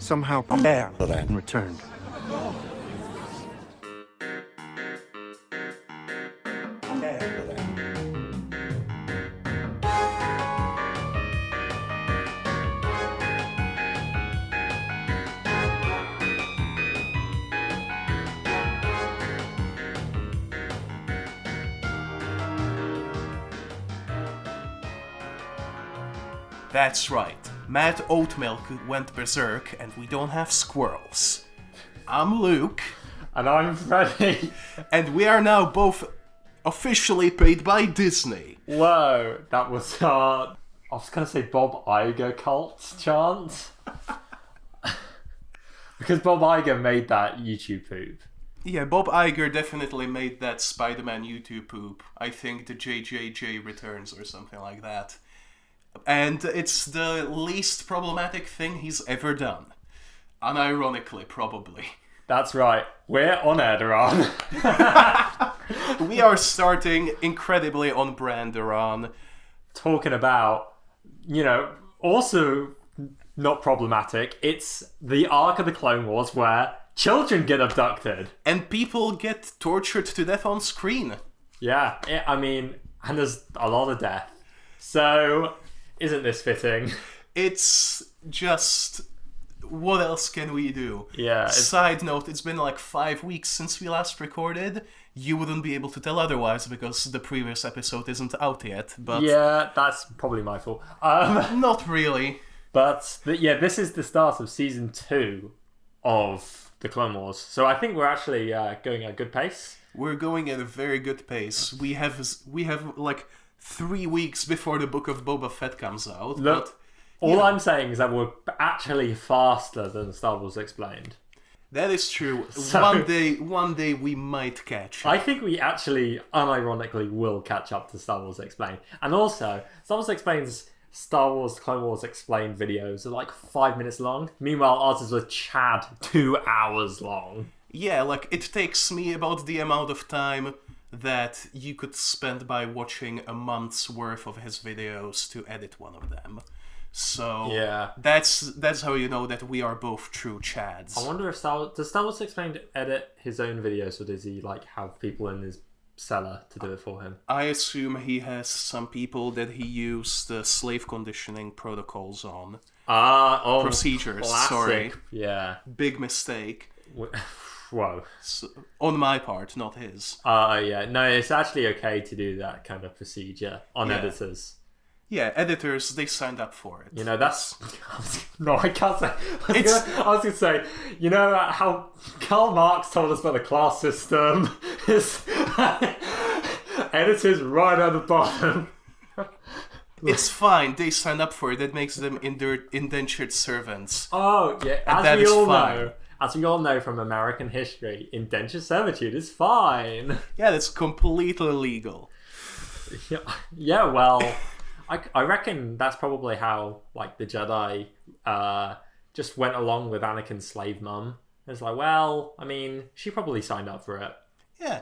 somehow Air-Deraan returned. That's right. Mad Oatmilk went berserk, and we don't have squirrels. I'm Luke. And I'm Freddie. And we are now both officially paid by Disney. Whoa, that was I was going to say Bob Iger cult chant. Because Bob Iger made that YouTube poop. Yeah, Bob Iger definitely made that Spider-Man YouTube poop. I think the JJJ returns or something like that. And it's the least problematic thing he's ever done. Unironically, probably. That's right. We're on Air-Deraan. We are starting incredibly on brand Deraan. Talking about, also not problematic. It's the arc of the Clone Wars where children get abducted. And people get tortured to death on screen. Yeah, and there's a lot of death. So, isn't this fitting? It's just... what else can we do? Yeah. Side note, it's been like 5 weeks since we last recorded. You wouldn't be able to tell otherwise because the previous episode isn't out yet. But yeah, that's probably my fault. Not really. But this is the start of season 2 of the Clone Wars. So I think we're actually going at a good pace. We're going at a very good pace. We have like 3 weeks before the Book of Boba Fett comes out. Look, I'm saying is that we're actually faster than Star Wars Explained. That is true. So, one day we might catch up. I think we actually, unironically, will catch up to Star Wars Explained. And also, Star Wars Explained's Star Wars Clone Wars Explained videos are like 5 minutes long. Meanwhile, ours is with Chad 2 hours long. Yeah, like it takes me about the amount of time that you could spend by watching a month's worth of his videos to edit one of them. So yeah, that's how you know that we are both true Chads. I wonder if does Star Wars Explained edit his own videos, or does he like have people in his cellar to do it for him? I assume he has some people that he used the slave conditioning protocols on. Procedures. Classic. Sorry. Yeah. Big mistake. Whoa. So, on my part, not his. Yeah. No, it's actually okay to do that kind of procedure on editors. Yeah, editors, they signed up for it. That's... No, I can't say. I was going to say, how Karl Marx told us about the class system? Is editors right at the bottom. It's fine, they signed up for it. That makes them indentured servants. Oh, yeah, as we all know from American history, indentured servitude is fine. Yeah, that's completely legal. Yeah, well... I reckon that's probably how, like, the Jedi just went along with Anakin's slave mum. It's like, well, she probably signed up for it. Yeah.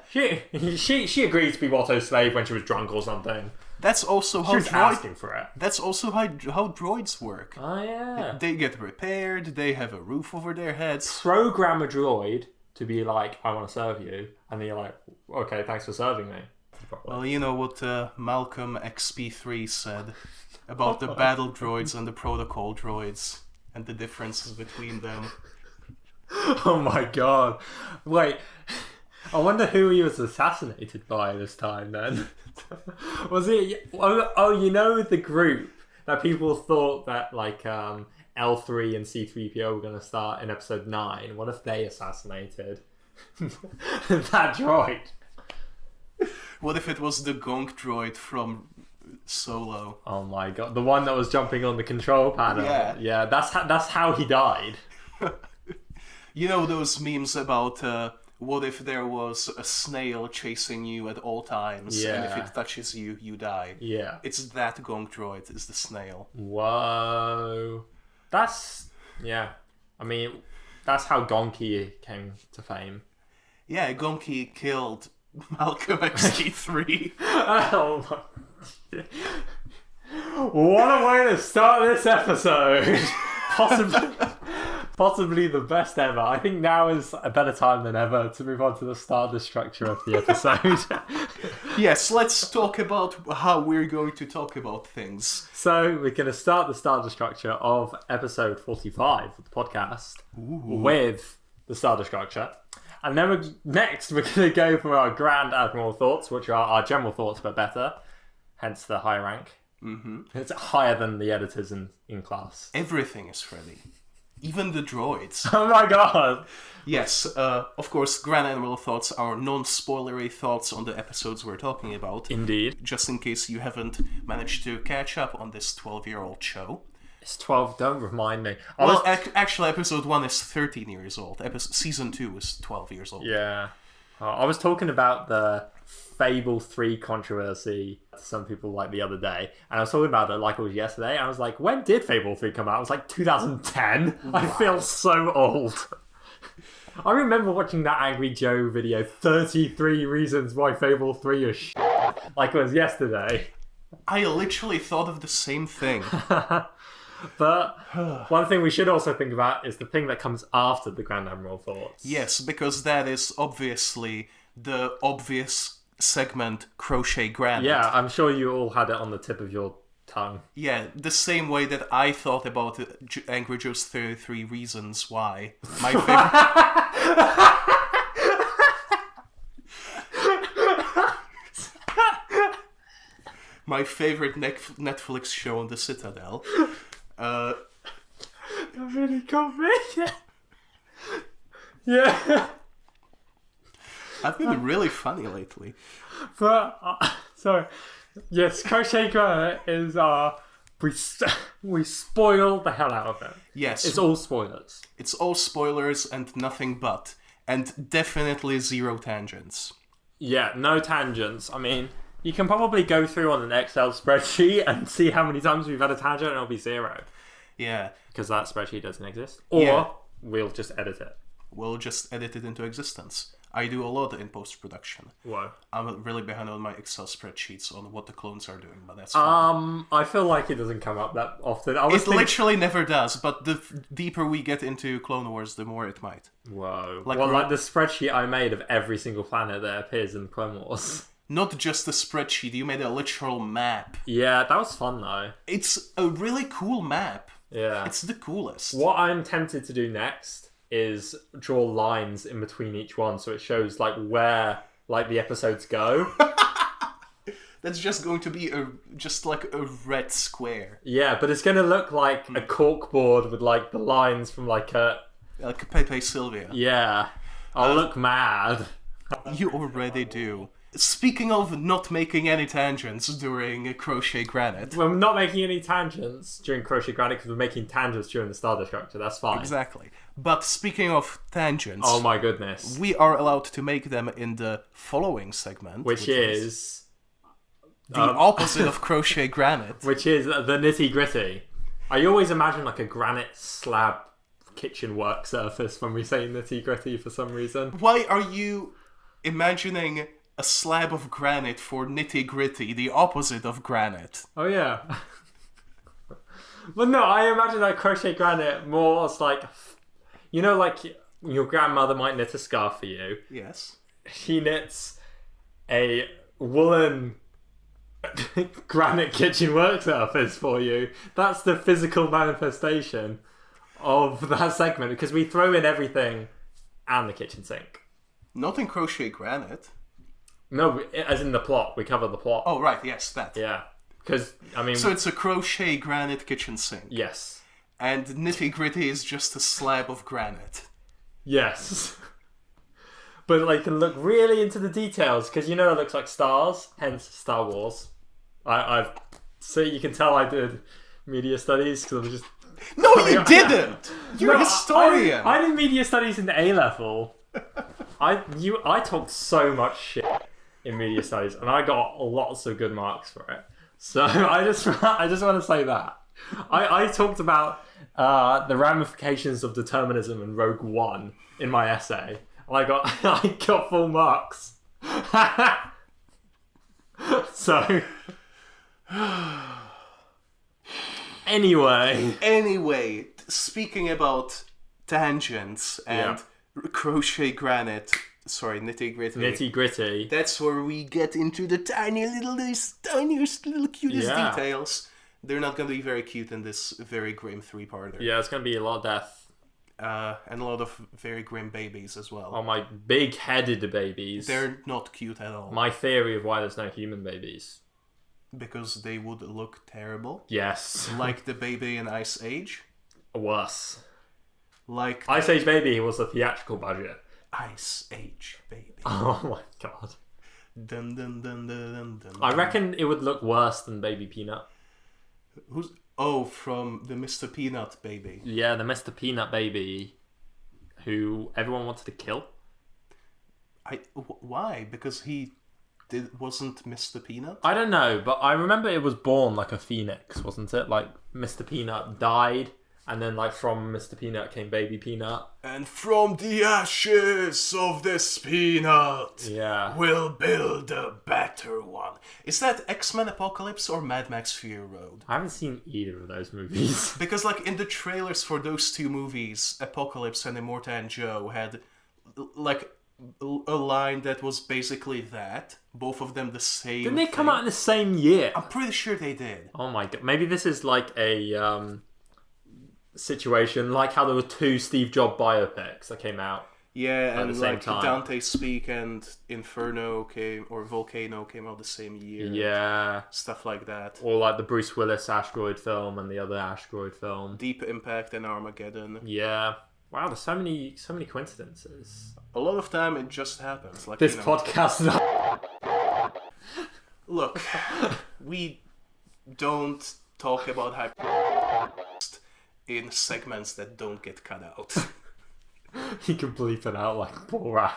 She agreed to be Watto's slave when she was drunk or something. That's also how she was asking for it. That's also how droids work. Oh, yeah. They get repaired, they have a roof over their heads. Program a droid to be like, I want to serve you. And then you're like, okay, thanks for serving me. Well, you know what Malcolm XP3 said about the battle droids and the protocol droids and the differences between them. Oh my god. Wait, I wonder who he was assassinated by this time then. Was it... the group that people thought that like L3 and C-3PO were going to start in episode 9? What if they assassinated that droid? What if it was the gonk droid from Solo? Oh my god, the one that was jumping on the control panel. Yeah, that's how he died. You know those memes about what if there was a snail chasing you at all times, and if it touches you, you die? Yeah. It's that gonk droid, is the snail. Whoa. That's how Gonky came to fame. Yeah, Gonky killed Malcolm XT3. Oh my... What a way to start this episode! Possibly the best ever. I think now is a better time than ever to move on to the start, the structure of the episode. Yes, let's talk about how we're going to talk about things. So we're going to start the structure of episode 45 of the podcast with the starter structure. And then we're going to go for our Grand Admiral thoughts, which are our general thoughts but better, hence the high rank. Mm-hmm. It's higher than the editors in class. Everything is ready. Even the droids. Oh my god! Yes, of course, Grand Admiral thoughts are non-spoilery thoughts on the episodes we're talking about. Indeed. Just in case you haven't managed to catch up on this 12-year-old show. It's 12, don't remind me. Actually, episode 1 is 13 years old. Season 2 is 12 years old. Yeah. I was talking about the Fable 3 controversy to some people like the other day, and I was talking about it like it was yesterday, and I was like, when did Fable 3 come out? It was like 2010. Wow. I feel so old. I remember watching that Angry Joe video, 33 reasons why Fable 3 is shit, like it was yesterday. I literally thought of the same thing. But one thing we should also think about is the thing that comes after the Grand Admiral thoughts. Yes, because that is obviously the obvious segment Crochet Granite. Yeah, I'm sure you all had it on the tip of your tongue. Yeah, the same way that I thought about Angry Joe's 33 Reasons Why. My favorite... My favorite Netflix show on the Citadel. That really got me. Yeah. I've been really funny lately. But, sorry. Yes, Crochet Granite is, we spoil the hell out of it. Yes. It's all spoilers. It's all spoilers and nothing but. And definitely zero tangents. Yeah, no tangents. I mean, you can probably go through on an Excel spreadsheet and see how many times we've had a tangent and it'll be 0. Yeah. Because that spreadsheet doesn't exist. Or we'll just edit it. We'll just edit it into existence. I do a lot in post-production. Whoa. I'm really behind on my Excel spreadsheets on what the clones are doing, but that's fine. I feel like it doesn't come up that often. Literally never does, but the deeper we get into Clone Wars, the more it might. Whoa. Like the spreadsheet I made of every single planet that appears in Clone Wars. Not just a spreadsheet, you made a literal map. Yeah, that was fun though. It's a really cool map. Yeah. It's the coolest. What I'm tempted to do next is draw lines in between each one so it shows like where like the episodes go. That's just going to be just like a red square. Yeah, but it's going to look like a corkboard with like the lines from like a Pepe Sylvia. Yeah. I'll look mad. You already do. Speaking of not making any tangents during Crochet Granite. We're not making any tangents during Crochet Granite because we're making tangents during the Starter Structure. That's fine. Exactly. But speaking of tangents... Oh my goodness. We are allowed to make them in the following segment. Which is... the opposite of Crochet Granite. Which is the nitty gritty. I always imagine like a granite slab kitchen work surface when we say nitty gritty for some reason. Why are you imagining a slab of granite for nitty gritty, the opposite of granite? Oh yeah. Well, no, I imagine like Crochet Granite more as like, you know, like your grandmother might knit a scarf for you. Yes. She knits a woolen granite kitchen work surface for you. That's the physical manifestation of that segment because we throw in everything and the kitchen sink. Not in Crochet Granite. No, as in the plot. We cover the plot. Oh, right, yes, that. Yeah. Because, I mean... So it's a Crochet Granite kitchen sink. Yes. And nitty gritty is just a slab of granite. Yes. But, like, can look really into the details, because you know it looks like stars, hence Star Wars. So you can tell I did media studies, because I'm just... No, you didn't! You're a historian! I did media studies in A-level. I talked so much shit in media studies, and I got lots of good marks for it. So I just want to say that I talked about the ramifications of determinism in Rogue One in my essay, and I got full marks. So anyway, speaking about tangents and crochet granite. Sorry, nitty gritty. Nitty gritty. That's where we get into the tiniest little cutest details. They're not going to be very cute in this very grim 3-parter. Yeah, it's going to be a lot of death. And a lot of very grim babies as well. Oh, my big-headed babies. They're not cute at all. My theory of why there's no human babies. Because they would look terrible. Yes. Like the baby in Ice Age. Worse. Like Ice Age Baby was a theatrical budget. Ice Age Baby. Oh my god. Dun, dun, dun, dun, dun, dun, I reckon it would look worse than Baby Peanut. Who's... Oh, from the Mr. Peanut baby. Yeah, the Mr. Peanut baby who everyone wanted to kill. Why? Because he wasn't Mr. Peanut? I don't know, but I remember it was born like a phoenix, wasn't it? Like Mr. Peanut died, and then like from Mr. Peanut came Baby Peanut. And from the ashes of this peanut, we'll build a better one. Is that X-Men Apocalypse or Mad Max Fury Road? I haven't seen either of those movies. Because like in the trailers for those two movies, Apocalypse and Immortan and Joe had like a line that was basically that. Both of them the same Didn't they come out in the same year? I'm pretty sure they did. Oh my god. Maybe this is like a situation like how there were two Steve Jobs biopics that came out. Yeah, and the same like time. Dante Speak and Volcano came out the same year. Yeah. Stuff like that. Or like the Bruce Willis asteroid film and the other asteroid film. Deep Impact and Armageddon. Yeah. Wow, there's so many coincidences. A lot of time it just happens. Like This podcast. Look, we don't talk about in segments that don't get cut out. You can bleep it out like Borat.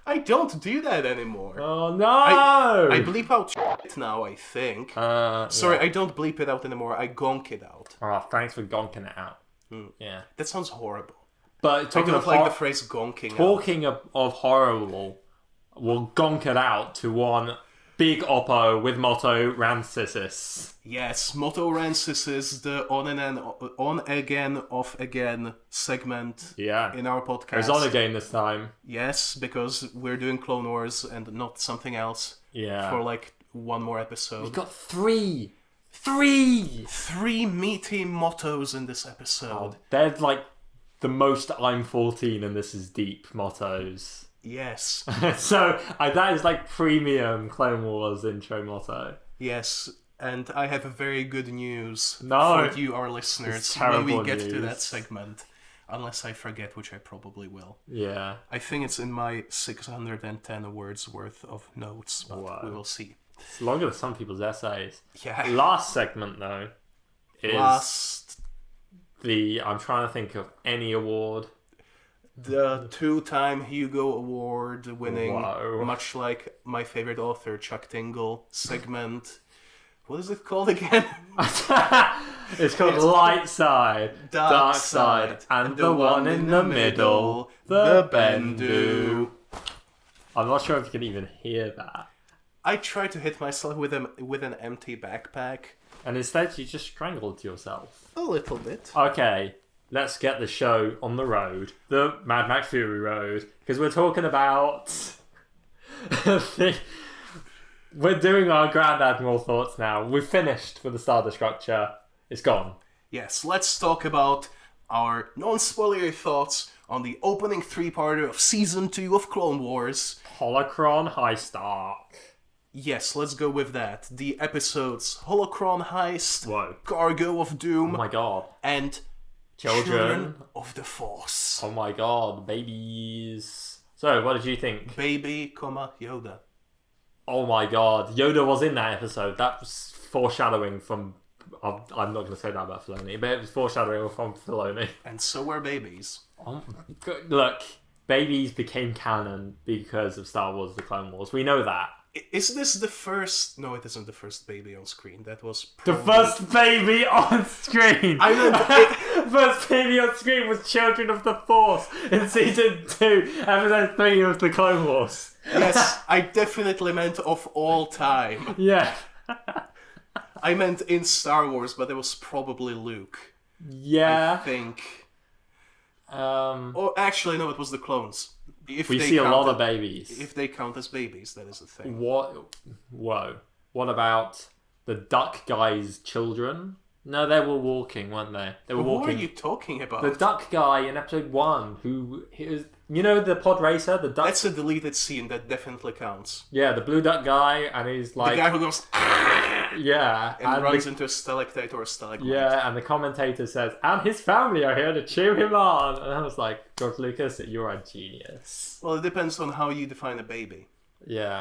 I don't do that anymore. Oh no! I bleep out shit now, I think. Sorry, yeah. I don't bleep it out anymore. I gonk it out. Oh, thanks for gonking it out. Yeah. That sounds horrible. But I talking don't of like the phrase gonking out. of horrible, we'll gonk it out to one big oppo with motto Rancisis. Yes, Motto Rancis is the on again, off again segment in our podcast. It was on again this time. Yes, because we're doing Clone Wars and not something else. Yeah. For like one more episode. We got three meaty mottos in this episode. Oh, they're like the most I'm 14 and this is deep mottos. Yes. So that is like premium Clone Wars intro motto. Yes. And I have a very good news for you, our listeners, when we get to that segment. Unless I forget, which I probably will. Yeah. I think it's in my 610 words worth of notes, but we will see. It's longer than some people's essays. Yeah. Last segment, though, is I'm trying to think of any award. The 2-time Hugo Award winning, much like my favorite author, Chuck Tingle, segment. What is it called again? It's called Light Side, Dark Side, and the one in the middle, the Bendu. I'm not sure if you can even hear that. I tried to hit myself with an empty backpack. And instead you just strangled yourself. A little bit. Okay, let's get the show on the road. The Mad Max Fury Road. Because we're talking about... We're doing our Grand Admiral thoughts now. We've finished with the Star Destroyer. It's gone. Yes, let's talk about our non-spoilery thoughts on the opening 3-parter of Season 2 of Clone Wars. Holocron Heist. Yes, let's go with that. The episodes Holocron Heist, Cargo of Doom, oh my god, and Children of the Force. Oh my god, babies. So, what did you think? Baby, Yoda. Oh my god, Yoda was in that episode. That was foreshadowing from... I'm not going to say that about Filoni, but it was foreshadowing from Filoni. And so were babies. Look, babies became canon because of Star Wars The Clone Wars. We know that. Is this the first... No, it isn't the first baby on screen. That was probably... The first baby on screen! I meant... First baby on screen was Children of the Force in Season 2, Episode 3 of The Clone Wars. Yes, I definitely meant of all time. Yeah. I meant in Star Wars, but it was probably Luke. Yeah. I think. Or actually, no, it was the clones. If we they see a lot counted- of babies. If they count as babies, that is a thing. What? Whoa. What about the duck guy's children? No, they were walking, weren't they? They were Who walking. are you talking about? The duck guy in episode 1, he was, you know, the pod racer, the duck. That's a deleted scene. That definitely counts. Yeah, the blue duck guy, and he's like, The guy who goes yeah, and runs the, into a stalactite or a stalagmite. yeah, and the commentator says, and his family are here to cheer him on. And I was like, George Lucas, you're a genius. Well, it depends on how you define a baby. Yeah.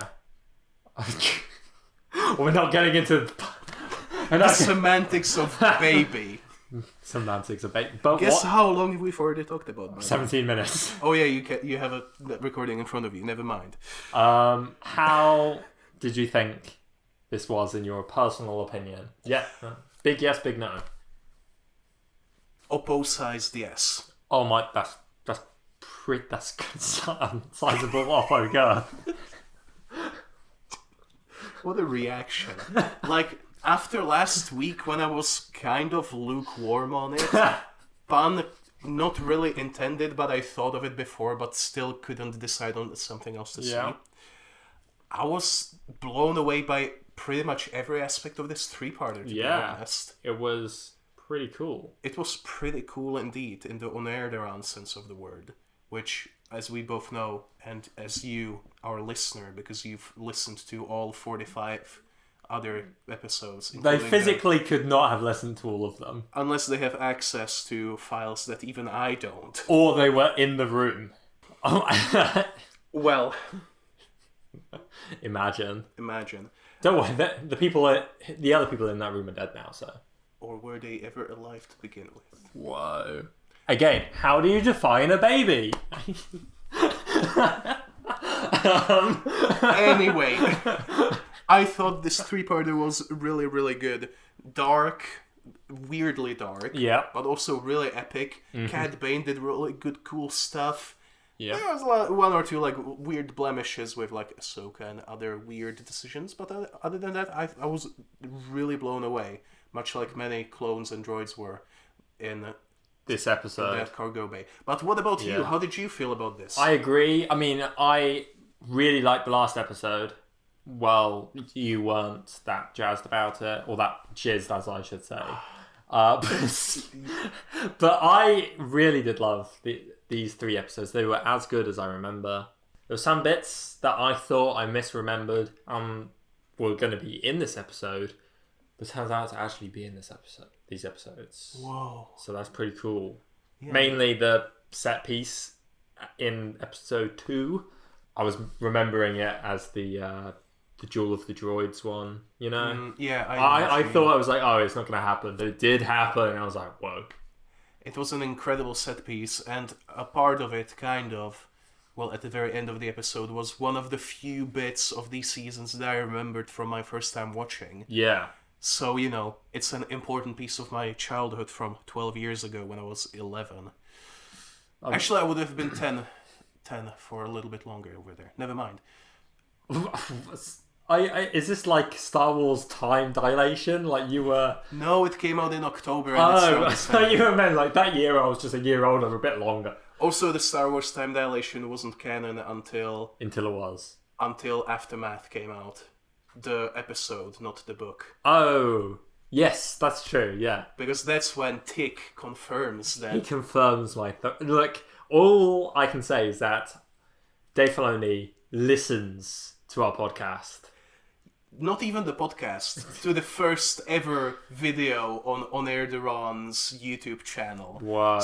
We're not getting into The semantics of baby. semantics of bait. But Guess what? how long we've already talked about? 17 minutes. Oh yeah, you have a recording in front of you. Never mind. How did you think this was, in your personal opinion? Yeah. Big yes, big no. Oppo-sized yes. Oh my, that's pretty, that's good. Sizable Oppo girl. What a reaction. Like, after last week when I was kind of lukewarm on it, pun not really intended, but I thought of it before, but still couldn't decide on something else to Yeah. see. I was blown away by pretty much every aspect of this three-parter, to be honest. It was pretty cool. It was pretty cool indeed, in the Air-Deraan sense of the word, which, as we both know, and as you, our listener, because you've listened to all 45 other episodes. They including physically could not have listened to all of them. unless they have access to files that even I don't. Or they were in the room. Well, Imagine. imagine. Don't worry, the other people in that room are dead now, so. Or were they ever alive to begin with? Whoa. Again, how do you define a baby? Anyway, I thought this three-parter was really, really good. Dark, weirdly dark. Yeah. But also really epic. Cad Bane did really good, cool stuff. Yeah. There was one or two like weird blemishes with like Ahsoka and other weird decisions, but other than that, I was really blown away. Much like many clones and droids were in This episode. that cargo bay. But what about you? Yeah. How did you feel about this? I agree. I mean, I really liked the last episode. Well, you weren't that jazzed about it, or that jizzed, as I should say. But I really did love these 3 episodes. They were as good as I remember. There were some bits that I thought I misremembered were going to be in this episode, but turns out to actually be in these episodes. Whoa. So that's pretty cool. Yeah. Mainly the set piece in episode 2. I was remembering it as the Duel of the Droids one, you know? Yeah, I know. thought I was like, oh, it's not going to happen. But it did happen, and I was like, whoa. It was an incredible set piece, and a part of it, kind of, well, at the very end of the episode, was one of the few bits of these seasons that I remembered from my first time watching. Yeah. So, you know, it's an important piece of my childhood from 12 years ago when I was 11. Actually, I would have been 10 for a little bit longer over there. Never mind. Is this like Star Wars time dilation? Like you were... No, it came out in October. And it's Oh, not I the thought same. you were meant like that year I was just a year older, a bit longer. Also, the Star Wars time dilation wasn't canon until Until it was. Aftermath came out. The episode, not the book. Oh, yes, that's true, yeah. Because that's when Tick confirms He that. confirms my... Look, all I can say is that Dave Filoni listens to our podcast. Not even the podcast, to the first ever video on Air-Deraan's YouTube channel. Whoa.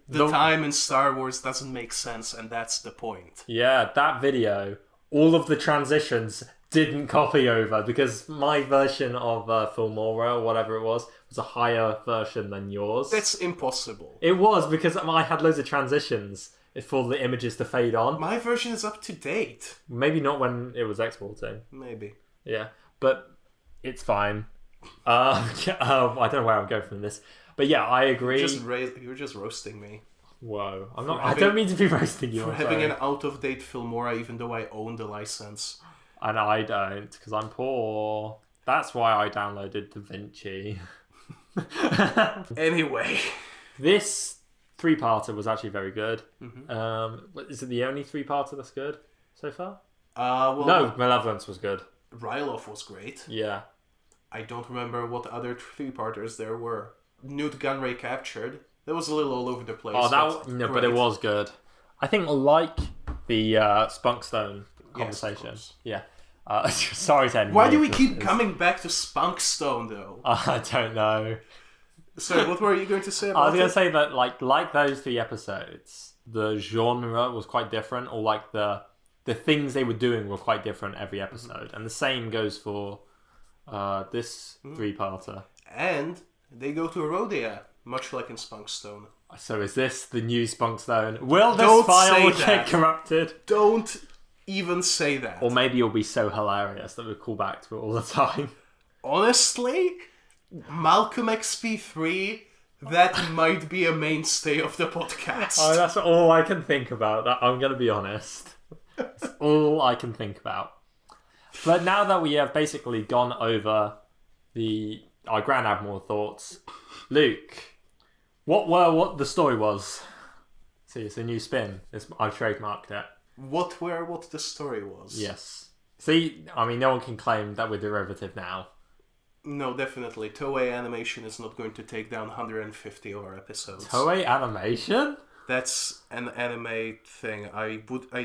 The time in Star Wars doesn't make sense, and that's the point. Yeah, that video, all of the transitions didn't copy over because my version of Filmora, or whatever it was a higher version than yours. That's impossible. It was because I had loads of transitions for the images to fade on. My version is up to date. Maybe not when it was exporting. Maybe. Yeah, but it's fine. I don't know where I'm going from this. But yeah, I agree. You're just roasting me. Whoa. For I don't mean to be roasting you. For I'm having sorry. an out-of-date Filmora, even though I own the license. And I don't, because I'm poor. That's why I downloaded DaVinci. Anyway. This 3-parter was actually very good. Is it the only 3-parter that's good so far? No, Malevolence was good. Ryloth was great. Yeah. I don't remember what other 3-parters there were. Newt Gunray Captured. That was a little all over the place. But it was good. I think like the Spunkstone conversation. Yes, yeah. Sorry, Ted. Why do we keep coming back to Spunkstone, though? I don't know. So, what were you going to say about it? I was going to say that, like those 3 episodes, the genre was quite different, or like the things they were doing were quite different every episode. And the same goes for this 3-parter. And they go to Erodia, much like in Spunkstone. So is this the new Spunkstone? Will this file get corrupted? Don't even say that. Or maybe it'll be so hilarious that we call back to it all the time. Honestly, Malcolm XP3, that might be a mainstay of the podcast. Oh, that's all I can think about. I'm going to be honest. That's all I can think about. But now that we have basically gone over our Grand Admiral thoughts, Luke, what the story was? See, it's a new spin. I've trademarked it. What the story was? Yes. See, I mean, no one can claim that we're derivative now. No, definitely. Toei Animation is not going to take down 150 of our episodes. Toei Animation? That's an anime thing. I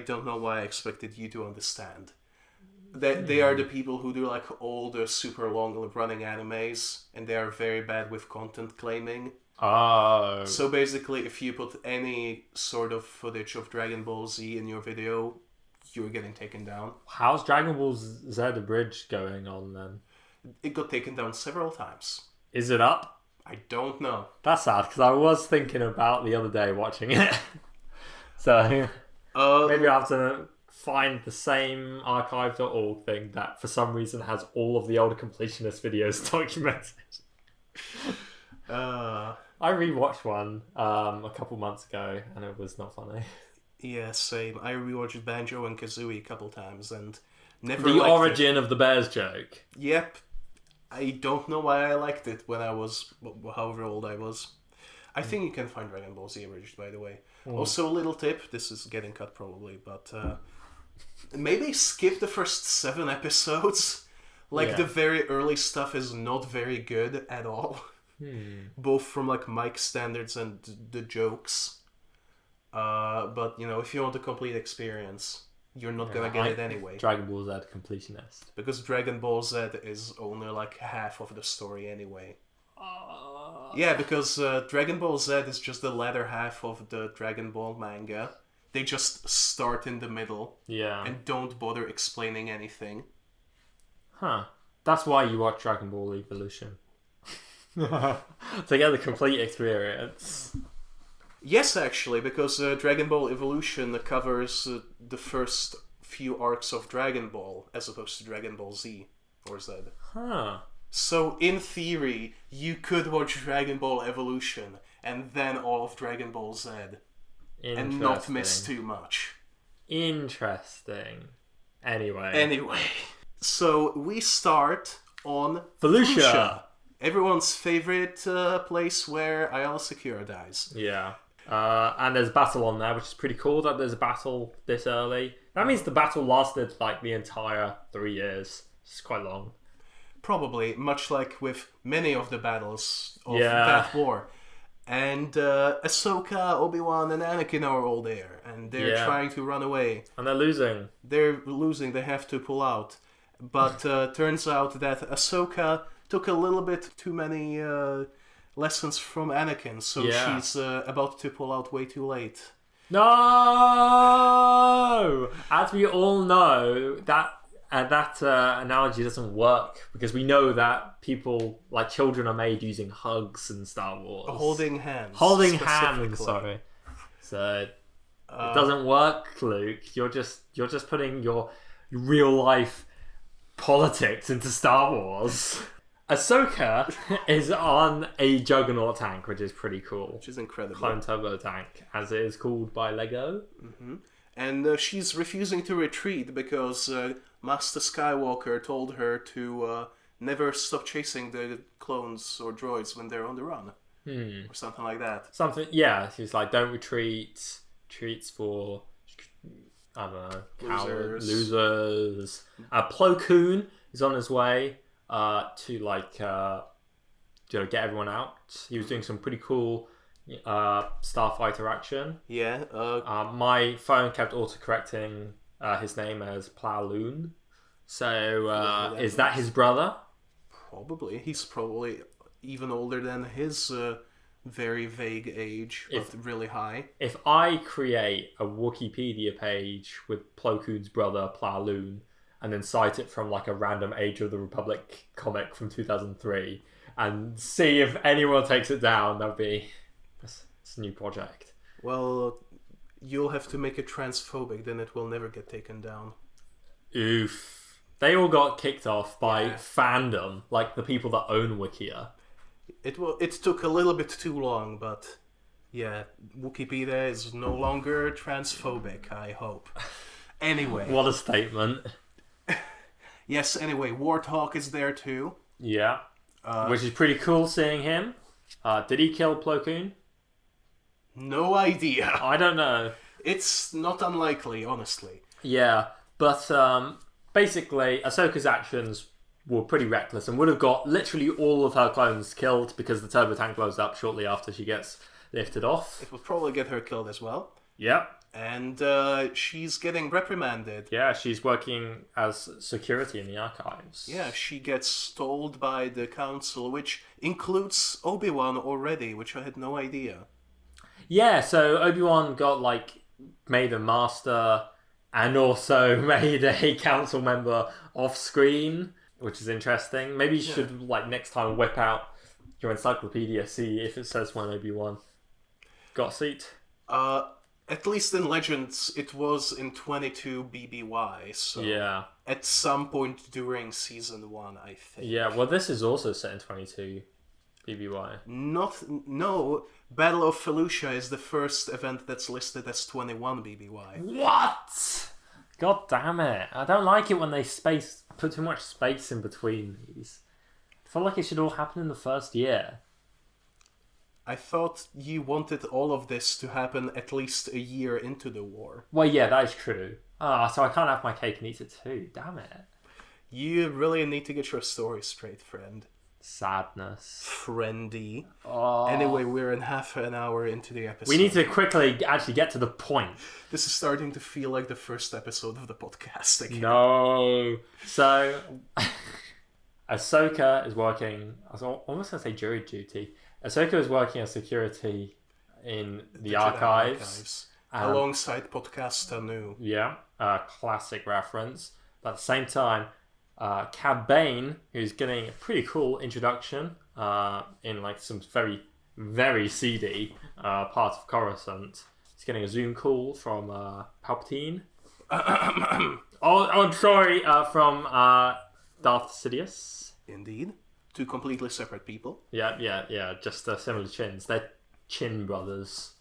don't know why I expected you to understand. They are the people who do like all the super long running animes, and they are very bad with content claiming. Oh. So basically, if you put any sort of footage of Dragon Ball Z in your video, you're getting taken down. How's Dragon Ball Z Abridged going on then? It got taken down several times. Is it up? I don't know. That's sad, because I was thinking about the other day watching it. So, maybe I have to find the same archive.org thing that for some reason has all of the older completionist videos documented. I rewatched one a couple months ago, and it was not funny. Yeah, same. I rewatched Banjo and Kazooie a couple times, and never the liked origin of the bears joke. Yep. I don't know why I liked it when I was, however old I was. I think you can find Dragon Ball Z Abridged, by the way. Also, a little tip, this is getting cut probably, but maybe skip the first 7 episodes. The very early stuff is not very good at all. Both from like mic standards and the jokes. But, if you want a complete experience, you're not gonna get it anyway. Dragon Ball Z completionist. Because Dragon Ball Z is only like half of the story anyway. Yeah, because Dragon Ball Z is just the latter half of the Dragon Ball manga. They just start in the middle. Yeah. And don't bother explaining anything. Huh. That's why you watch Dragon Ball Evolution. To get the complete experience. Yes, actually, because Dragon Ball Evolution covers the first few arcs of Dragon Ball, as opposed to Dragon Ball Z or Z. Huh. So, in theory, you could watch Dragon Ball Evolution and then all of Dragon Ball Z. And not miss too much. Interesting. Anyway. So, we start on Felucia. Everyone's favorite place where Ayala Secura dies. Yeah. And there's a battle on there, which is pretty cool that there's a battle this early. That means the battle lasted like the entire 3 years. It's quite long. Probably, much like with many of the battles of that war. And Ahsoka, Obi-Wan, and Anakin are all there. And they're trying to run away. And they're losing. They have to pull out. But turns out that Ahsoka took a little bit too many lessons from Anakin, so she's about to pull out way too late. No! As we all know, that analogy doesn't work, because we know that people, like children, are made using hugs in Star Wars. Holding hands. Sorry. So it doesn't work, Luke. You're just putting your real life politics into Star Wars. Ahsoka is on a Juggernaut tank, which is pretty cool. Which is incredible. Clone Turbo tank, as it is called by Lego. Mm-hmm. And she's refusing to retreat because Master Skywalker told her to never stop chasing the clones or droids when they're on the run. or something like that. Something, yeah. She's like, don't retreat. Treats for, I don't know, cowards, losers. Plo Koon is on his way to like get everyone out. He was doing some pretty cool starfighter action. Yeah. My phone kept autocorrecting his name as Plaloon. So is that his brother? Probably. He's probably even older than his very vague age, but really high. If I create a Wikipedia page with Plo Koon's brother Plaloon and then cite it from like a random Age of the Republic comic from 2003 and see if anyone takes it down, that'd be it's a new project. Well, you'll have to make it transphobic, then it will never get taken down. Oof. They all got kicked off by fandom, like the people that own Wikia. It took a little bit too long, but yeah, Wikipedia is no longer transphobic, I hope. Anyway. What a statement. Yes, anyway, Warthog is there too. Yeah. Which is pretty cool seeing him. Did he kill Plo Koon? No idea. I don't know. It's not unlikely, honestly. Yeah, but basically, Ahsoka's actions were pretty reckless and would have got literally all of her clones killed because the turbo tank blows up shortly after she gets lifted off. It will probably get her killed as well. Yep. And she's getting reprimanded. Yeah, she's working as security in the archives. Yeah, she gets told by the council, which includes Obi-Wan already, which I had no idea. Yeah, so Obi-Wan got, like, made a master and also made a council member off-screen, which is interesting. Maybe you should, like, next time whip out your encyclopedia, see if it says when Obi-Wan got a seat. At least in Legends, it was in 22 BBY, so yeah, at some point during Season 1, I think. Yeah, well, this is also set in 22 BBY. No, Battle of Felucia is the first event that's listed as 21 BBY. What? God damn it. I don't like it when they put too much space in between these. I feel like it should all happen in the first year. I thought you wanted all of this to happen at least a year into the war. Well, yeah, that is true. So I can't have my cake and eat it too. Damn it. You really need to get your story straight, friend. Sadness. Friendy. Oh. Anyway, we're in half an hour into the episode. We need to quickly actually get to the point. This is starting to feel like the first episode of the podcast again. No. So, Ahsoka is working, I was almost going to say jury duty. Ahsoka is working as security in the archives. Alongside Podcast Tanu. Yeah, classic reference. But at the same time, Cad Bane, who's getting a pretty cool introduction in like some very, very seedy part of Coruscant. He's getting a Zoom call from Palpatine. I'm sorry, from Darth Sidious. Indeed. Two completely separate people. Yeah. Just similar chins. They're chin brothers.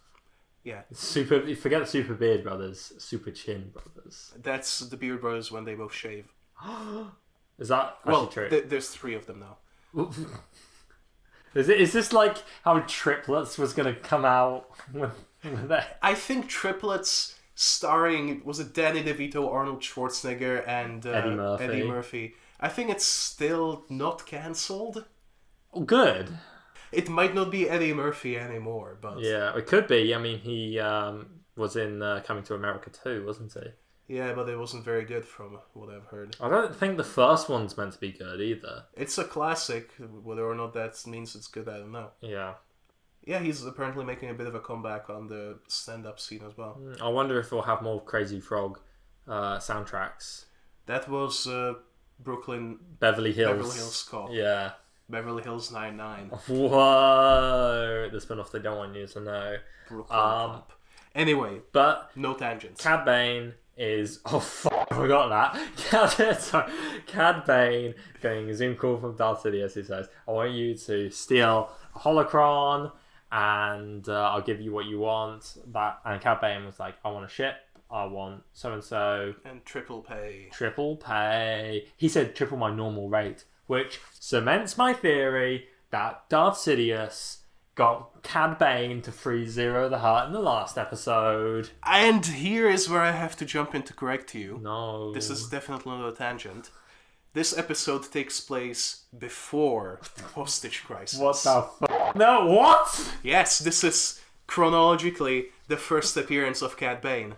Yeah. Forget the Super Beard Brothers. Super Chin Brothers. That's the Beard Brothers when they both shave. Is that actually true? There's three of them now. Is this like how Triplets was going to come out with that? I think Triplets starring, was it Danny DeVito, Arnold Schwarzenegger, and Eddie Murphy. I think it's still not cancelled. Oh, good. It might not be Eddie Murphy anymore, but... Yeah, it could be. I mean, he was in Coming to America too, wasn't he? Yeah, but it wasn't very good from what I've heard. I don't think the first one's meant to be good either. It's a classic. Whether or not that means it's good, I don't know. Yeah. Yeah, he's apparently making a bit of a comeback on the stand-up scene as well. I wonder if we'll have more Crazy Frog soundtracks. That was... Beverly Hills Cop. Yeah. Beverly Hills 99. Whoa! The spin-off they don't want you to know. Brooklyn Cop. Anyway, but no tangents. Cad Bane is... Oh, fuck, I forgot that. Cad Bane getting a Zoom call from Darth Sidious who says, I want you to steal a holocron and I'll give you what you want. And Cad Bane was like, I want a ship. I want so-and-so. And triple pay. Triple pay. He said triple my normal rate, which cements my theory that Darth Sidious got Cad Bane to free Zero the Hutt in the last episode. And here is where I have to jump in to correct you. No. This is definitely not a tangent. This episode takes place before the hostage crisis. What the fuck? No, what? Yes, this is chronologically the first appearance of Cad Bane.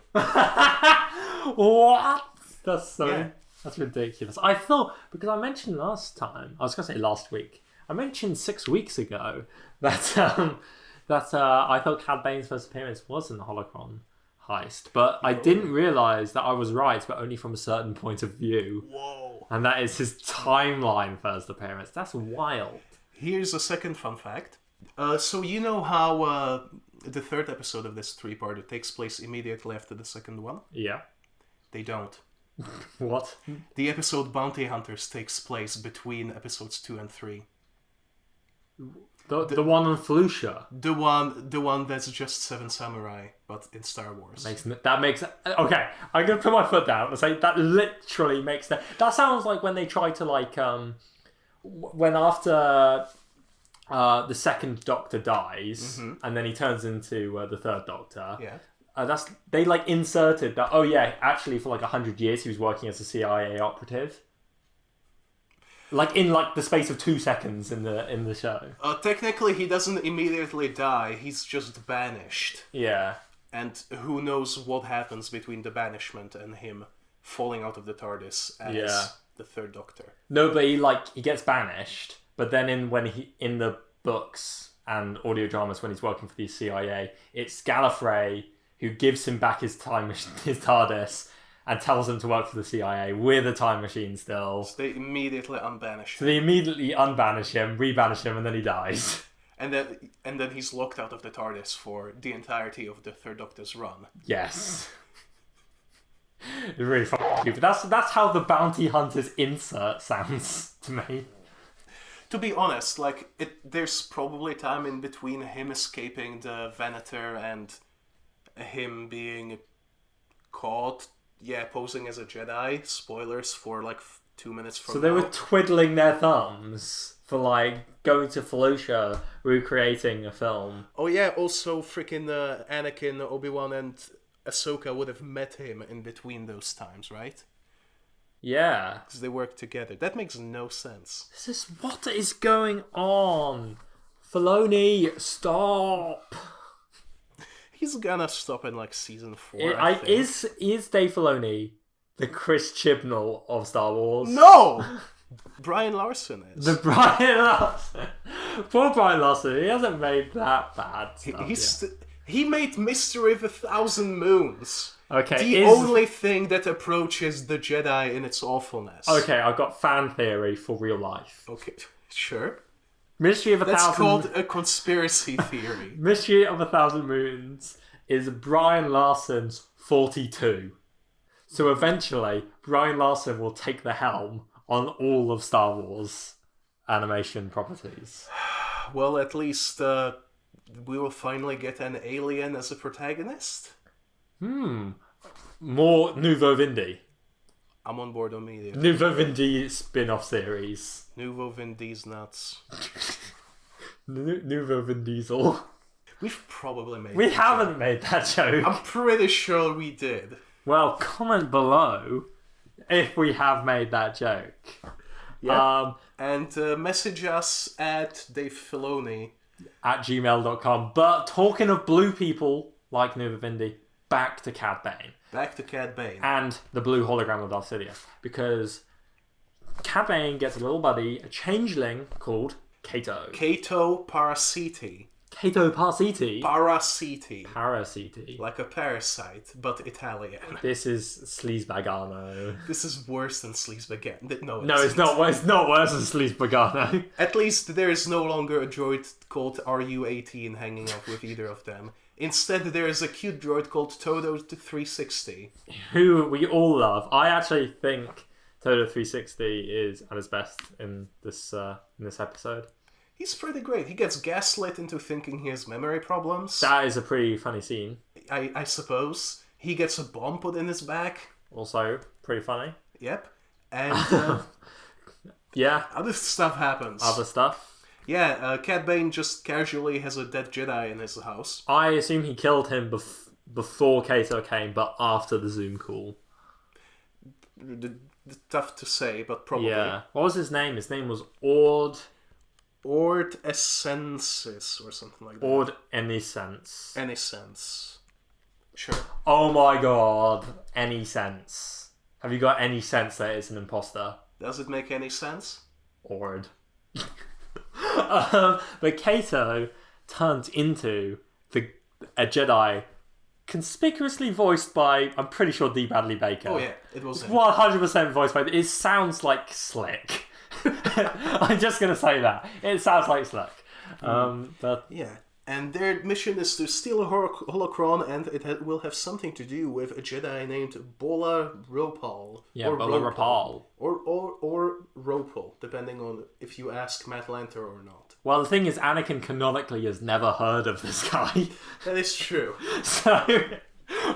What? That's so... Yeah. That's ridiculous. I thought, because I mentioned last time, I was going to say last week, I mentioned 6 weeks ago that I thought Cad Bane's first appearance was in the Holocron heist, but I didn't realise that I was right, but only from a certain point of view. Whoa. And that is his timeline first appearance. That's wild. Here's a second fun fact. So you know how the third episode of this three-parter takes place immediately after the second one? Yeah. They don't. What? The episode Bounty Hunters takes place between episodes 2 and 3. The one on Felucia. The one that's just Seven Samurai, but in Star Wars. That makes okay. I'm gonna put my foot down and say that literally makes that. That sounds like when they try to when after the second Doctor dies and then he turns into the third Doctor. Yeah. They inserted that. Oh yeah, actually for 100 years he was working as a CIA operative. In the space of 2 seconds in the show. Technically, he doesn't immediately die. He's just banished. Yeah. And who knows what happens between the banishment and him falling out of the TARDIS as the third Doctor. No, but he gets banished. But then in the books and audio dramas when he's working for the CIA, it's Gallifrey who gives him back his TARDIS and tells him to work for the CIA with a time machine still. So they immediately unbanish him. So they immediately unbanish him, rebanish him, and then he dies. And then he's locked out of the TARDIS for the entirety of the third Doctor's run. Yes. It's really fucking stupid. That's how the Bounty Hunter's insert sounds to me. To be honest, there's probably time in between him escaping the Venator and him being caught, posing as a Jedi. Spoilers for 2 minutes from So they were twiddling their thumbs for going to Felucia, recreating a film. Oh yeah, also freaking Anakin, Obi-Wan and Ahsoka would have met him in between those times, right? Yeah. Because they worked together. That makes no sense. What is going on? Filoni, stop! He's gonna stop in season 4. I think. Is Dave Filoni the Chris Chibnall of Star Wars? No! Brian Larson is. The Brian Larson. Poor Brian Larson. He hasn't made that bad stuff. He made Mystery of 1,000 Moons. Okay. The only thing that approaches the Jedi in its awfulness. Okay, I've got fan theory for real life. Okay, sure. Mystery of 1,000... That's called a conspiracy theory. Mystery of 1,000 Moons is Brian Larson's 42. So eventually, Brian Larson will take the helm on all of Star Wars animation properties. Well, at least we will finally get an alien as a protagonist. More Nouveau Vindi. I'm on board immediately. Nouveau Vindi spin-off series. Nouveau Vindi's nuts. Nouveau Vin Diesel. We've probably made We haven't made that joke. I'm pretty sure we did. Well, comment below if we have made that joke. Yeah. And message us at Dave Filoni. At gmail.com. But talking of blue people like Nouveau Vindi, back to Cad Bane. Back to Cad Bane. And the blue hologram of Darth Sidious. Because Cad Bane gets a little buddy, a changeling called Kato. Kato Parasiti. Kato Parasiti? Parasiti. Like a parasite, but Italian. This is Sleazebagano. This is worse than Sleazebagano. No, it's not worse than Sleazebagano. At least there is no longer a droid called RU-18 hanging out with either of them. Instead, there is a cute droid called Todo 360. Who we all love. I actually think Todo 360 is at his best in this episode. He's pretty great. He gets gaslit into thinking he has memory problems. That is a pretty funny scene. I suppose. He gets a bomb put in his back. Also, pretty funny. Yep. And yeah. other stuff happens. Other stuff. Yeah, Cad Bane just casually has a dead Jedi in his house. I assume he killed him before Kato came, but after the Zoom call. Tough to say, but probably. Yeah. What was his name? His name was Ord Essensis or something like that. Ord Any Sense. Any sense. Sure. Oh my god. Any sense. Have you got any sense that it's an imposter? Does it make any sense? Ord. But Kato turns into a Jedi conspicuously voiced by, I'm pretty sure, D. Bradley Baker. Oh yeah, it was him. 100% voiced by... It sounds like Slick. I'm just going to say that. It sounds like Slick. But Yeah, and their mission is to steal a holocron, and it will have something to do with a Jedi named Bola Ropal. yeah, Bola Rapal. Or Ropal, depending on if you ask Matt Lanter or not. Well, the thing is, Anakin canonically has never heard of this guy. That is true. So,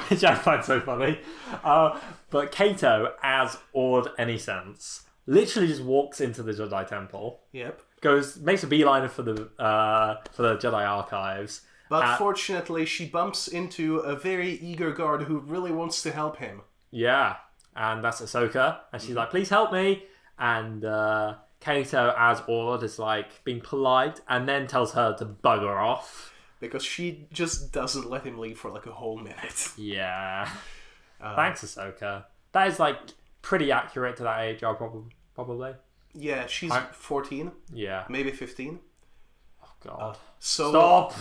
which I find so funny. But Kato, as Ord Any Sense, literally just walks into the Jedi Temple. Yep. Makes a beeline for the Jedi archives. But fortunately, she bumps into a very eager guard who really wants to help him. Yeah, and that's Ahsoka, and she's like, "Please help me." And Kato, as Ord, is like being polite, and then tells her to bugger off because she just doesn't let him leave for like a whole minute. Yeah. Thanks, Ahsoka. That is like pretty accurate to that age, probably. Yeah, she's 14. Yeah. Maybe 15. Oh, God. So, Stop!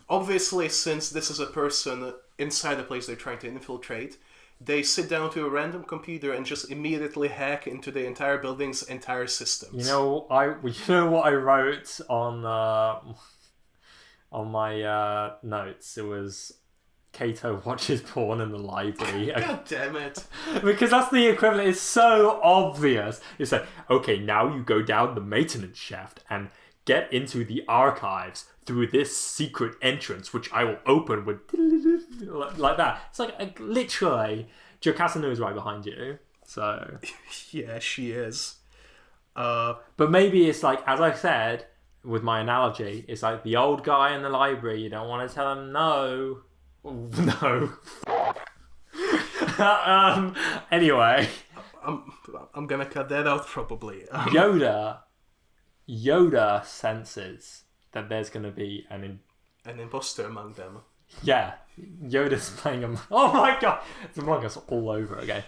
Obviously, since this is a person inside the place they're trying to infiltrate, they sit down to a random computer and just immediately hack into the entire building's entire systems. You know what I wrote on my notes? It was Kato watches porn in the library. God damn it. Because that's the equivalent. It's so obvious. It's like, okay, now you go down the maintenance shaft and get into the archives through this secret entrance, which I will open with like that. It's like literally, Jocasta is right behind you. So yeah, she is. But maybe it's like, as I said with my analogy, it's like the old guy in the library. You don't want to tell him no. No. Anyway, I'm gonna cut that out probably. Yoda senses that there's gonna be an imposter among them. Yeah, Yoda's playing him. Oh my god, it's Among Us all over again.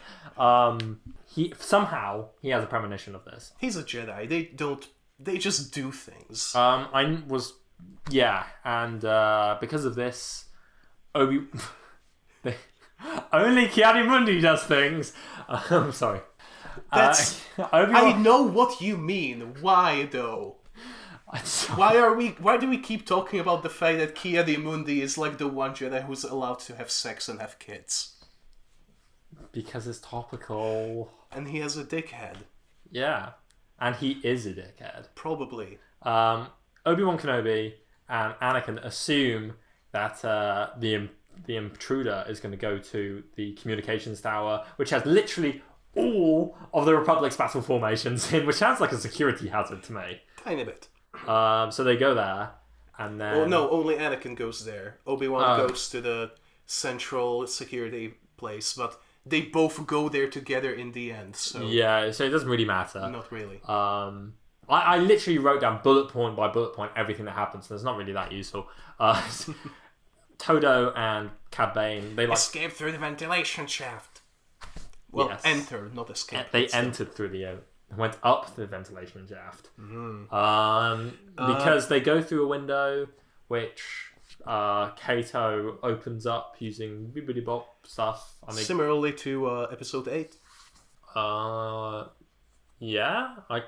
He has a premonition of this. He's a Jedi. They just do things. And because of this, only Ki-Adi-Mundi does things. I'm sorry. I know what you mean. Why though? Why do we keep talking about the fact that Ki-Adi-Mundi is like the one Jedi who's allowed to have sex and have kids? Because it's topical. And he has a dickhead. Yeah. And he is a dickhead. Probably. Obi-Wan Kenobi and Anakin assume that the intruder is going to go to the communications tower, which has literally all of the Republic's battle formations in, which sounds like a security hazard to me. Tiny bit. So they go there, and then... Well, no, only Anakin goes there. Obi-Wan goes to the central security place, but they both go there together in the end, so... Yeah, so it doesn't really matter. Not really. I literally wrote down bullet point by bullet point everything that happens, so it's not really that useful. Todo and Cad Bane, they escape through the ventilation shaft. Well, yes. Enter, not escape. They entered through went up the ventilation shaft. Because they go through a window, which Kato opens up using bibbidi bop stuff. Similarly to episode 8. Yeah, I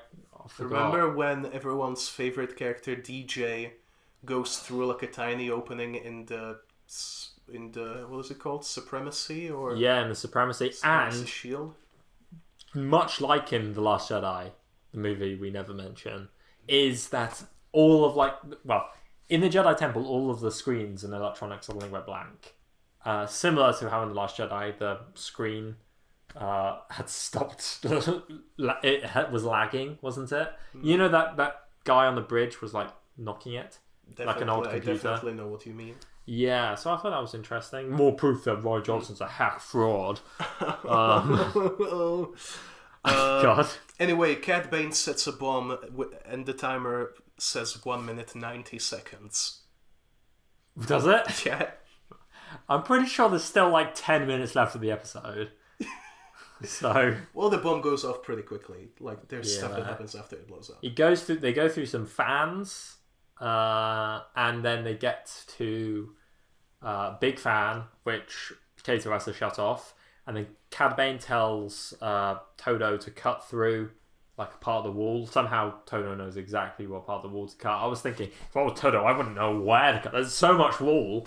forgot. Remember when everyone's favorite character DJ goes through like a tiny opening in the what is it called? Supremacy or in the Supremacy and Shield. Much like in The Last Jedi, the movie we never mention, is that all of in the Jedi Temple, all of the screens and electronics suddenly went blank. Similar to how in The Last Jedi the screen had stopped. It was lagging, wasn't it? You know that guy on the bridge was like knocking it. Definitely, like an old computer. I definitely know what you mean. Yeah, so I thought that was interesting. More proof that Roy Johnson's a hack fraud. God. Anyway, Cad Bane sets a bomb, and the timer says 1 minute 90 seconds. Does it? Yeah. I'm pretty sure there's still like 10 minutes left of the episode. So... Well, the bomb goes off pretty quickly. Like, there's stuff that happens after it blows up. They go through some fans, and then they get to Big Fan, which Potato has to shut off, and then Cad Bane tells Todo to cut through like a part of the wall. Somehow Todo knows exactly what part of the wall to cut. I was thinking, if I was Todo, I wouldn't know where to cut. There's so much wall.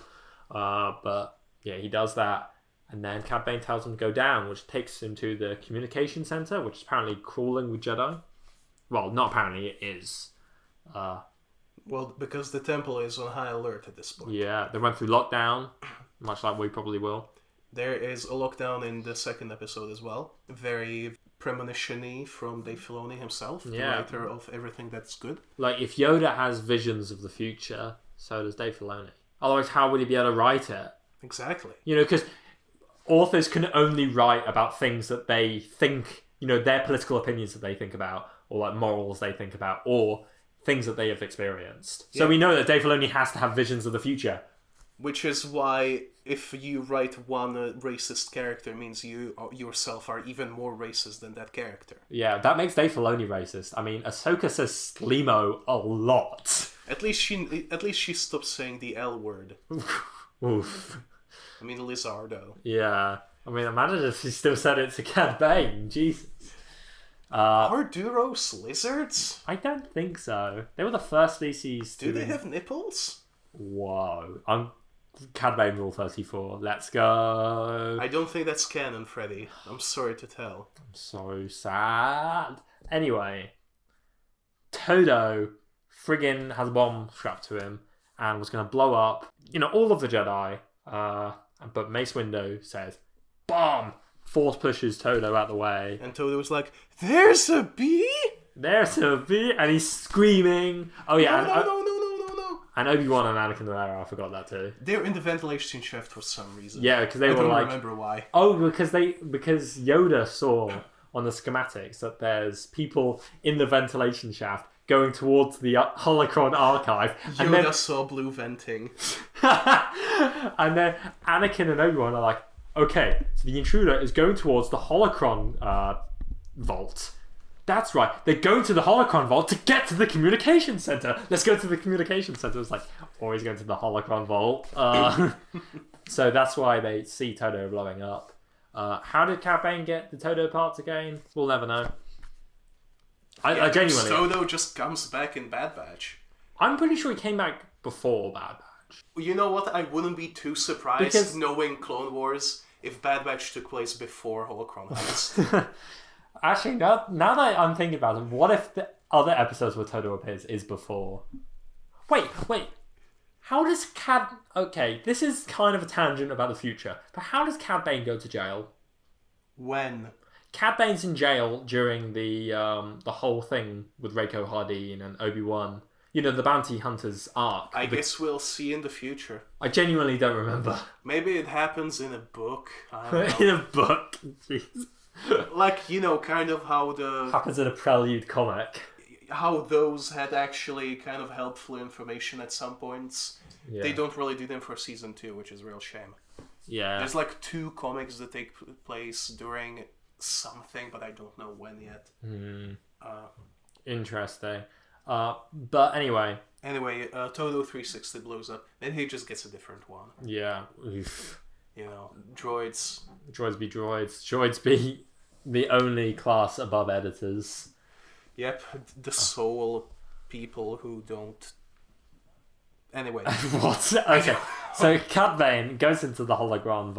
But yeah, he does that. And then Cad Bane tells him to go down, which takes him to the communication center, which is apparently crawling with Jedi. Well, not apparently, it is. Well, because the temple is on high alert at this point. Yeah, they went through lockdown, much like we probably will. There is a lockdown in the second episode as well. Very premonition-y from Dave Filoni himself, the writer of everything that's good. Like, if Yoda has visions of the future, so does Dave Filoni. Otherwise, how would he be able to write it? Exactly. You know, because authors can only write about things that they think, you know, their political opinions that they think about, or like morals they think about, or things that they have experienced. So we know that Dave Filoni has to have visions of the future. Which is why if you write one racist character, it means you yourself are even more racist than that character. Yeah, that makes Dave Filoni racist. I mean, Ahsoka says Slimo a lot. At least she stopped saying the L word. Oof. I mean, Lizardo. Yeah. I mean, imagine if she still said it to Cad Bane. Jesus. Are Duros lizards? I don't think so. They were the first species to... Do they have nipples? Whoa. Cad Bane Rule 34. Let's go. I don't think that's canon, Freddy. I'm sorry to tell. I'm so sad. Anyway. Todo friggin' has a bomb strapped to him and was going to blow up, you know, all of the Jedi. But Mace Windu says, bomb! Force pushes Todo out the way. And Todo was like, there's a bee? There's a bee! And he's screaming. Oh yeah. No. And Obi-Wan and Anakin are, I forgot that too. They're in the ventilation shaft for some reason. Yeah, because they were like... I don't remember why. Oh, because Yoda saw on the schematics that there's people in the ventilation shaft going towards the Holocron archive. Yoda saw blue venting. And then Anakin and Obi-Wan are like, okay, so the intruder is going towards the Holocron vault. That's right. They're going to the Holocron vault to get to the communication center. Let's go to the communication center. It's like, always going to the Holocron vault. So that's why they see Todo blowing up. How did Cad Bane get the Todo parts again? We'll never know. I genuinely... Todo just comes back in Bad Batch. I'm pretty sure he came back before Bad Batch. You know what? I wouldn't be too surprised knowing Clone Wars if Bad Batch took place before Holocron Heist. Actually, now that I'm thinking about it, what if the other episodes where Todo appears is before? Wait. How does Cad... Okay, this is kind of a tangent about the future, but how does Cad Bane go to jail? When? Cad Bane's in jail during the whole thing with Reiko Hardeen and Obi-Wan. You know, the bounty hunters arc. I guess we'll see in the future. I genuinely don't remember. Maybe it happens in a book. I don't know. In a book? Jeez. Like, you know, kind of how the... Happens in a Prelude comic. How those had actually kind of helpful information at some points. Yeah. They don't really do them for season 2, which is a real shame. Yeah. There's like 2 comics that take place during something, but I don't know when yet. Interesting. But anyway. Todo 360 blows up, and he just gets a different one. Yeah. Oof. You know, droids. Droids be droids. Droids be the only class above editors. Yep, the soul people who don't... Anyway. What? Okay, so Cad Bane goes into the Holocron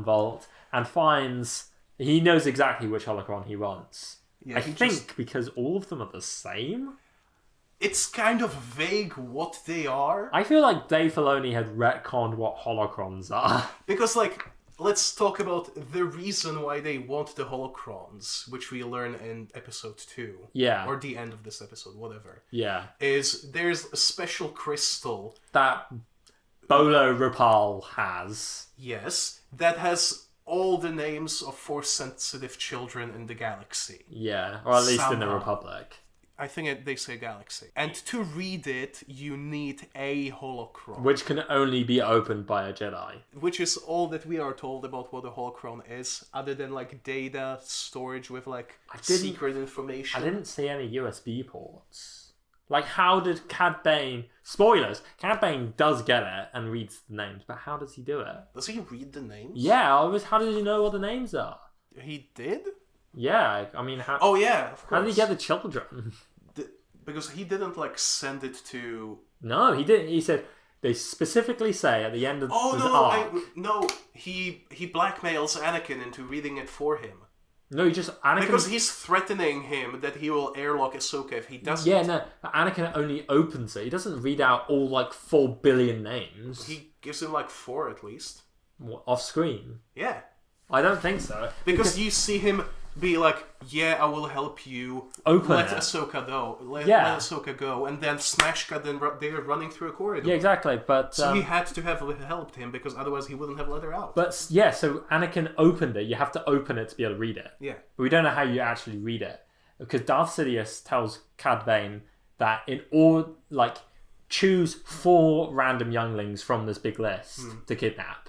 vault and finds... He knows exactly which Holocron he wants. Yeah, I think because all of them are the same? It's kind of vague what they are. I feel like Dave Filoni had retconned what holocrons are. Because, like let's talk about the reason why they want the holocrons, which we learn in episode 2. Yeah. Or the end of this episode, whatever. Yeah. Is there's a special crystal... That Bolo Rapal has. Yes. That has all the names of Force-sensitive children in the galaxy. Yeah. Or at least in the Somehow. Republic. I think they say galaxy. And to read it, you need a holocron. Which can only be opened by a Jedi. Which is all that we are told about what a holocron is, other than like data storage with like secret information. I didn't see any USB ports. Like, how did Cad Bane... Spoilers! Cad Bane does get it and reads the names, but how does he do it? Does he read the names? Yeah, how does he know what the names are? He did? Yeah, I mean, how... Oh yeah, of course. How did he get the children? Because he didn't like send it to... No, he didn't. He said... They specifically say at the end of Oh, this no, arc... he blackmails Anakin into reading it for him. No, he just... Anakin... Because he's threatening him that he will airlock Ahsoka if he doesn't. Yeah, no. Anakin only opens it. He doesn't read out all, like, 4 billion names. He gives him like 4 at least. What, off screen? Yeah. I don't think so. Because you see him be like, yeah, I will help you. Open let it. Ahsoka go. Let Ahsoka go. And then smash cut, then they're running through a corridor. Yeah, exactly, but... So he had to have helped him, because otherwise he wouldn't have let her out. But, yeah, so Anakin opened it. You have to open it to be able to read it. Yeah. But we don't know how you actually read it. Because Darth Sidious tells Cad Bane that in all... Like, choose 4 random younglings from this big list to kidnap.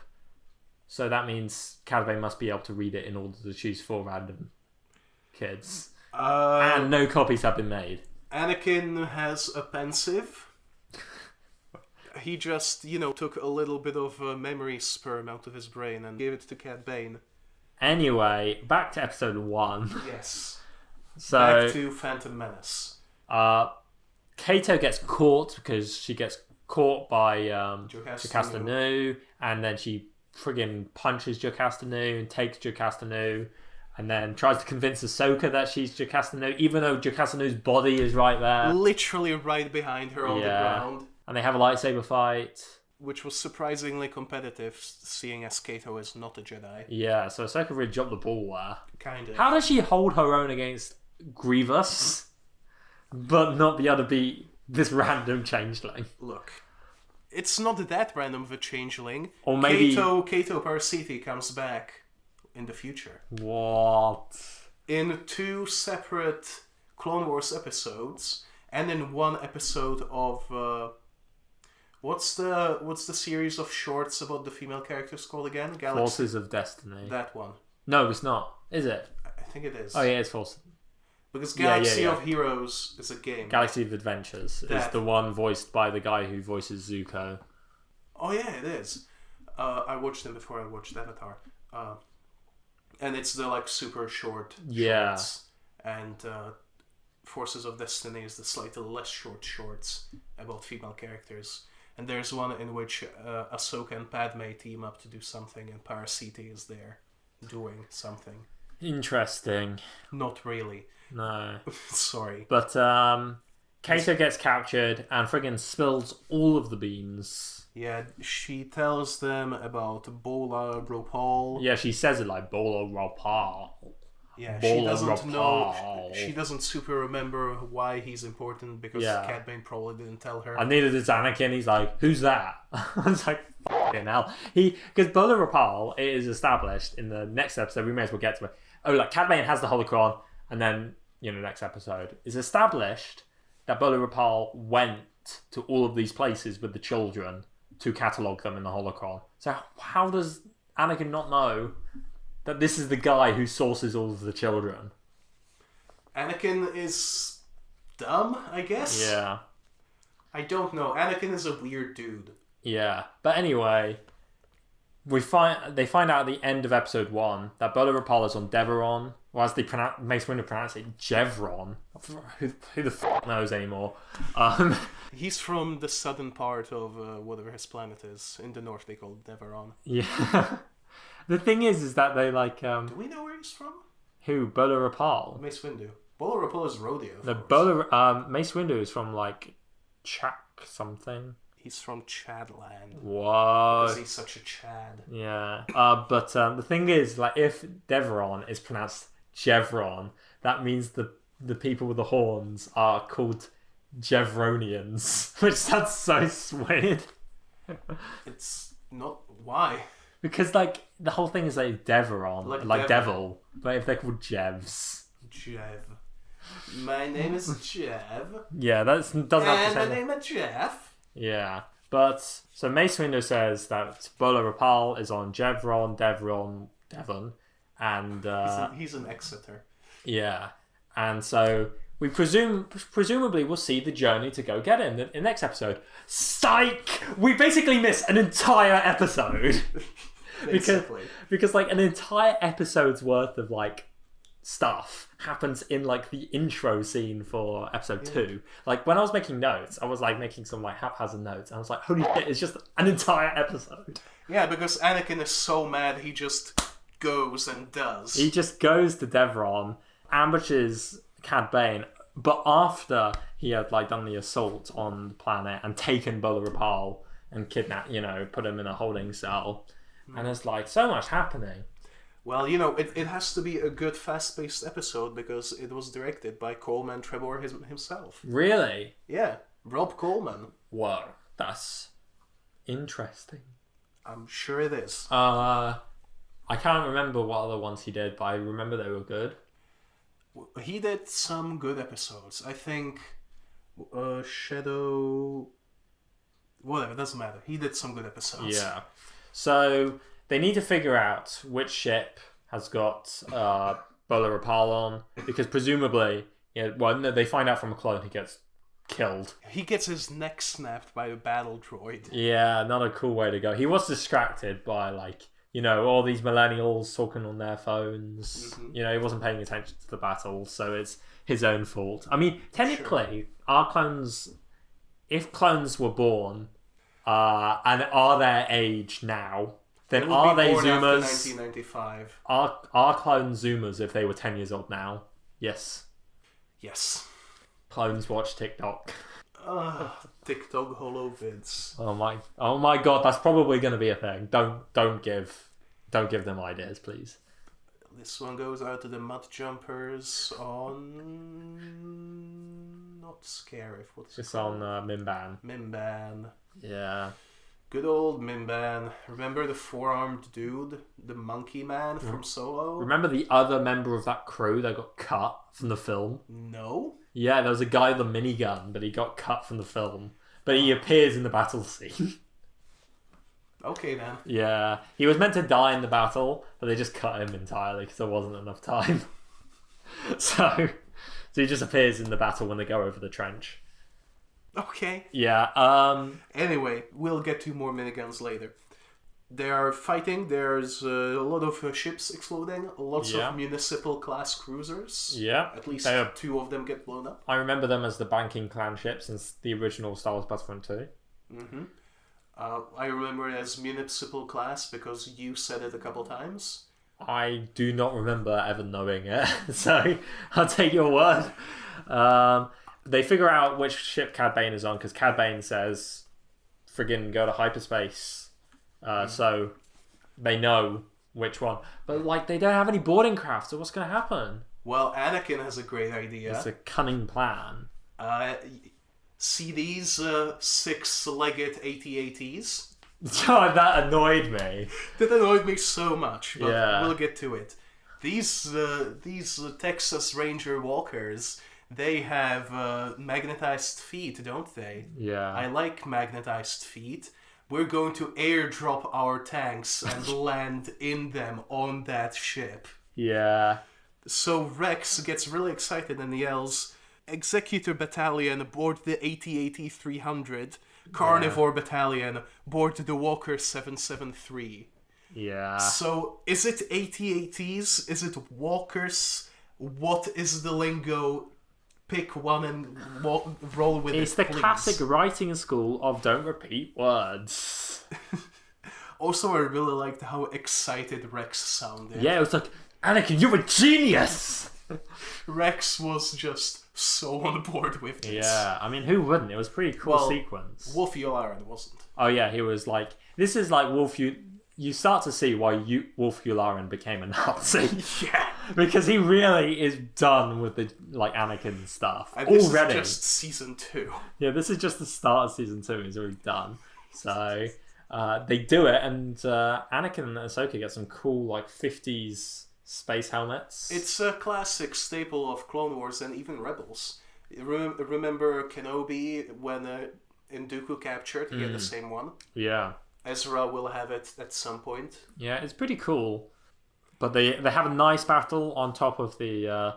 So that means Cad Bane must be able to read it in order to choose 4 random kids. And no copies have been made. Anakin has a pensive. He just, took a little bit of memory sperm out of his brain and gave it to Cad Bane. Anyway, back to episode 1. Yes. So, back to Phantom Menace. Kato gets caught because she gets caught by Jocasta Nu, and then she friggin' punches Jocasta Nu and takes Jocasta Nu, and then tries to convince Ahsoka that she's Jocasta Nu, even though Jocasta Nu's body is right there. Literally right behind her on the ground. And they have a lightsaber fight. Which was surprisingly competitive, seeing as Kato is not a Jedi. Yeah, so Ahsoka really dropped the ball there. Kind of. How does she hold her own against Grievous, but not be able to beat this random changeling? Look, it's not that random of a changeling. Or maybe... Kato Parasiti comes back in the future. What? In 2 separate Clone Wars episodes, and in 1 episode of... What's the series of shorts about the female characters called again? Galaxy. Forces of Destiny. That one. No, it's not. Is it? I think it is. Oh yeah, it's Forces. Because Galaxy of Heroes is a game. Galaxy of Adventures is the one voiced by the guy who voices Zuko. Oh yeah, it is. I watched him before I watched Avatar. And it's the like super short shorts. And Forces of Destiny is the slightly less short shorts about female characters. And there's one in which Ahsoka and Padme team up to do something, and Parasiti is there doing something. Interesting. Not really. No. Sorry. But Kato gets captured and friggin' spills all of the beans. Yeah, she tells them about Bola Ropal. Yeah, she says it like Bola Ropal. Yeah, Bola she doesn't Ropal. know. She doesn't super remember why he's important because Cad Bane probably didn't tell her. And neither does Anakin. He's like, who's that? I was like, fucking hell. Because Bola Ropal is established in the next episode. We may as well get to it. Oh, like Cad Bane has the holocron, and then next episode is established that Bola Ropal went to all of these places with the children to catalogue them in the holocron. So how does Anakin not know that this is the guy who sources all of the children? Anakin is dumb, I guess? Yeah. I don't know. Anakin is a weird dude. Yeah. But anyway, they find out at the end of episode 1 that Bola Ropal is on Deveron, or as Mace Windu pronounce it, Jevron. Who the fuck knows anymore? He's from the southern part of whatever his planet is. In the north they call it Deveron. Yeah. The thing is that they like... Do we know where he's from? Who? Bola Ropal? Mace Windu. Bola Ropal is Rodeo. Mace Windu is from like Chak something. He's from Chadland. Whoa. Because he's such a Chad. Yeah. But the thing is, like, if Deveron is pronounced Chevron, that means the people with the horns are called Jevronians, which sounds so weird. It's not... Why? Because, like, the whole thing is like Deveron, like devil. But if they're called Jevs... Jev. My name is Jev. Yeah, that doesn't have to say... And my name is Jeff. Yeah. But, so Mace Windu says that Bola Rapal is on Devon, and... he's an Exeter. Yeah. And so we presumably will see the journey to go get him in the next episode. Psych! We basically miss an entire episode. because like an entire episode's worth of like stuff happens in like the intro scene for episode 2. Like when I was making notes, I was like making some like haphazard notes. I was like, holy shit, it's just an entire episode. Yeah, because Anakin is so mad he just goes and does. He just goes to Devron, ambushes Cad Bane, but after he had like done the assault on the planet and taken Bola Rapal and kidnapped, put him in a holding cell. And there's like so much happening. Well, it has to be a good fast-paced episode because it was directed by Coleman Trebor himself. Really? Yeah, Rob Coleman. Whoa, that's interesting. I'm sure it is. I can't remember what other ones he did, but I remember they were good. He did some good episodes. I think Shadow... Whatever, it doesn't matter. He did some good episodes. Yeah. So they need to figure out which ship has got Bola Rapal on, because presumably, they find out from a clone he gets killed. He gets his neck snapped by a battle droid. Yeah, not a cool way to go. He was distracted by all these millennials talking on their phones. Mm-hmm. He wasn't paying attention to the battle, so it's his own fault. I mean, technically, our clones, if clones were born and are their age now, then are they Zoomers? 1995. Are clones Zoomers if they were 10 years old now? Yes. Yes. Clones watch TikTok. TikTok holovids. Oh my god, that's probably going to be a thing. Don't give them ideas, please. This one goes out to the Mud Jumpers on... Not Scarif. What's it's on Mimban. Mimban. Yeah. Good old Mimban. Remember the four-armed dude? The monkey man from Solo? Remember the other member of that crew that got cut from the film? No. Yeah, there was a guy with a minigun, but he got cut from the film. But he appears in the battle scene. Okay, then. Yeah. He was meant to die in the battle, but they just cut him entirely because there wasn't enough time. So he just appears in the battle when they go over the trench. Okay. Yeah. Anyway, we'll get to more miniguns later. They are fighting. There's a lot of ships exploding. Lots of municipal class cruisers. Yeah. At least 2 of them get blown up. I remember them as the banking clan ships since the original Star Wars Battlefront 2. Mm-hmm. I remember it as municipal class because you said it a couple times. I do not remember ever knowing it, so I'll take your word. They figure out which ship Cad Bane is on because Cad Bane says, friggin' go to hyperspace. So they know which one. But, they don't have any boarding craft, so what's going to happen? Well, Anakin has a great idea. It's a cunning plan. See these 6-legged AT-ATs? Oh, that annoyed me. That annoyed me so much, but we'll get to it. These Texas Ranger walkers... They have magnetized feet, don't they? Yeah. I like magnetized feet. We're going to airdrop our tanks and land in them on that ship. Yeah. So Rex gets really excited and yells, Executor Battalion aboard the AT-AT 300, Carnivore Battalion board the Walker 773. Yeah. So, is it AT-ATs? Is it Walkers? What is the lingo? Pick one and roll with it, It's the please. classic writing school of don't repeat words. Also, I really liked how excited Rex sounded. Yeah, it was like, Anakin, you're a genius! Rex was just so on board with this. Yeah, I mean, who wouldn't? It was a pretty cool sequence. Wolf Yularen wasn't. Oh yeah, he was like, this is like you start to see why Wolf Yularen became a Nazi. Yeah. Because he really is done with the like Anakin stuff And this already. is just season 2. Yeah, this is just the start of season 2. He's already done. So they do it, and Anakin and Ahsoka get some cool like 50s space helmets. It's a classic staple of Clone Wars and even Rebels. Remember Kenobi when in Dooku captured? He had the same one. Yeah. Ezra will have it at some point. Yeah, it's pretty cool. But they have a nice battle on top of the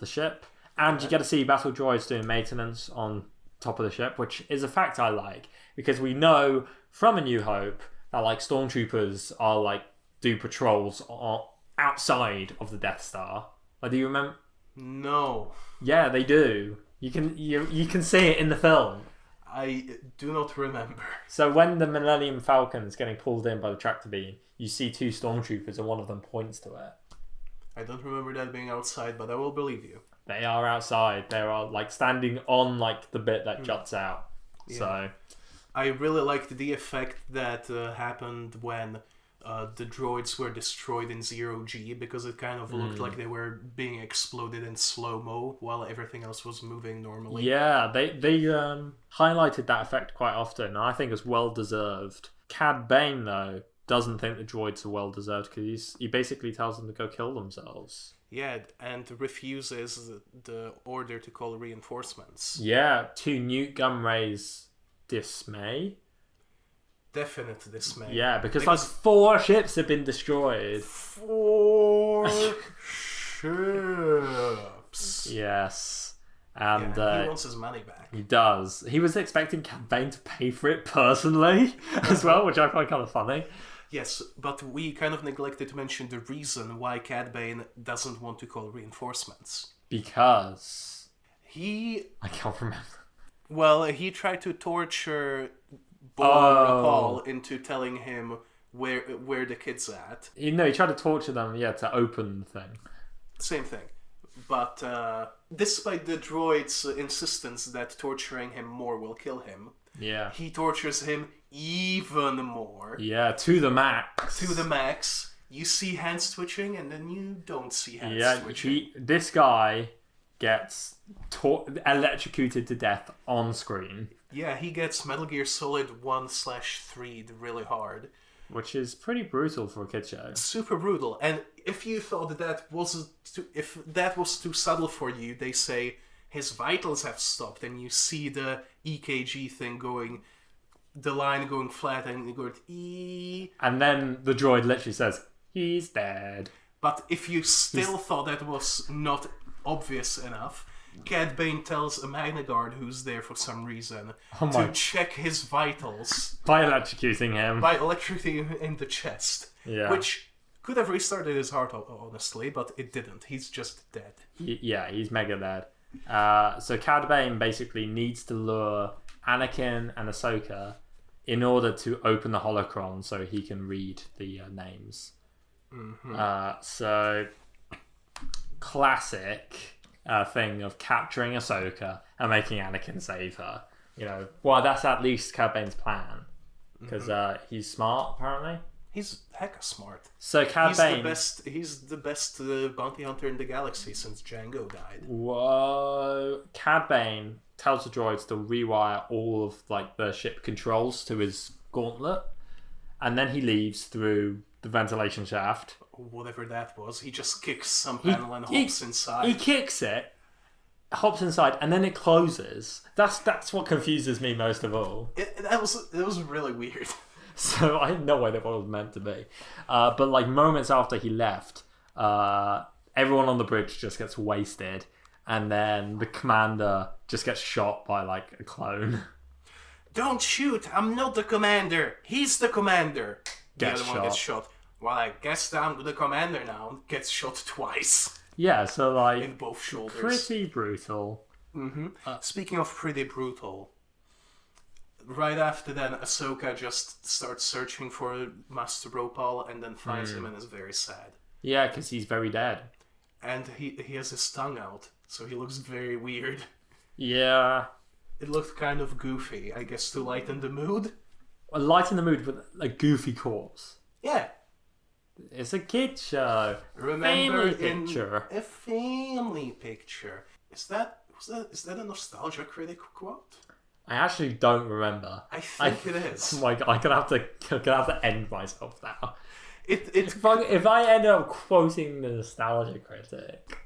ship, and you get to see battle droids doing maintenance on top of the ship, which is a fact I like, because we know from A New Hope that like stormtroopers are like do patrols outside of the Death Star. Like, do you remember? No. Yeah, they do. You can see it in the film. I do not remember. So when the Millennium Falcon is getting pulled in by the tractor beam, you see 2 stormtroopers and one of them points to it. I don't remember that being outside, but I will believe you. They are outside. They are like standing on like the bit that juts out. Yeah. So I really liked the effect that happened when the droids were destroyed in Zero G, because it kind of looked like they were being exploded in slow-mo while everything else was moving normally. yeah, they highlighted that effect quite often, and I think it's well deserved. Cad Bane though doesn't think the droids are well deserved, because he basically tells them to go kill themselves. Yeah, and refuses the order to call reinforcements. Yeah, to Newt Gunray's dismay. Definite dismay. Yeah, because like 4 ships have been destroyed. 4 ships. Yes. And he wants his money back. he does. He was expecting Cad Bane to pay for it personally as well, which I find kind of funny. Yes, but we kind of neglected to mention the reason why Cad Bane doesn't want to call reinforcements. Because I can't remember. Well, he tried to torture Paul into telling him where the kid's at. He tried to torture them, to open the thing. Same thing. But despite the droid's insistence that torturing him more will kill him, he tortures him even more. Yeah, to the max. To the max. You see hands twitching, and then you don't see hands twitching. This guy gets electrocuted to death on screen. Yeah, he gets Metal Gear Solid 1/3 really hard. Which is pretty brutal for a kid show. Super brutal. And if you thought that was too subtle for you, they say his vitals have stopped, and you see the EKG thing going, the line going flat, and you go E. And then the droid literally says, "He's dead." But if you still thought that was not obvious enough, Cad Bane tells a Magna Guard who's there for some reason to check his vitals by electrocuting him. By electrocuting him in the chest. Yeah. Which could have restarted his heart, honestly, but it didn't. He's just dead. He's mega dead. So Cad Bane basically needs to lure Anakin and Ahsoka in order to open the holocron so he can read the names. So classic thing of capturing Ahsoka and making Anakin save her. Well, that's at least Cad Bane's plan, because he's smart apparently. He's hecka smart. So Cad Bane, he's the best bounty hunter in the galaxy since Django died. Whoa! Cad Bane tells the droids to rewire all of the ship controls to his gauntlet, and then he leaves through the ventilation shaft. Whatever that was, he just kicks some panel and hops inside. He kicks it, hops inside, and then it closes. That's what confuses me most of all. That was really weird. So I had no idea what it was meant to be. But moments after he left, everyone on the bridge just gets wasted, and then the commander just gets shot by a clone. Don't shoot! I'm not the commander. He's the commander. The other one gets shot. Well, I guess I'm the commander now. Gets shot twice. Yeah, so in both shoulders. Pretty brutal. Speaking of pretty brutal, right after that, Ahsoka just starts searching for Master Ropal and then finds him and is very sad. Yeah, because he's very dead. and he has his tongue out, so he looks very weird. Yeah. It looked kind of goofy, I guess, to lighten the mood. Lighten the mood with a goofy corpse. Yeah. It's a kid show. Remember Family picture. A family picture. Is that a nostalgia critic quote? I actually don't remember. I think it is. Oh my god, I'm gonna have to end myself now. It If I end up quoting the nostalgia critic.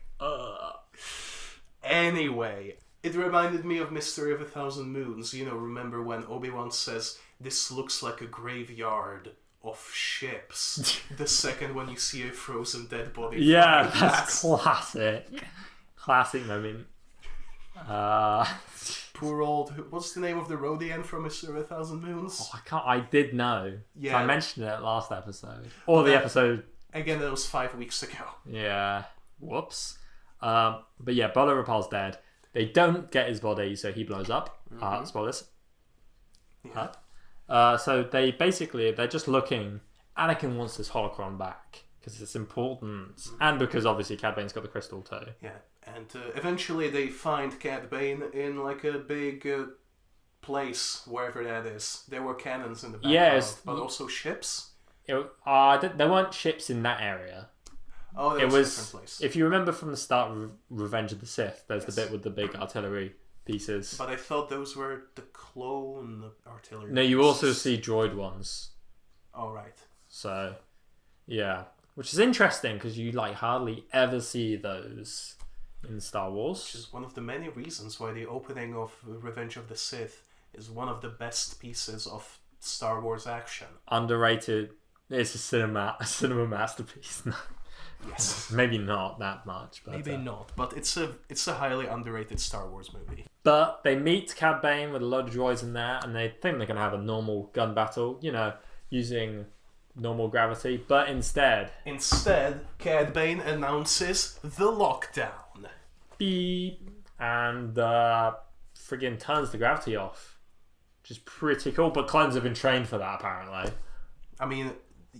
Anyway, it reminded me of Mystery of a Thousand Moons. You know, remember when Obi-Wan says, "This looks like a graveyard of ships." The second when you see a frozen dead body. Yeah, that's classic. Classic moment. Poor old... What's the name of the Rodian from Mystery of a Thousand Moons? I did know. Yeah. I mentioned it last episode. Or the episode... Again, that was 5 weeks ago. Yeah. Whoops. But yeah, Bolo Rapal's dead. They don't get his body, so he blows up. Spoilers. Yeah. So they're just looking. Anakin wants this holocron back because it's important, and because obviously Cad Bane's got the crystal too. Yeah, and eventually they find Cad Bane in like a big place, wherever that is. There were cannons in the background, but also ships. There weren't ships in that area. Oh, that was a different place. If you remember from the start of Revenge of the Sith, there's the bit with the big artillery pieces. But I thought those were the clone artillery. No, you also see droid ones. Oh, right. So, yeah. Which is interesting, because you hardly ever see those in Star Wars. Which is one of the many reasons why the opening of Revenge of the Sith is one of the best pieces of Star Wars action. Underrated. It's a cinema masterpiece. Yes. Maybe not that much. But, Maybe not, but it's a highly underrated Star Wars movie. But they meet Cad Bane with a load of droids in there, and they think they're going to have a normal gun battle, using normal gravity. But instead, Cad Bane announces the lockdown. Beep, and friggin' turns the gravity off, which is pretty cool. But clones have been trained for that, apparently. I mean,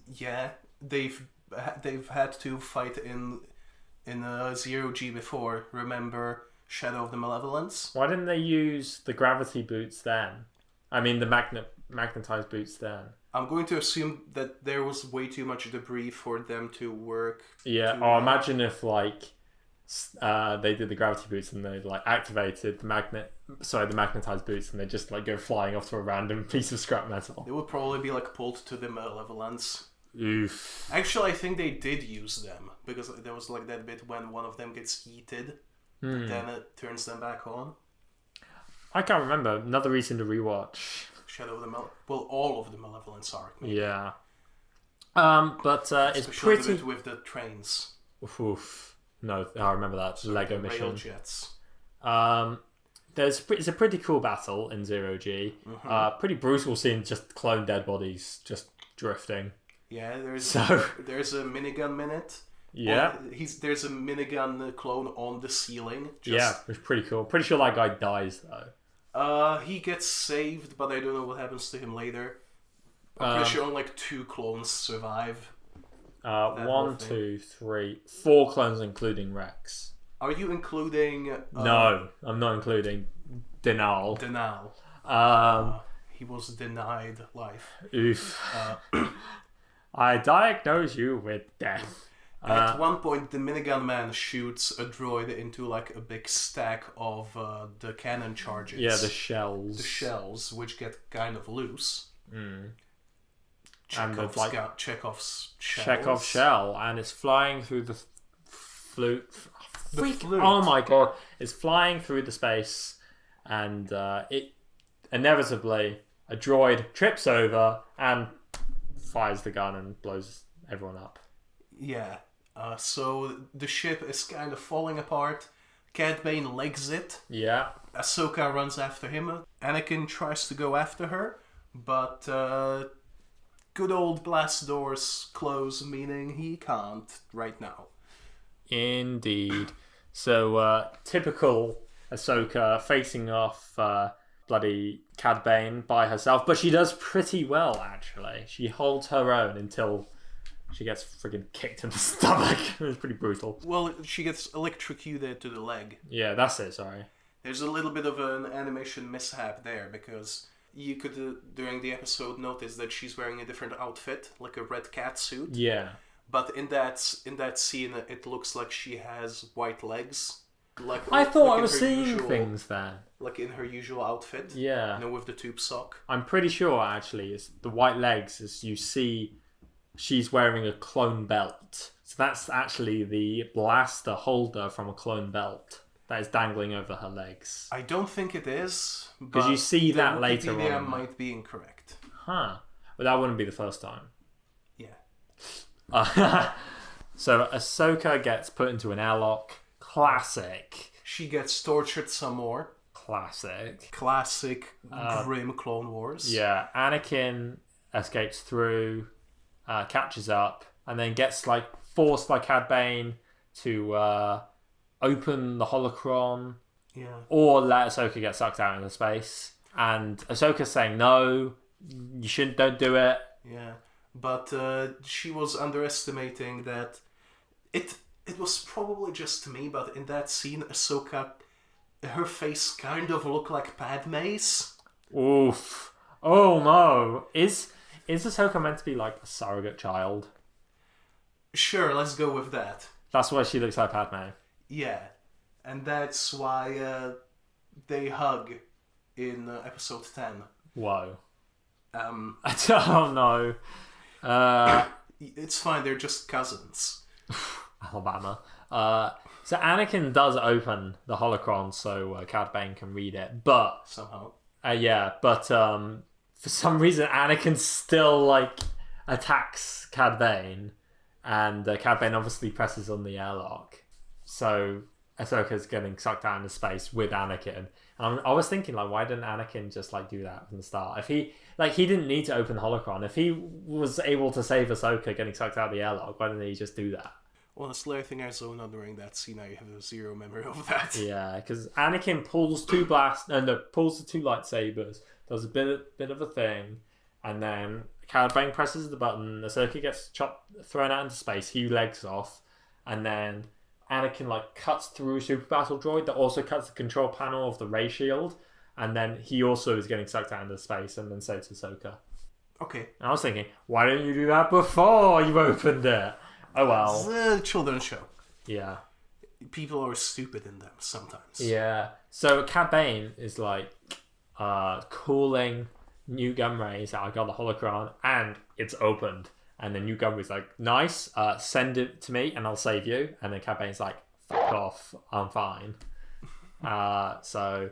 yeah, they've had to fight in Zero-G before. Remember Shadow of the Malevolence? Why didn't they use the gravity boots then? I mean, the magnetized boots then. I'm going to assume that there was way too much debris for them to work. Yeah. Imagine if they did the gravity boots and they activated the magnetized boots, and they just go flying off to a random piece of scrap metal. They would probably be pulled to the Malevolence. Oof. Actually, I think they did use them, because there was that bit when one of them gets heated, and then it turns them back on. I can't remember. Another reason to rewatch. Shadow of the Well, all of the Malevolence arc. Maybe. Yeah. But it's Especially pretty... the bit with the trains. Oof. No, I remember that. Lego mission. Rail jets. It's a pretty cool battle in Zero-G. Pretty brutal scene, just clone dead bodies just drifting. Yeah, there's a minigun minute. Yeah. There's a minigun clone on the ceiling. Yeah, it's pretty cool. Pretty sure that guy dies though. He gets saved, but I don't know what happens to him later. I'm pretty sure only 2 clones survive. 1, 2, 3, 4 clones including Rex. Are you including... No, I'm not including Denal. He was denied life. Oof. I diagnose you with death. At one point, the minigun man shoots a droid into a big stack of the cannon charges. Yeah, the shells. The shells, which get kind of loose. Chekhov's shells. Chekhov's shell, and it's flying through the flute. The flute. Oh my god! It's flying through the space, and it inevitably a droid trips over and fires the gun and blows everyone up. Yeah. So the ship is kind of falling apart. Cad Bane legs it. Yeah. Ahsoka runs after him. Anakin tries to go after her, but good old blast doors close, meaning he can't right now. Indeed. So typical Ahsoka facing off bloody Cad Bane by herself, but she does pretty well actually. She holds her own until she gets friggin' kicked in the stomach. It's pretty brutal. Well, she gets electrocuted to the leg. Yeah, that's it, sorry. There's a little bit of an animation mishap there, because you could, during the episode, notice that she's wearing a different outfit, like a red cat suit. Yeah. But in that scene, it looks like she has white legs. I thought I was seeing things then. Like in her usual outfit. Yeah. You know, with the tube sock. I'm pretty sure, actually, it's the white legs, as you see, she's wearing a clone belt. So that's actually the blaster holder from a clone belt that is dangling over her legs. I don't think it is. Because you see that later on. Wikipedia might be incorrect. Huh. But that wouldn't be the first time. Yeah. So Ahsoka gets put into an airlock. Classic. She gets tortured some more. Classic. Classic grim Clone Wars. Yeah. Anakin escapes through, catches up, and then gets forced by Cad Bane to open the holocron. Yeah. Or let Ahsoka get sucked out into space. And Ahsoka's saying, no, you don't do it. Yeah. But she was underestimating that it was probably just me, but in that scene, Ahsoka, her face kind of looked like Padme's. Oof. Oh no. Is Ahsoka meant to be like a surrogate child? Sure, let's go with that. That's why she looks like Padme. Yeah. And that's why they hug in episode 10. Whoa. I don't know. It's fine, they're just cousins. Alabama. So Anakin does open the holocron so Cad Bane can read it, but somehow, but for some reason Anakin still attacks Cad Bane, and Cad Bane obviously presses on the airlock, so Ahsoka's getting sucked out into space with Anakin. And I was thinking, why didn't Anakin just do that from the start? If he didn't need to open the holocron, if he was able to save Ahsoka getting sucked out of the airlock, why didn't he just do that? Honestly, I think I zoned out during that scene. I have zero memory of that. Yeah, because Anakin pulls pulls the two lightsabers, does a bit of a thing, and then Cad Bane presses the button. Ahsoka gets thrown out into space. He legs off, and then Anakin cuts through a super battle droid that also cuts the control panel of the ray shield, and then he also is getting sucked out into space, and then saves Ahsoka. Okay. And I was thinking, why didn't you do that before you opened it? Oh well. It's a children's show. Yeah. People are stupid in them sometimes. Yeah. So Cad Bane is calling Newt Gunray. I got the holocron and it's opened. And then Newt Gunray's like, nice, send it to me and I'll save you. And then Cad Bane's like, fuck off, I'm fine. So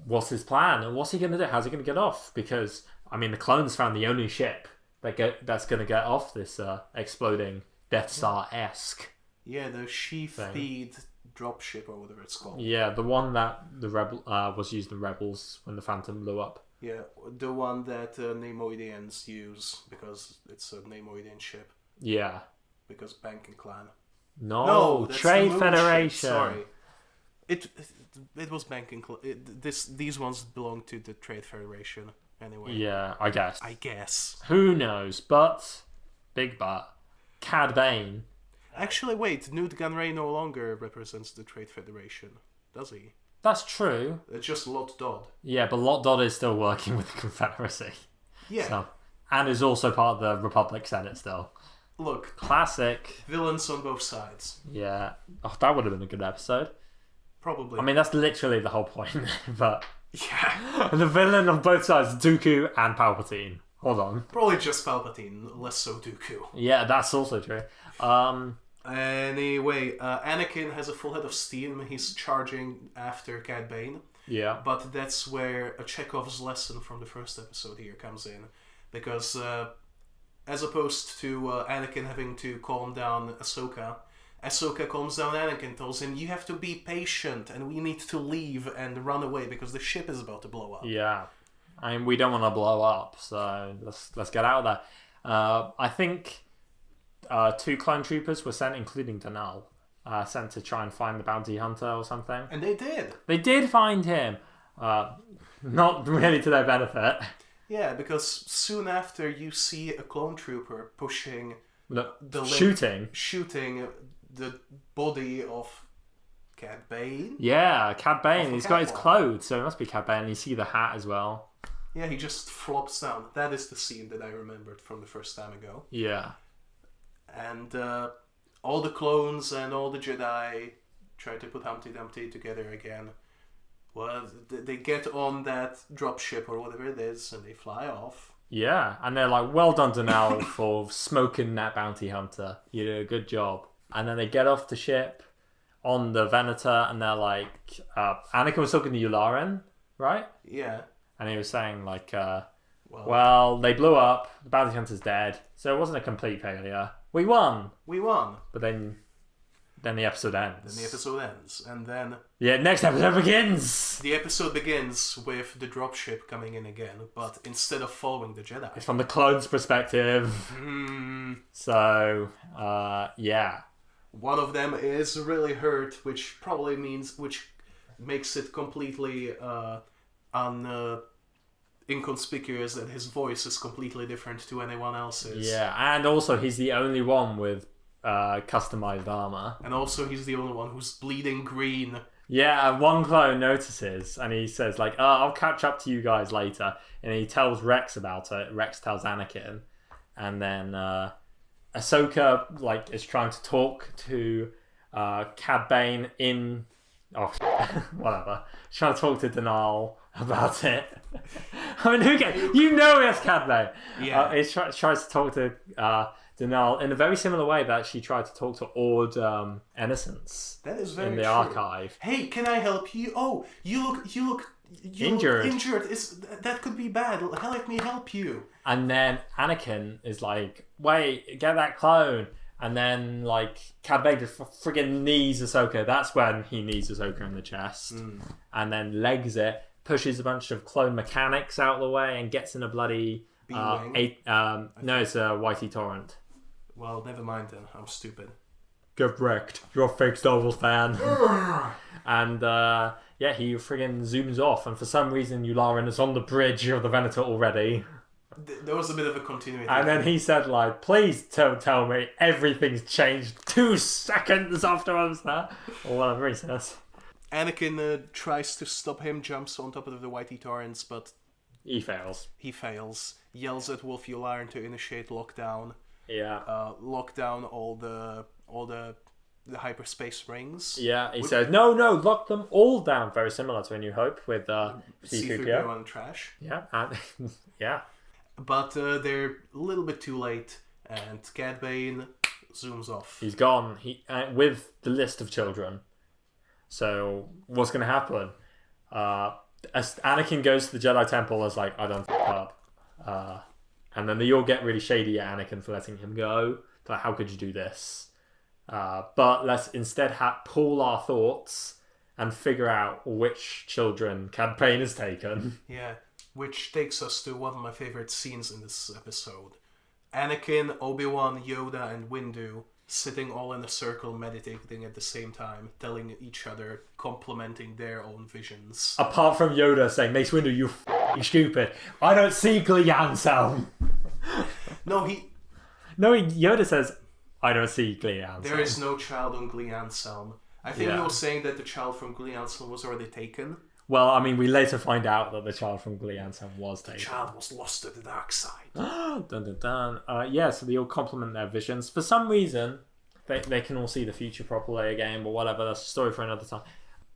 what's his plan? And what's he going to do? How's he going to get off? Because, the clones found the only ship that's going to get off this exploding Death Star-esque. Yeah, the sheath-feed dropship or whatever it's called. Yeah, the one that the Rebel was used in Rebels when the Phantom blew up. Yeah, the one that Neimoidians use because it's a Neimoidian ship. Yeah. Because Bank and Clan. No, that's Trade the Federation. Ship. Sorry. It was Bank and Clan. These ones belong to the Trade Federation anyway. Yeah, I guess. Who knows? But, big but, Cad Bane. Actually, wait, Newt Gunray no longer represents the Trade Federation, does he? That's true. It's just Lot Dodd. Yeah, but Lot Dodd is still working with the Confederacy. Yeah. So, and is also part of the Republic Senate still. Look. Classic. Villains on both sides. Yeah. Oh, that would have been a good episode. Probably. That's literally the whole point. But yeah. The villain on both sides, Dooku and Palpatine. Hold on. Probably just Palpatine, less so Dooku. Yeah, that's also true. Anyway, Anakin has a full head of steam. He's charging after Cad Bane. Yeah. But that's where a Chekhov's lesson from the first episode here comes in. Because as opposed to Anakin having to calm down Ahsoka calms down Anakin, tells him, you have to be patient and we need to leave and run away because the ship is about to blow up. Yeah. We don't want to blow up, so let's get out of there. I think 2 clone troopers were sent, including Danal, sent to try and find the bounty hunter or something. And they did. They did find him. Not really to their benefit. Yeah, because soon after you see a clone trooper pushing No, the shooting the body of Cad Bane. Yeah, Cad Bane. He's got his Catwalk. clothes, so it must be Cad Bane. And you see the hat as well. Yeah, he just flops down. That is the scene that I remembered from the first time ago. Yeah. And all the clones and all the Jedi try to put Humpty Dumpty together again. Well, they get on that dropship or whatever it is, and they fly off. Yeah, and they're like, well done, Denal, for smoking that bounty hunter. You did a good job. And then they get off the ship on the Venator, and they're like, Anakin was talking to Yularen, right? Yeah. And he was saying, like, well, they blew up, the bounty hunter's dead, so it wasn't a complete failure. We won! But then the episode ends. And then... Yeah, next episode begins! The episode begins with the dropship coming in again, but instead of following the Jedi. It's from the clone's perspective. So, yeah. One of them is really hurt, which makes it completely inconspicuous that his voice is completely different to anyone else's. Yeah, and also he's the only one with customized armor. And also he's the only one who's bleeding green. Yeah, one clone notices, and he says, like, I'll catch up to you guys later. And he tells Rex about it. Rex tells Anakin. And then Ahsoka, like, is trying to talk to Cad Bane in... Oh, whatever. She's trying to talk to Denal about it. I mean, who cares? You know it's Cad Bane. Yeah. He tries to talk to Denal in a very similar way that she tried to talk to Ord Innocence. That is very in the true. archive. Hey, can I help you? Oh, you look Injured. That could be bad. Let me help you. And then Anakin is like, wait, get that clone. And then, like, Cad Bane just friggin' knees Ahsoka. That's when he knees Ahsoka in the chest. And then legs it, pushes a bunch of clone mechanics out of the way, and gets in a bloody... no, it's a Whitey Torrent. Well, never mind then. I'm stupid. Get wrecked. You're a fake Star Wars fan. And, yeah, he friggin' zooms off. And for some reason, Yularen is on the bridge of the Venator already. There was a bit of a continuity. And then he said, like, please don't tell me everything's changed 2 seconds after I was there. Or whatever he says. Anakin tries to stop him, jumps on top of the Whitey Torrents, but... He fails. Yells at Wolf Yularen to initiate lockdown. Yeah. Lock down all the hyperspace rings. Yeah, he says, no, lock them all down. Very similar to A New Hope with C-3PO. and Trash. Yeah, and, yeah. But they're a little bit too late, and Cad Bane zooms off. He's gone. With the list of children. So, what's going to happen? As Anakin goes to the Jedi Temple, is like, I don't f*** up. And then they all get really shady at Anakin for letting him go. Like, how could you do this? But let's instead pool our thoughts and figure out which children Cad Bane has taken. Yeah, which takes us to one of my favorite scenes in this episode. Anakin, Obi-Wan, Yoda, and Windu sitting all in a circle meditating at the same time, telling each other, complimenting their own visions. Apart from Yoda saying, Mace Windu, you f***ing stupid. I don't see Glianselm. Yoda says, I don't see Glianselm. There is no child on Glianselm. I think he was saying that the child from Glianselm was already taken. Well, I mean, we later find out that the child from Glianselm was taken. The child was lost to the dark side. Dun dun dun. Yeah, so they all complement their visions. For some reason, they can all see the future properly again, or whatever. That's a story for another time.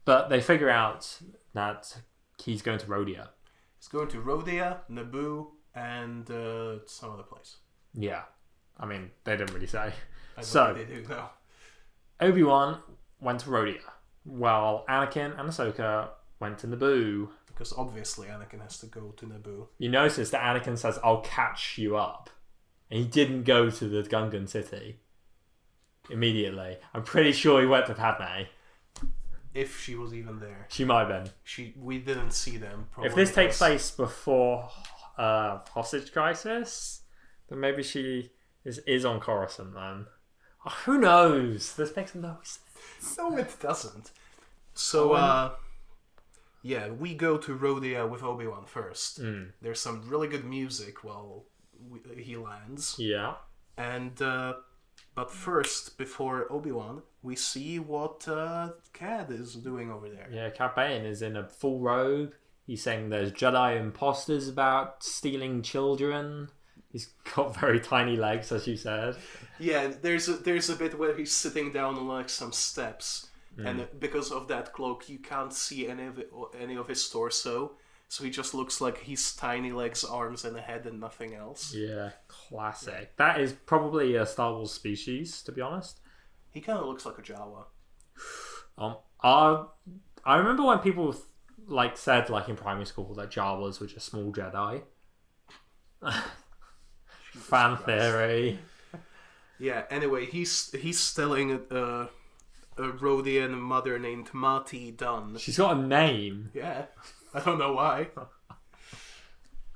But they figure out that he's going to Rhodia. He's going to Rhodia, Naboo, and some other place. Yeah. I mean, they didn't really say. I don't think they do, no. Obi-Wan went to Rhodia, while Anakin and Ahsoka went to Naboo. Because obviously Anakin has to go to Naboo. You notice that Anakin says, I'll catch you up. And he didn't go to the Gungan city immediately. I'm pretty sure he went to Padme. If she was even there. She might have been. We didn't see them. If this takes place before Hostage Crisis, then maybe she is on Coruscant then. Oh, who knows? This makes no sense. No, it doesn't. So, yeah, we go to Rhodia with Obi-Wan first. There's some really good music while he lands. Yeah. And but first, before Obi-Wan, we see what Cad is doing over there. Yeah, Cad Bane is in a full robe. He's saying there's Jedi imposters about stealing children. He's got very tiny legs, as you said. Yeah, there's a bit where he's sitting down on like some steps, and because of that cloak, you can't see any of his torso. So he just looks like his tiny legs, arms, and a head, and nothing else. Yeah, classic. That is probably a Star Wars species, to be honest. He kind of looks like a Jawa. I remember when people said in primary school that Jawas were just small Jedi. Fan theory. Yeah. Anyway, he's telling a Rhodian mother named Mati Dunn. She's got a name. Yeah. I don't know why.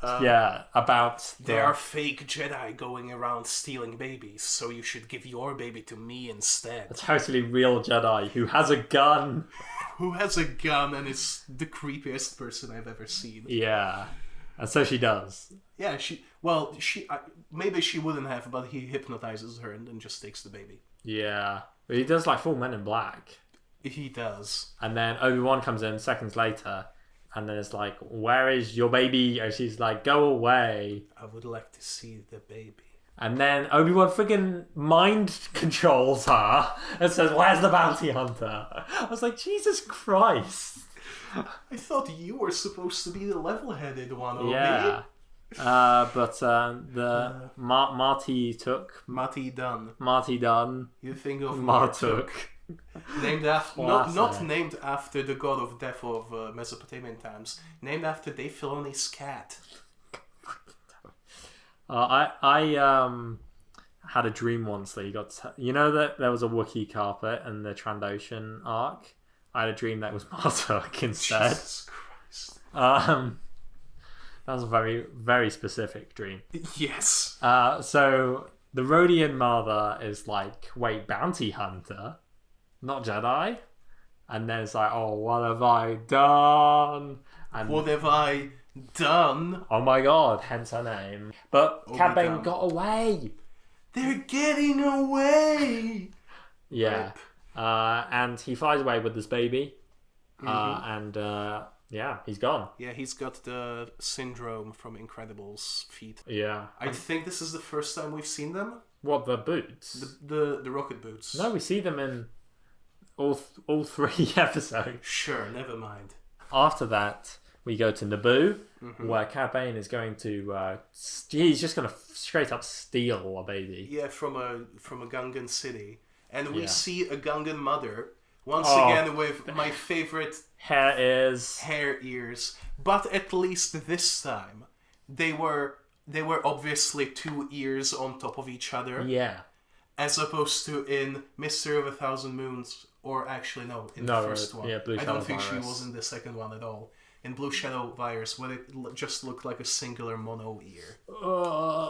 About there are fake Jedi going around stealing babies, so you should give your baby to me instead. A totally real Jedi who has a gun. Who has a gun and is the creepiest person I've ever seen. Yeah, and so she does. Yeah, maybe she wouldn't have, but he hypnotizes her and then just takes the baby. Yeah, but he does full Men in Black. He does. And then Obi-Wan comes in seconds later. And then it's like, where is your baby? And she's like, go away. I would like to see the baby. And then Obi-Wan friggin' mind controls her and says, where's the bounty hunter? I was like, Jesus Christ. I thought you were supposed to be the level-headed one, Obi. Yeah. But Marty Dunn. You think of Martuk. Named after not named after the god of death of Mesopotamian times. Named after Dave Filoni's cat. I had a dream once that you got. That there was a Wookiee carpet in the Trandoshan arc. I had a dream that was Martuk instead. Jesus Christ. That was a very, very specific dream. Yes. So the Rhodian mother is like, wait, bounty hunter? Not Jedi? And then it's like, oh, what have I done? And what have I done? Oh my god, hence her name. But Cad Bane got away. They're getting away. Yeah. And he flies away with this baby. And he's gone. Yeah, he's got the syndrome from Incredibles feet. Yeah. I think this is the first time we've seen them. What, the boots? The rocket boots. No, we see them in all 3 episodes. Sure, never mind. After that, we go to Naboo, where Cad Bane is going to... he's just going to straight up steal a baby. Yeah, from a Gungan city. And we see a Gungan mother, once again with my favorite... Hair ears. But at least this time, they were obviously 2 ears on top of each other. Yeah. As opposed to in Mystery of a Thousand Moons, or actually no, in the first one. Yeah, Blue I Shadow don't think Virus. she was in the second one at all. In Blue Shadow Virus, where it just looked like a singular mono ear.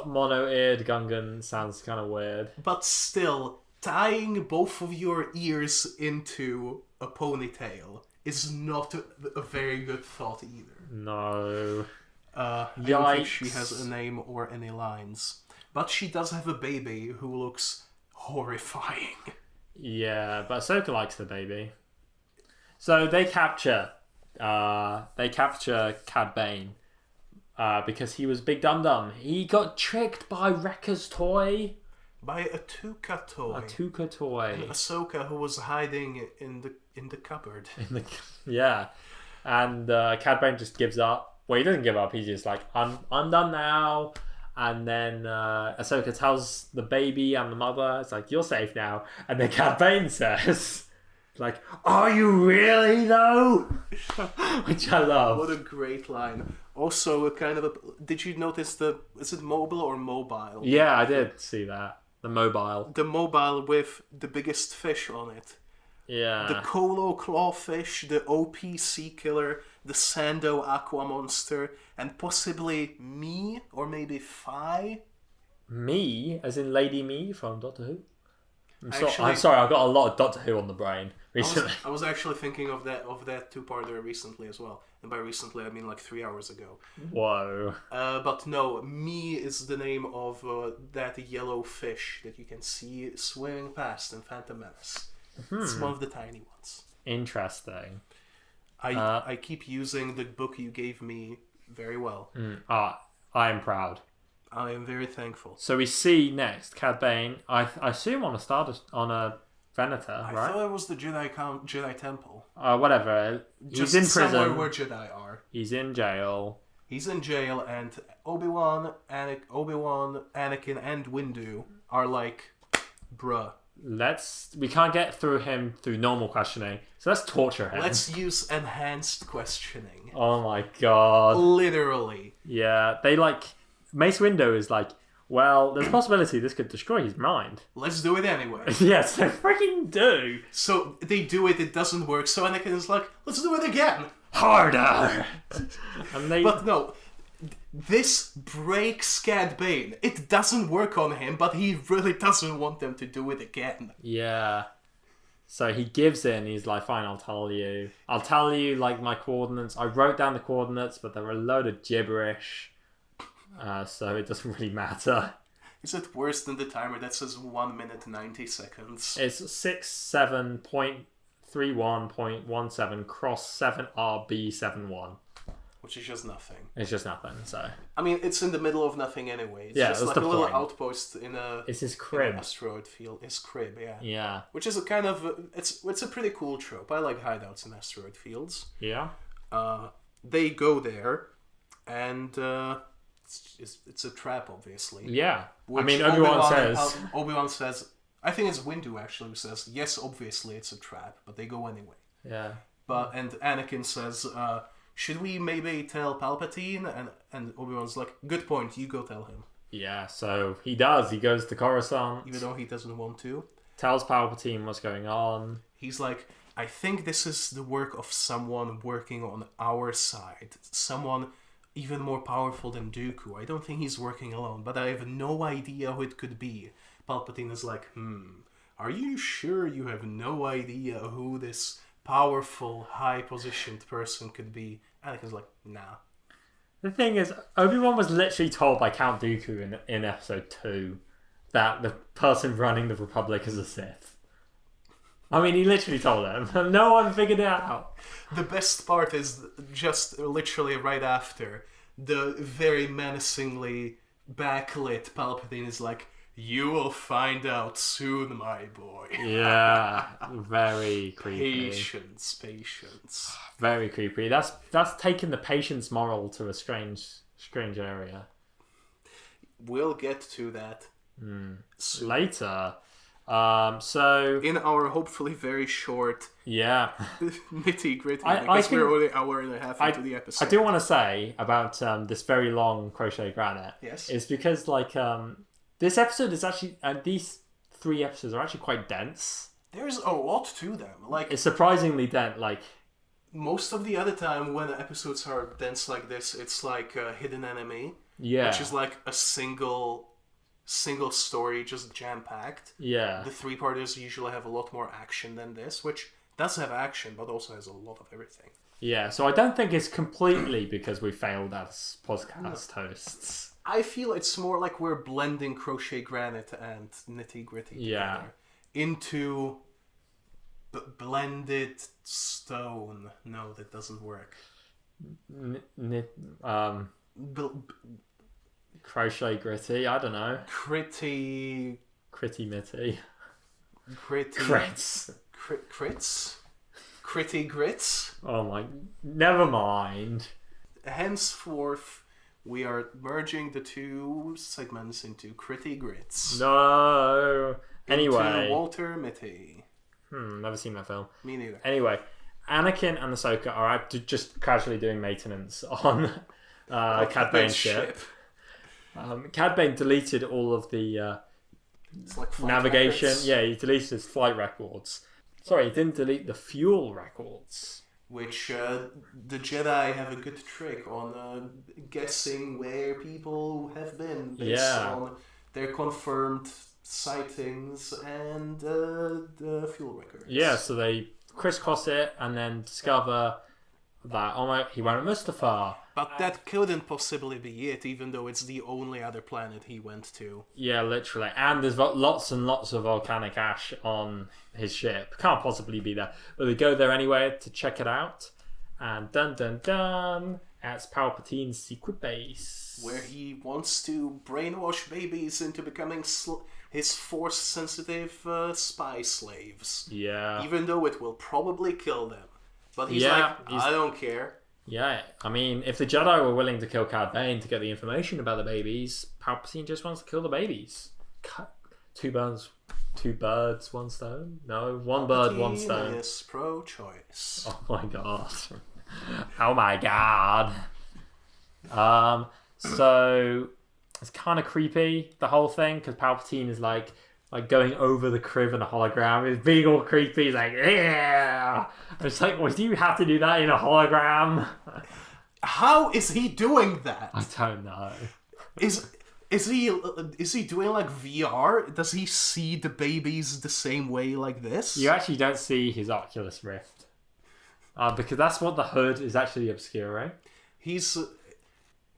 Mono-eared Gungan sounds kind of weird. But still, tying both of your ears into a ponytail is not a very good thought either. No. I don't think she has a name or any lines. But she does have a baby who looks horrifying. Yeah, but Ahsoka likes the baby. So they capture Cad Bane because he was big dum-dum. He got tricked by Wrecker's toy. By a Tuca toy. A Tuca toy. Ahsoka, who was hiding in the cupboard. Yeah. And Cad Bane just gives up. Well, he doesn't give up. He's just like, I'm done now. And then Ahsoka tells the baby and the mother, it's like, you're safe now. And then Cad Bane says, like, are you really though? Which I love. What a great line. Also, did you notice is it mobile or mobile? Yeah, I did see that. The mobile. The mobile with the biggest fish on it. Yeah. The Colo Clawfish, the OP Sea Killer, the Sando Aqua Monster, and possibly me, or maybe Fi. Me? As in Lady Me from Doctor Who? Actually, I'm sorry, I've got a lot of Doctor Who on the brain recently. I was actually thinking of that two-parter recently as well. And by recently, I mean like 3 hours ago. Whoa. But no, Me is the name of that yellow fish that you can see swimming past in Phantom Menace. It's one of the tiny ones. Interesting. I keep using the book you gave me very well. I am proud. I am very thankful. So we see next Cad Bane. I assume on a Venator, right? I thought it was the Jedi Temple. Whatever. Just He's in prison. Somewhere where Jedi are. He's in jail. He's in jail, and Obi-Wan, Anakin, and Windu are like, bruh. We can't get through him through normal questioning, so let's torture him. Let's use enhanced questioning. Oh my god. Literally. Yeah, Mace Windu is like, well, there's a possibility this could destroy his mind. Let's do it anyway. Yes, they freaking do. So they do it, it doesn't work, so Anakin is like, let's do it again. Harder. But no, this breaks Cad Bane. It doesn't work on him, but he really doesn't want them to do it again. Yeah. So he gives in. He's like, fine, I'll tell you. Like, my coordinates. I wrote down the coordinates, but they're a load of gibberish. So it doesn't really matter. Is it worse than the timer that says 1 minute 90 seconds? It's 67.31.17 cross 7RB71. Which is just nothing. It's just nothing, so... I mean, it's in the middle of nothing anyway. It's just that's like the a little point. outpost in It's his crib. an asteroid field. His crib, yeah. Yeah. Which is a kind of... It's a pretty cool trope. I like hideouts in asteroid fields. Yeah. They go there, and it's a trap, obviously. Yeah. Which I mean, Obi-Wan says... I think it's Windu, actually, who says, yes, obviously it's a trap, but they go anyway. Yeah. And Anakin says... should we maybe tell Palpatine? And Obi-Wan's like, good point, you go tell him. Yeah, so he does. He goes to Coruscant. Even though he doesn't want to. Tells Palpatine what's going on. He's like, I think this is the work of someone working on our side. Someone even more powerful than Dooku. I don't think he's working alone, but I have no idea who it could be. Palpatine is like, are you sure you have no idea who this... powerful, high-positioned person could be? Anakin's like, nah. The thing is, Obi-Wan was literally told by Count Dooku in episode 2 that the person running the Republic is a Sith. I mean, he literally told them. No one figured it out. The best part is just literally right after, the very menacingly backlit Palpatine is like, you will find out soon, my boy. Yeah, very creepy. Patience. Very creepy. That's taking the patience moral to a strange area. We'll get to that later. So in our hopefully very short, nitty gritty. I guess we're only an hour and a half into the episode. I do want to say about this very long crochet granite. Yes, is because this episode is actually, these 3 episodes are actually quite dense. There's a lot to them. Like, it's surprisingly dense. Like, most of the other time when episodes are dense like this, it's like a hidden enemy. Yeah. Which is like a single story, just jam-packed. Yeah. The 3-parters usually have a lot more action than this, which does have action, but also has a lot of everything. Yeah, so I don't think it's completely because we failed as podcast hosts. I feel it's more like we're blending crochet granite and nitty gritty together into blended stone. No, that doesn't work. Crochet gritty. I don't know. Critty mitty. Crits. Critty grits. Oh my! Never mind. Henceforth, we are merging the 2 segments into Critty Grits. No. Anyway. Into Walter Mitty. Never seen that film. Me neither. Anyway, Anakin and Ahsoka are out just casually doing maintenance on Cad Bane's ship. Cad Bane deleted all of the navigation. Records. Yeah, he deleted his flight records. Sorry, he didn't delete the fuel records. Which the Jedi have a good trick on guessing where people have been based on their confirmed sightings and the fuel records. Yeah, so they crisscross it and then discover that, oh my, he went with Mustafar. But that couldn't possibly be it, even though it's the only other planet he went to. Yeah, literally. And there's lots and lots of volcanic ash on his ship. Can't possibly be there. But they go there anyway to check it out. And dun dun dun, that's Palpatine's secret base. Where he wants to brainwash babies into becoming his force-sensitive spy slaves. Yeah. Even though it will probably kill them. But he's I don't care. Yeah, I mean, if the Jedi were willing to kill Cad Bane to get the information about the babies, Palpatine just wants to kill the babies. Two birds, one stone? No, one bird, one stone. Is pro-choice. Oh my god. Oh my god. So it's kind of creepy, the whole thing, because Palpatine is like going over the crib in a hologram. It's being all creepy. He's like, yeah. It's like, well, do you have to do that in a hologram? How is he doing that? I don't know. Is he doing like VR? Does he see the babies the same way like this? You actually don't see his Oculus Rift. Because that's what the hood is actually obscuring.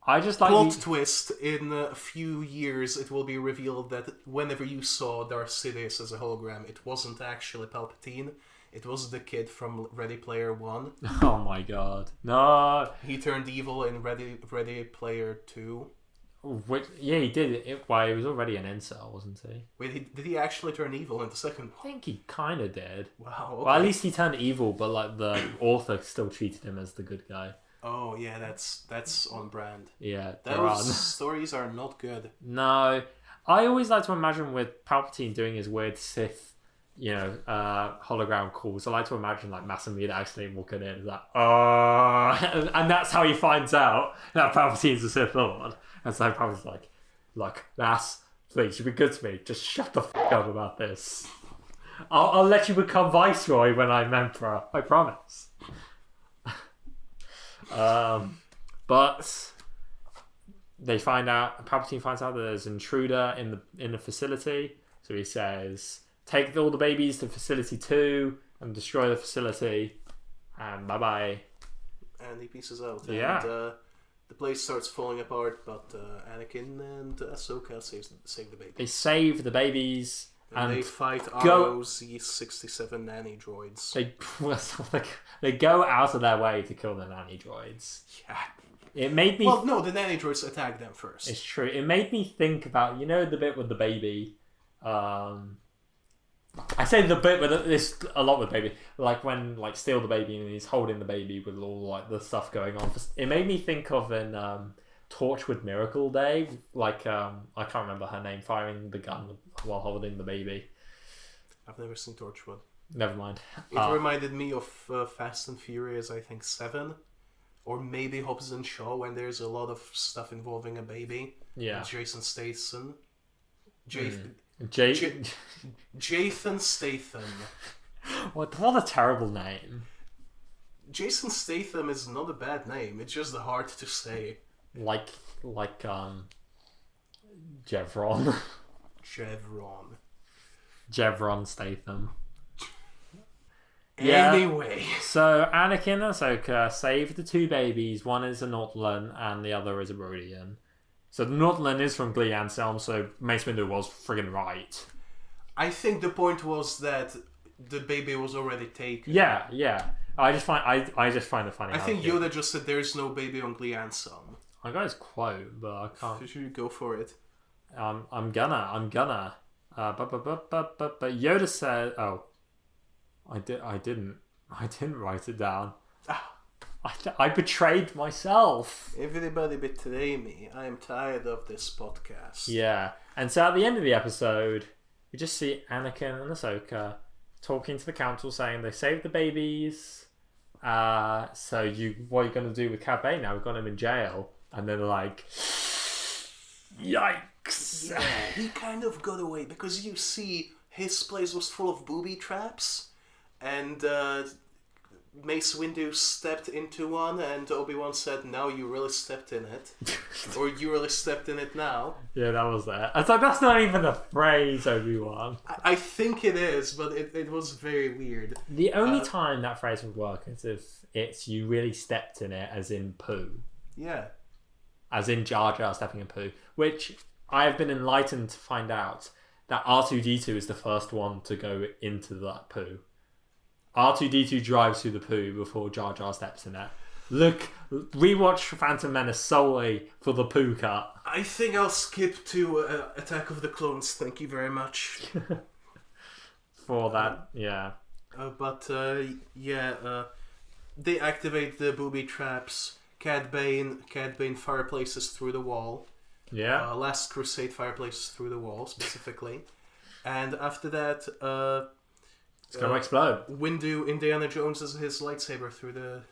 I just like plot twist. In a few years, it will be revealed that whenever you saw Darth Sidious as a hologram, it wasn't actually Palpatine. It was the kid from Ready Player One. Oh my god! No, he turned evil in Ready Player 2. Yeah, he did. He was already an incel, wasn't he? Wait, did he actually turn evil in the second one? I think he kind of did. Wow. Okay. Well, at least he turned evil, but like the author still treated him as the good guy. Oh yeah, that's on brand. Yeah, those stories are not good. No, I always like to imagine with Palpatine doing his weird Sith, hologram calls. I like to imagine like Mass Amida actually walking in, like, and that's how he finds out that Palpatine's a Sith Lord. And so Palpatine's like, Mass, please, you be good to me. Just shut the fuck up about this. I'll let you become Viceroy when I'm Emperor. I promise. But Palpatine finds out that there's an intruder in the facility. So he says, take all the babies to facility 2 and destroy the facility, and bye bye. And he pieces out. Yeah. And the place starts falling apart, but Anakin and Ahsoka save the baby. They save the babies. And they fight ROZ-67 nanny droids. They go out of their way to kill the nanny droids. Yeah. It made me... Well, no, the nanny droids attack them first. It's true. It made me think about, the bit with the baby. I say the bit with this a lot with baby. Like when steal the baby and he's holding the baby with all the stuff going on. It made me think of in Torchwood Miracle Day. I can't remember her name, firing the gun while holding the baby. I've never seen Torchwood. Never mind. It reminded me of Fast and Furious, I think 7. Or maybe Hobbs and Shaw, when there's a lot of stuff involving a baby. Yeah. And Jason Statham. Jathan Statham. What a terrible name. Jason Statham is not a bad name. It's just hard to say. Like Chevron. Chevron Statham. Anyway. So Anakin and Ahsoka save the 2 babies. One is a Nautolan and the other is a Rodian. So the Nautolan is from Glee Anselm, so Mace Windu was friggin' right. I think the point was that the baby was already taken. Yeah. I just find it funny. I think Yoda just said there's no baby on Glee Anselm. I got his quote, but I can't. Should you go for it? I'm gonna. But Yoda said, "Oh, I didn't write it down. I betrayed myself." Everybody betray me. I am tired of this podcast. Yeah, and so at the end of the episode, we just see Anakin and Ahsoka talking to the council, saying they saved the babies. So what are you gonna do with Cad Bane now? We've got him in jail, and they're like, "Yikes!" Yeah, he kind of got away because you see his place was full of booby traps, and Mace Windu stepped into one, and Obi-Wan said, "Now you really stepped in it," or "You really stepped in it now." Yeah, that was that. I was like, that's not even a phrase, Obi-Wan. I think it is, but it was very weird. The only time that phrase would work is if it's you really stepped in it, as in poo. Yeah. As in Jar Jar stepping in poo. Which I have been enlightened to find out that R2-D2 is the first one to go into that poo. R2-D2 drives through the poo before Jar Jar steps in it. Look, rewatch Phantom Menace solely for the poo cut. I think I'll skip to Attack of the Clones, thank you very much. For that, yeah. They activate the booby traps. Cad Bane fireplaces through the wall. Yeah. Last Crusade fireplaces through the wall, specifically. And after that, it's gonna explode. Windu Indiana Jones is his lightsaber through the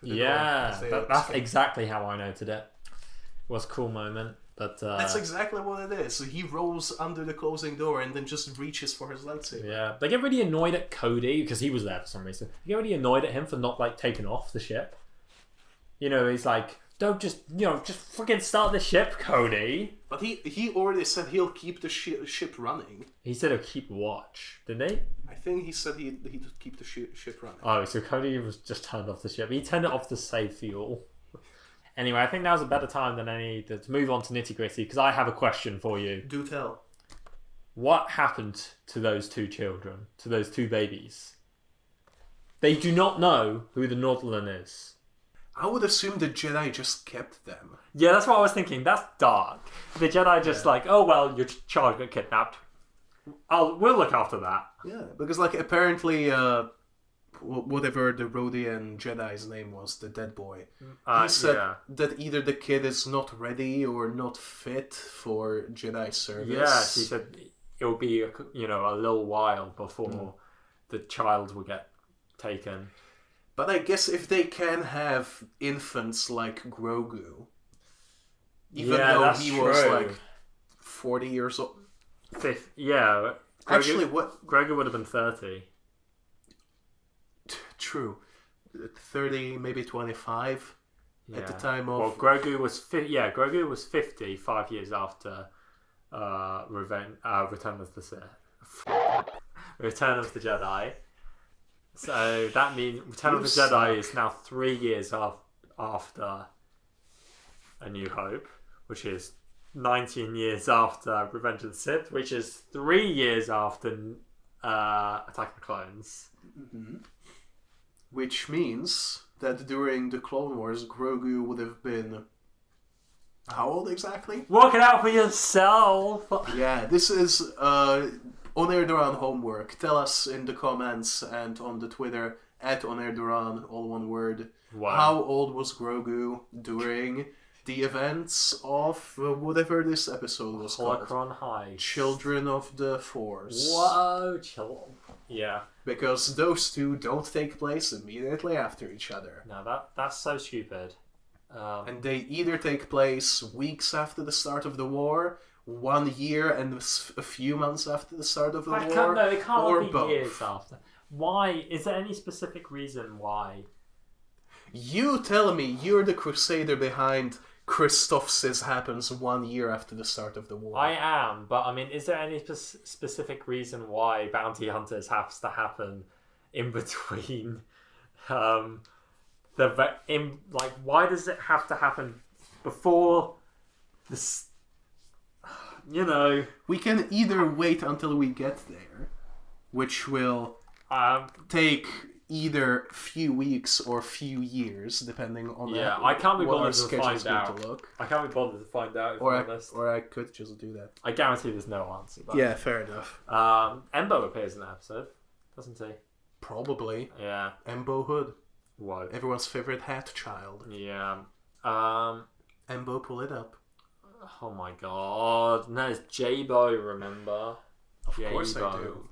yeah, door. that's exactly how I noted it. It was a cool moment, but that's exactly what it is. So he rolls under the closing door and then just reaches for his lightsaber. Yeah, they get really annoyed at Cody because he was there for some reason. They get really annoyed at him for not like taking off the ship. You know, he's like, don't just freaking start the ship, Cody. But he already said he'll keep the ship running. He said he'll keep watch, didn't he? I think he said he'd keep the ship running. Oh, so Cody was just turned off the ship. He turned it off to save fuel. Anyway, I think now's a better time than any to move on to nitty gritty because I have a question for you. Do tell. What happened to those two children, to those two babies? They do not know who the Northern is. I would assume the Jedi just kept them. Yeah, that's what I was thinking. That's dark. The Jedi just like, oh well, your child got kidnapped. We'll look after that. Yeah, because like apparently, whatever the Rhodian Jedi's name was, the dead boy, he said that either the kid is not ready or not fit for Jedi service. Yeah, he said it'll be a little while before the child will get taken. But I guess if they can have infants like Grogu, even though he was like 40 years old. Yeah. Actually, Grogu would have been 30. True. 30, maybe 25 at the time of... Well, Grogu was 50 5 years after Return of the Sith. Return of the Jedi. So that means Return of the Jedi is now 3 years after A New Hope, which is 19 years after Revenge of the Sith, which is 3 years after Attack of the Clones. Mm-hmm. Which means that during the Clone Wars, Grogu would have been... How old exactly? Work it out for yourself! Yeah, this is On Air-Deraan homework. Tell us in the comments and on the Twitter, @On Air-Deraan, all one word. Wow. How old was Grogu during the events of whatever this episode was called? Holocron High. Children of the Force. Whoa, yeah. Because those two don't take place immediately after each other. No, that's so stupid. And they either take place weeks after the start of the war, 1 year and a few months after the start of the war, they can't or be both. Years after. Why? Is there any specific reason why? You tell me. You're the crusader behind Christophsis happens 1 year after the start of the war. I am, but I mean, is there any specific reason why Bounty Hunters has to happen in between? Why does it have to happen before this? We can either wait until we get there, which will take either few weeks or few years, depending on I can't be bothered to find out. I can't be bothered to find out. Or I could just do that. I guarantee there's no answer. But, yeah, fair enough. Embo appears in the episode, doesn't he? Probably. Yeah. Embo Hood. Whoa. Everyone's favorite hat child. Yeah. Embo, pull it up. Oh my god. No, it's J-Bo, remember? Of course I do.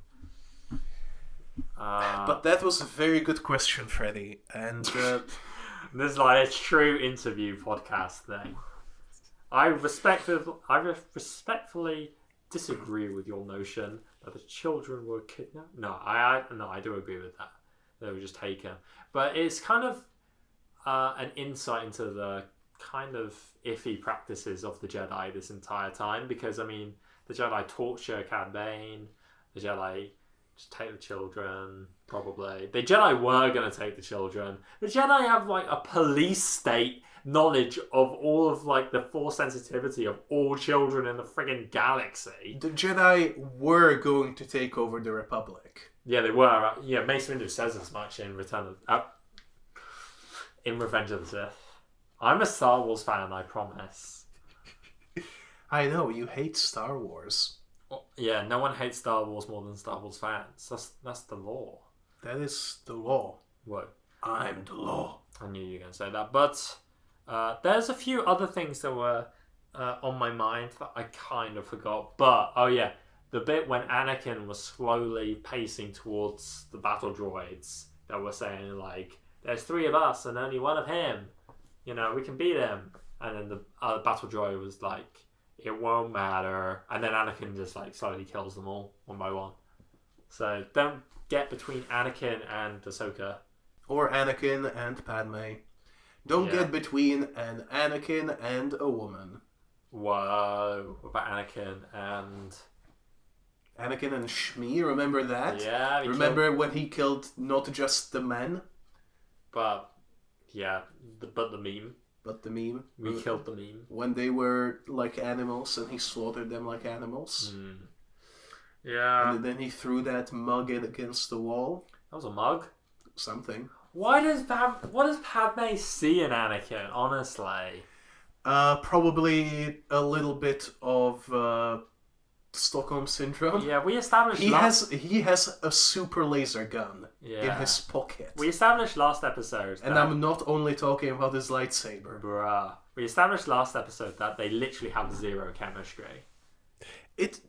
But that was a very good question, Freddy. And this is like a true interview podcast thing. I respectfully disagree with your notion that the children were kidnapped. No, I do agree with that. they were just taken. But it's kind of an insight into the kind of iffy practices of the Jedi this entire time, because I mean, the Jedi torture Cad Bane, the Jedi just take the children, probably. The Jedi were going to take the children. The Jedi have like a police state knowledge of all of like the force sensitivity of all children in the friggin' galaxy. The Jedi were going to take over the Republic. Yeah, they were. Yeah, Mace Windu says as much in in Revenge of the Sith. I'm a Star Wars fan, I promise. I know, you hate Star Wars. Yeah, no one hates Star Wars more than Star Wars fans. That's the law. That is the law. What? I'm the law. I knew you were going to say that. But there's a few other things that were on my mind that I kind of forgot. But, oh yeah, the bit when Anakin was slowly pacing towards the battle droids that were saying, like, there's 3 of us and only 1 of him. You know, we can beat him. And then the battle droid was like, it won't matter. And then Anakin just like slowly kills them all, one by one. So don't get between Anakin and Ahsoka. Or Anakin and Padme. Don't get between an Anakin and a woman. Whoa. What about Anakin and... Anakin and Shmi, remember that? Yeah. Remember when he killed not just the men? But, yeah, but the meme. But the meme. We killed the meme. When they were like animals and he slaughtered them like animals. Mm. Yeah. And then he threw that mug against the wall. That was a mug? Something. What does Padme see in Anakin, honestly? Probably a little bit of Stockholm syndrome. Yeah, we established he has a super laser gun in his pocket. We established last episode and I'm not only talking about his lightsaber. Bruh. We established last episode that they literally have 0 chemistry. It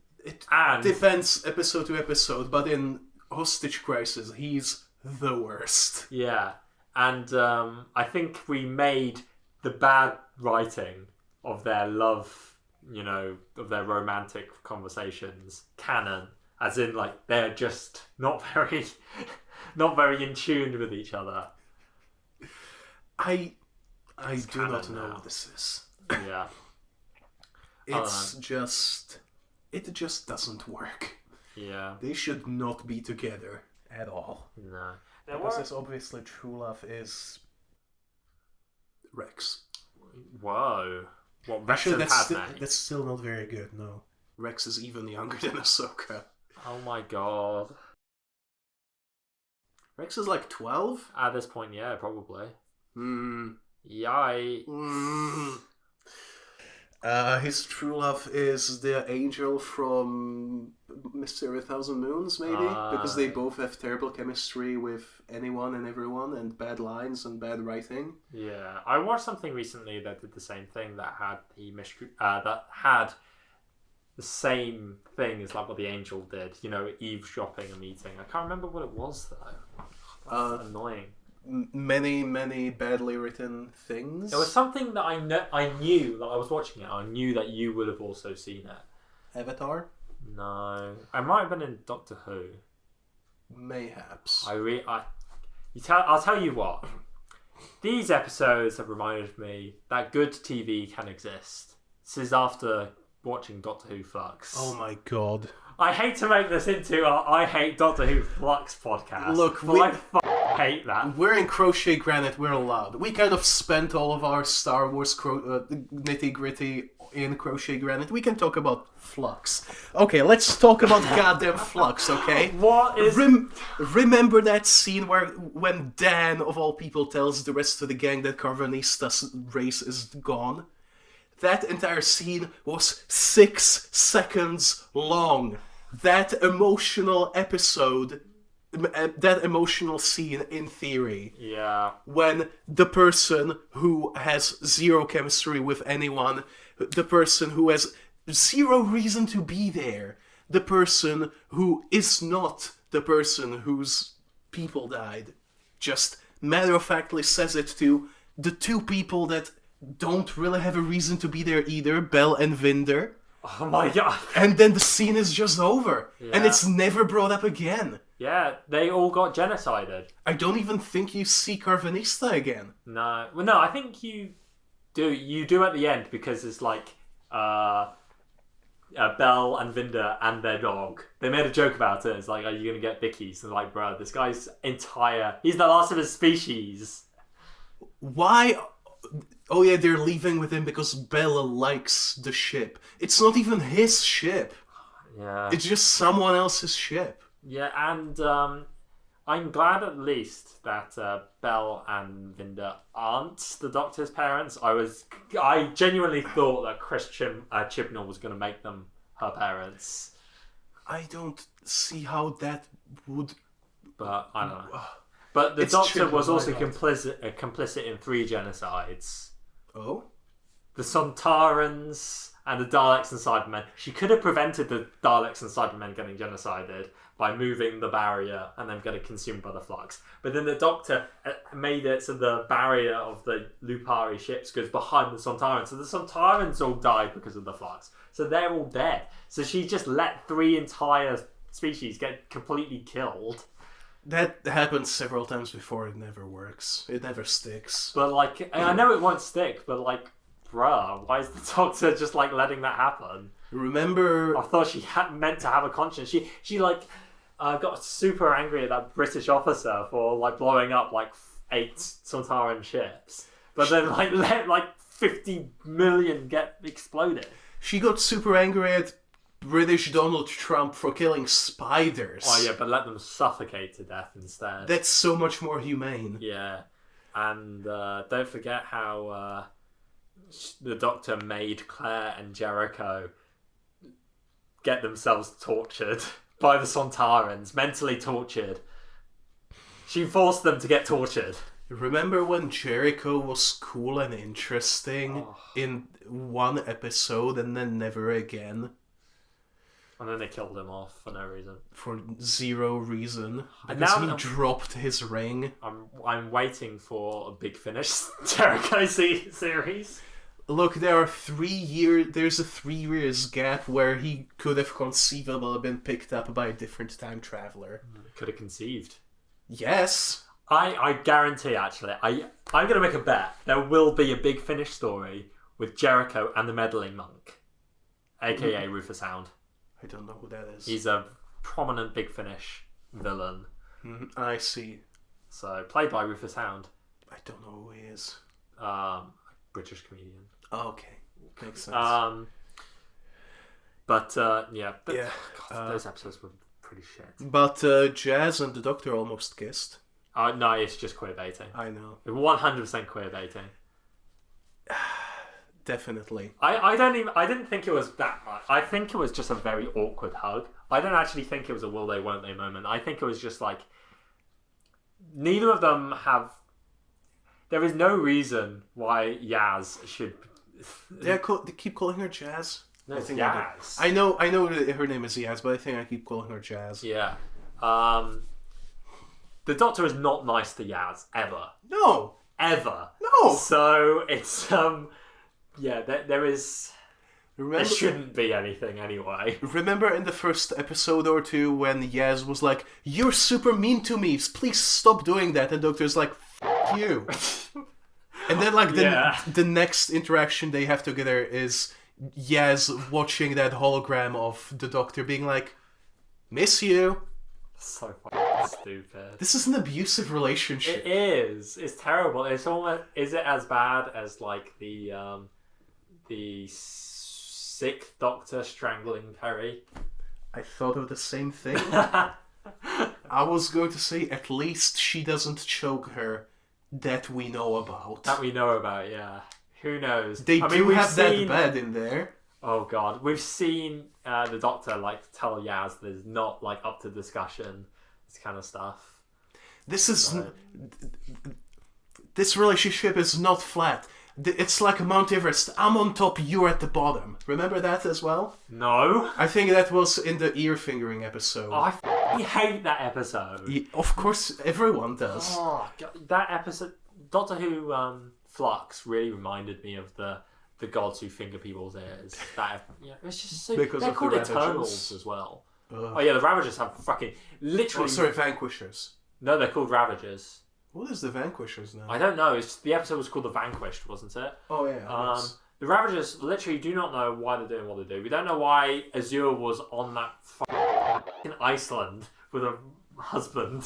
depends episode to episode, but in Hostage Crisis, he's the worst. Yeah, and I think we made the bad writing of their love, you know, of their romantic conversations canon, as in like they're just not very in tune with each other. I do not know what this is. Yeah. It just doesn't work. Yeah. They should not be together at all. No. Because obviously true love is Rex. Whoa. What, Rex actually, and that's still not very good, no. Rex is even younger than Ahsoka. Oh my god. Rex is like 12? At this point, yeah, probably. Yikes. His true love is the angel from Mystery of a Thousand Moons, maybe? Because they both have terrible chemistry with anyone and everyone, and bad lines and bad writing. Yeah, I watched something recently that did the same thing, that had the same thing as like what the angel did. You know, eavesdropping a meeting. I can't remember what it was though. That's annoying. Many badly written things. It was something that I knew that I was watching it. I knew that you would have also seen it. Avatar? No, I might have been in Doctor Who. Mayhaps. I'll tell you what. These episodes have reminded me that good TV can exist. This is after watching Doctor Who Flux. Oh my god. I hate to make this into a I hate Doctor Who Flux podcast. Look, I hate that. We're in Crochet Granite, we're allowed. We kind of spent all of our Star Wars nitty gritty in Crochet Granite. We can talk about Flux. Okay, let's talk about goddamn Flux, okay? What is... Remember that scene when Dan, of all people, tells the rest of the gang that Carvanista's race is gone? That entire scene was 6 seconds long. That emotional episode, that emotional scene, in theory. Yeah. When the person who has 0 chemistry with anyone, the person who has 0 reason to be there, the person who is not the person whose people died, just matter-of-factly says it to the 2 people that don't really have a reason to be there either, Belle and Vinder. Oh my god. And then the scene is just over. Yeah. And it's never brought up again. Yeah, they all got genocided. I don't even think you see Carvanista again. No. Well, no, I think you do. You do at the end because it's like Belle and Vinda and their dog. They made a joke about it. It's like, are you going to get Vicky's? And like, bro, this guy's he's the last of his species. Why? Oh yeah, they're leaving with him because Bella likes the ship. It's not even his ship. Yeah. It's just someone else's ship. Yeah, and I'm glad at least that Belle and Vinda aren't the Doctor's parents. I genuinely thought that Chris Chibnall was going to make them her parents. I don't see how that would... But I don't know. But the Doctor Chibnall, was also why not? complicit in 3 genocides. Oh? The Sontarans and the Daleks and Cybermen. She could have prevented the Daleks and Cybermen getting genocided by moving the barrier and them getting consumed by the flux. But then the Doctor made it so the barrier of the Lupari ships goes behind the Sontarans. So the Sontarans all died because of the flux. So they're all dead. So she just let 3 entire species get completely killed. That happened several times before. It never works. It never sticks. But like, I know it won't stick, but like, bruh, why is the Doctor just like letting that happen? Remember... I thought she meant to have a conscience. She like got super angry at that British officer for like blowing up like 8 Sontaran ships, but then like let like 50 million get exploded. She got super angry at British Donald Trump for killing spiders. Oh yeah, but let them suffocate to death instead. That's so much more humane. Yeah, and don't forget how the Doctor made Claire and Jericho get themselves tortured by the Sontarans, mentally tortured. She forced them to get tortured. Remember when Jericho was cool and interesting in one episode and then never again? And then they killed him off for no reason. For 0 reason. And Because now he dropped his ring. I'm waiting for a Big Finish Jericho series. Look, there's a 3 years gap where he could have conceivably been picked up by a different time traveler. Could have conceived. Yes. I guarantee, actually, I'm going to make a bet. There will be a Big Finish story with Jericho and the Meddling Monk, a.k.a. Rufus Hound. I don't know who that is. He's a prominent Big Finish villain. I see. So, played by Rufus Hound. I don't know who he is. British comedian. Oh, okay. Makes sense. But yeah. God, those episodes were pretty shit. But Jazz and the Doctor almost kissed. No, it's just queer baiting. I know. 100% queer baiting. Definitely. I didn't think it was that much. I think it was just a very awkward hug. I don't actually think it was a will they won't they moment. I think it was just like neither of them have. There is no reason why Yaz should. They keep calling her Jazz. No, I it's think Yaz. I know that her name is Yaz, but I think I keep calling her Jazz. Yeah. The Doctor is not nice to Yaz ever. No. Ever. No. So it's yeah. There is. Remember, there shouldn't be anything anyway. Remember in the first episode or 2 when Yaz was like, "You're super mean to me. Please stop doing that." And Doctor's like, "F you." And then like the next interaction they have together is Yaz watching that hologram of the Doctor being like, "Miss you." So fucking stupid. This is an abusive relationship. It is. It's terrible. It's almost. Is it as bad as like the 6th Doctor strangling Perry? I thought of the same thing. I was going to say at least she doesn't choke her. That we know about. That we know about, yeah. Who knows? They do we've have seen... that bed in there. Oh god, we've seen the Doctor like tell Yaz that it's not like up to discussion. This kind of stuff. This relationship is not flat. It's like Mount Everest. I'm on top, you're at the bottom. Remember that as well? No. I think that was in the ear fingering episode. Oh, I hate that episode. Yeah, of course, everyone does. Oh, God, that episode, Doctor Who Flux really reminded me of the gods who finger people's ears. That it's just so. Because they're of called the Eternals Ravages. as well. Oh yeah, the Ravagers have fucking literally. Oh, sorry, Vanquishers. No, they're called Ravagers. What is the Vanquishers now? I don't know. The episode was called The Vanquished, wasn't it? Oh yeah. Yes. The Ravagers literally do not know why they're doing what they do. We don't know why Azure was on that fucking Iceland with a husband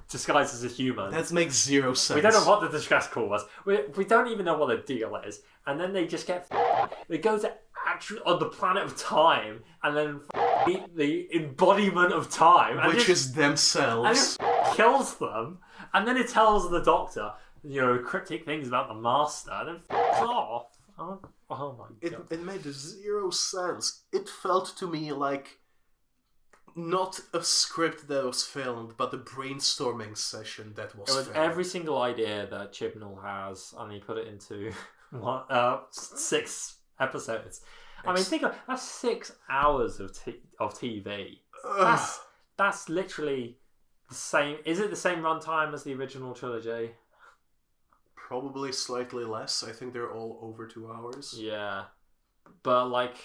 disguised as a human. That makes zero sense. We don't know what the distress call was. We don't even know what the deal is. And then they just get... They go to actually on the planet of time and then meet the embodiment of time. And which is themselves. And it kills them. And then it tells the Doctor, cryptic things about the Master. And then f***s off. Oh my god. It made zero sense. It felt to me like not a script that was filmed, but a brainstorming session that was filmed. Every single idea that Chibnall has, and he put it into 6 episodes. I mean, think of that's 6 hours of TV. That's literally the same. Is it the same runtime as the original trilogy? Probably slightly less. I think they're all over 2 hours. Yeah, but like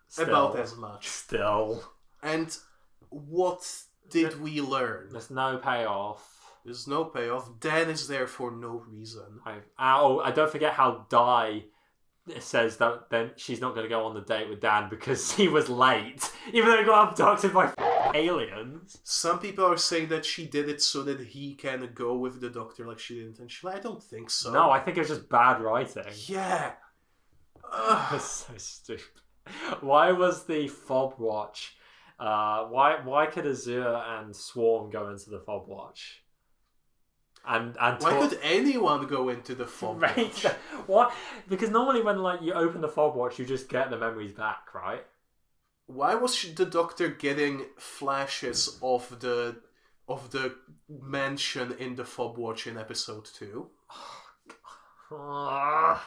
still, about as much. Still. And what did we learn? There's no payoff. There's no payoff. Dan is there for no reason. I don't forget how Di says that then she's not going to go on the date with Dan because he was late, even though he got abducted by aliens. Some people are saying that she did it so that he can go with the Doctor like she did intentionally. I don't think so. No, I think it was just bad writing. Yeah. That's so stupid. Why was the fob watch? Why could Azure and Swarm go into the fob watch? And why could anyone go into the fob watch? What? Because normally when you open the fob watch, you just get the memories back, right? Why was the Doctor getting flashes of the mansion in the fob watch in episode 2? How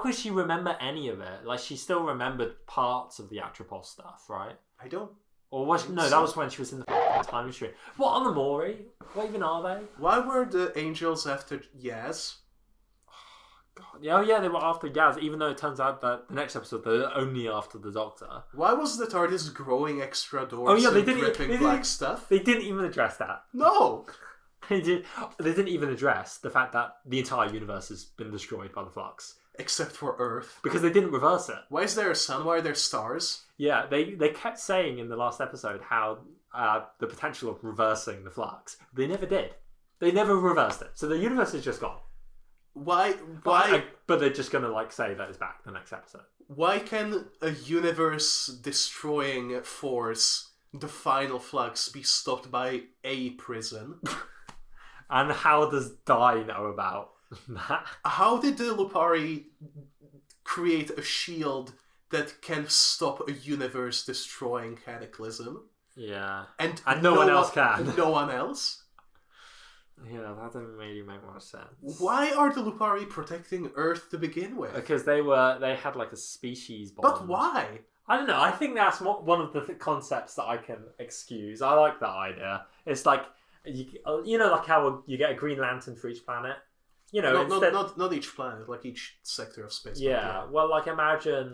could she remember any of it? Like, she still remembered parts of the Atropos stuff, right? I don't. Or was no? That was when she was in the time machine. What on the Maury? What even are they? Why were the angels after Yaz? Oh yeah, they were after Yaz. Even though it turns out that the next episode they're only after the Doctor. Why was the TARDIS growing extra doors? Oh yeah, and dripping black stuff. They didn't even address that. No. They didn't even address the fact that the entire universe has been destroyed by the flux. Except for Earth. Because they didn't reverse it. Why is there a sun? Why are there stars? Yeah, they kept saying in the last episode how the potential of reversing the flux. They never did. They never reversed it. So the universe is just gone. Why? But they're just going to say that it's back the next episode. Why can a universe-destroying force, the final flux, be stopped by a prison? And how does Di know about that? How did the Lupari create a shield that can stop a universe-destroying cataclysm? Yeah. And no one else can. No one else? Yeah, that doesn't really make much sense. Why are the Lupari protecting Earth to begin with? Because they had like a species bond. But why? I don't know. I think that's one of the concepts that I can excuse. I like that idea. It's like, like how you get a Green Lantern for each planet. Not each planet, like each sector of space. Yeah, well, like imagine,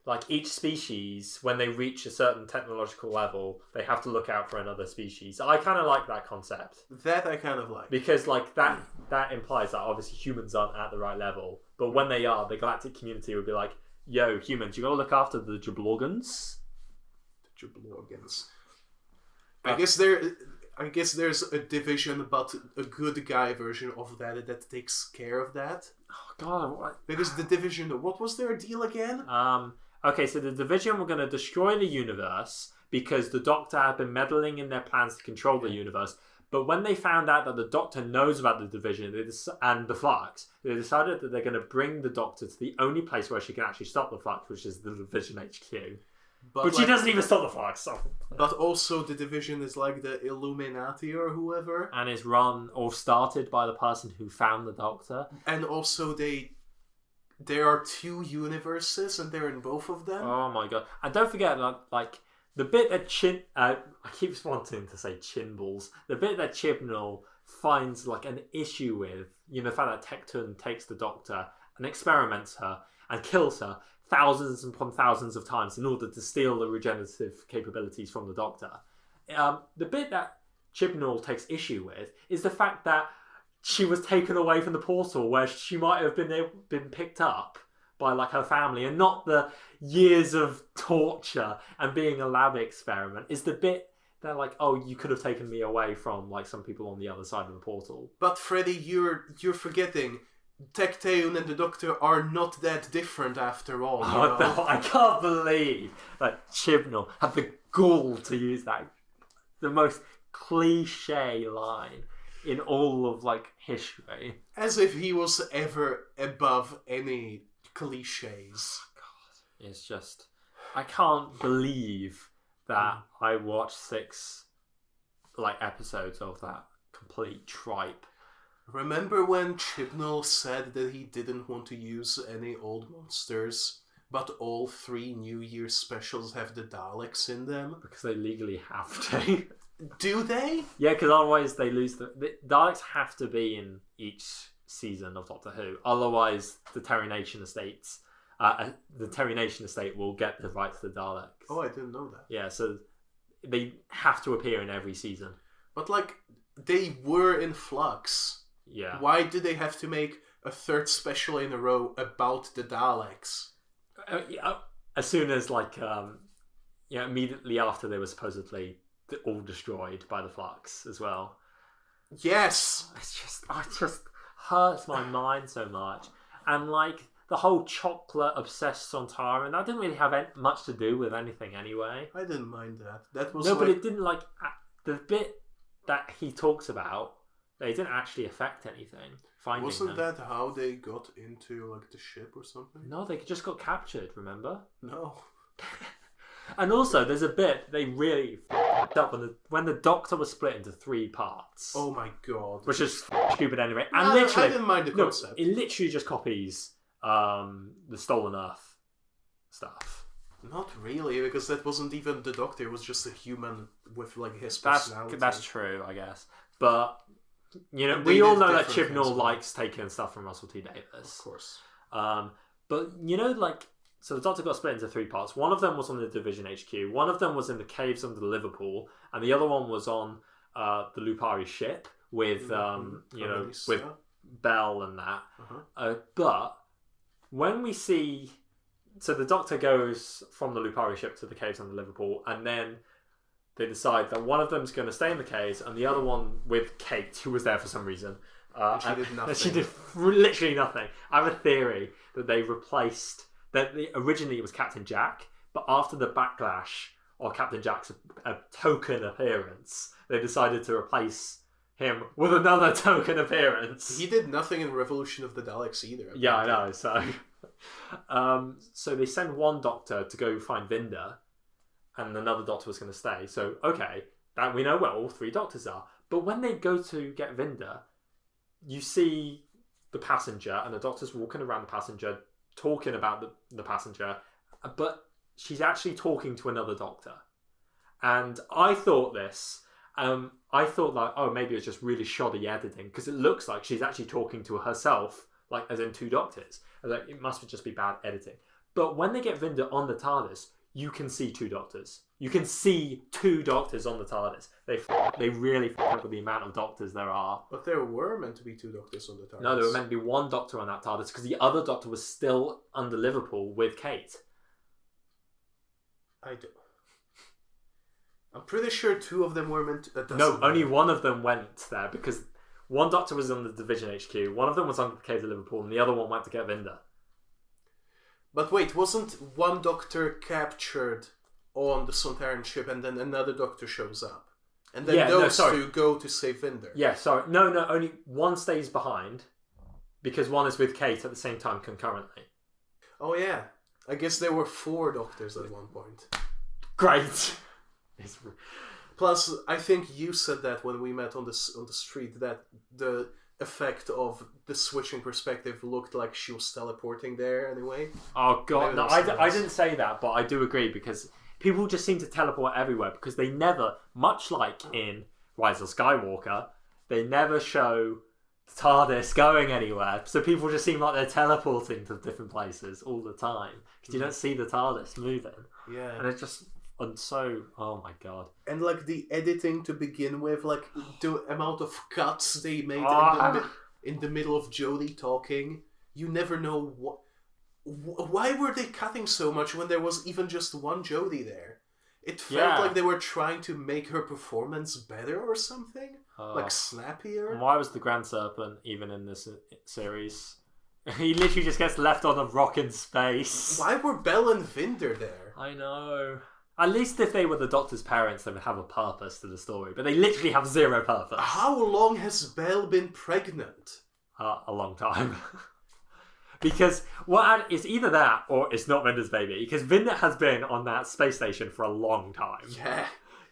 like each species, when they reach a certain technological level, they have to look out for another species. I kind of like that concept. That I kind of like. Because like that implies that obviously humans aren't at the right level, but when they are, the galactic community would be like, "Yo, humans, you got to look after the Jablorgans." The Jablorgans. I guess there's a division, but a good guy version of that takes care of that. Oh god, what? Because the division, what was their deal again? Okay, so the division were going to destroy the universe because the Doctor had been meddling in their plans to control the universe. But when they found out that the Doctor knows about the division and the flux, they decided that they're going to bring the Doctor to the only place where she can actually stop the flux, which is the division HQ. But she doesn't even stop the flux. So. But also the division is like the Illuminati or whoever. And is run or started by the person who found the Doctor. And also there are 2 universes and they're in both of them. Oh my god. And don't forget that, like, the bit that I keep wanting to say Chinballs. The bit that Chibnall finds, like, an issue with, the fact that Tecton takes the Doctor and experiments her and kills her thousands upon thousands of times in order to steal the regenerative capabilities from the Doctor. The bit that Chibnall takes issue with is the fact that she was taken away from the portal where she might have been picked up by like her family, and not the years of torture and being a lab experiment. Is the bit that like, oh, you could have taken me away from like some people on the other side of the portal. But Freddy, you're forgetting. Tecteun and the Doctor are not that different after all. You know? No, I can't believe that Chibnall had the gall to use that, the most cliche line in all of like history. As if he was ever above any cliches. God, it's just, I can't believe that I watched 6 like episodes of that complete tripe. Remember when Chibnall said that he didn't want to use any old monsters, but all 3 New Year specials have the Daleks in them? Because they legally have to. Do they? Yeah, because otherwise they lose the Daleks have to be in each season of Doctor Who. Otherwise, the Terry Nation estates, the Terry Nation estate will get the rights to the Daleks. Oh, I didn't know that. Yeah, so they have to appear in every season. But like, they were in flux. Yeah. Why did they have to make a 3rd special in a row about the Daleks? As soon as like, immediately after they were supposedly all destroyed by the flux as well. Yes. It just hurts my mind so much. And like the whole chocolate obsessed Sontaran, that didn't really have much to do with anything anyway. I didn't mind that. That was but it didn't like the bit that he talks about. They didn't actually affect anything. Wasn't that how they got into like the ship or something? No, they just got captured. Remember? No. And also, there's a bit they really f***ed up when the Doctor was split into 3 parts. Oh my god! Which is stupid anyway. And no, literally, I didn't mind the concept. It literally just copies the Stolen Earth stuff. Not really, because that wasn't even the Doctor. It was just a human with like his personality. That's true, I guess. But you know, we all know that Chibnall likes taking stuff from Russell T Davies, of course. But you know, like. So the Doctor got split into 3 parts. One of them was on the Division HQ. One of them was in the caves under Liverpool, and the other one was on the Lupari ship with with Bell and that. But when we see, so the Doctor goes from the Lupari ship to the caves under Liverpool, and then they decide that one of them's going to stay in the caves, and the other one with Kate, who was there for some reason. She did nothing. She did literally nothing. I have a theory that they replaced. Originally it was Captain Jack, but after the backlash of Captain Jack's token appearance, they decided to replace him with another token appearance. He did nothing in Revolution of the Daleks either. Yeah, I know. So they send one Doctor to go find Vinda, and another Doctor was going to stay. So okay, that we know where all 3 Doctors are. But when they go to get Vinda, you see the passenger, and the Doctor's walking around the passenger, talking about the passenger, but she's actually talking to another Doctor. And I thought this, I thought like, oh, maybe it's just really shoddy editing, because it looks like she's actually talking to herself, like as in 2 Doctors. I was like, it must just be bad editing. But when they get Vinda on the TARDIS, you can see 2 Doctors. You can see 2 Doctors on the TARDIS. They really f*** up with the amount of Doctors there are. But there were meant to be 2 Doctors on the TARDIS. No, there were meant to be 1 Doctor on that TARDIS, because the other Doctor was still under Liverpool with Kate. I'm pretty sure 2 of them were meant to... No, only 1 of them went there, because 1 Doctor was on the Division HQ, 1 of them was on the Caves of Liverpool, and the other one went to get Vinda. But wait, wasn't 1 Doctor captured on the Sontaran ship, and then another Doctor shows up? And then those 2 go to save Vinder. Yeah, sorry. No, only 1 stays behind, because 1 is with Kate at the same time concurrently. Oh yeah. I guess there were 4 Doctors at one point. Great! Plus, I think you said that when we met on the street, that the effect of the switching perspective looked like she was teleporting there anyway. Oh god, no, I didn't say that, but I do agree, because people just seem to teleport everywhere, because they never, much like in Rise of Skywalker, they never show TARDIS going anywhere. So people just seem like they're teleporting to different places all the time because you don't see the TARDIS moving. Yeah. And it's just so, oh my god. And like the editing to begin with, like the amount of cuts they made in the middle of Jodie talking, you never know why were they cutting so much when there was even just one Jodie there. It felt like they were trying to make her performance better or something, like snappier. Why was the Grand Serpent even in this series? He literally just gets left on a rock in space. Why were Belle and Vinder there? I know. At least if they were the Doctor's parents, they would have a purpose to the story. But they literally have zero purpose. How long has Belle been pregnant? A long time. Because it's either that or it's not Vinder's baby. Because Vinder has been on that space station for a long time. Yeah.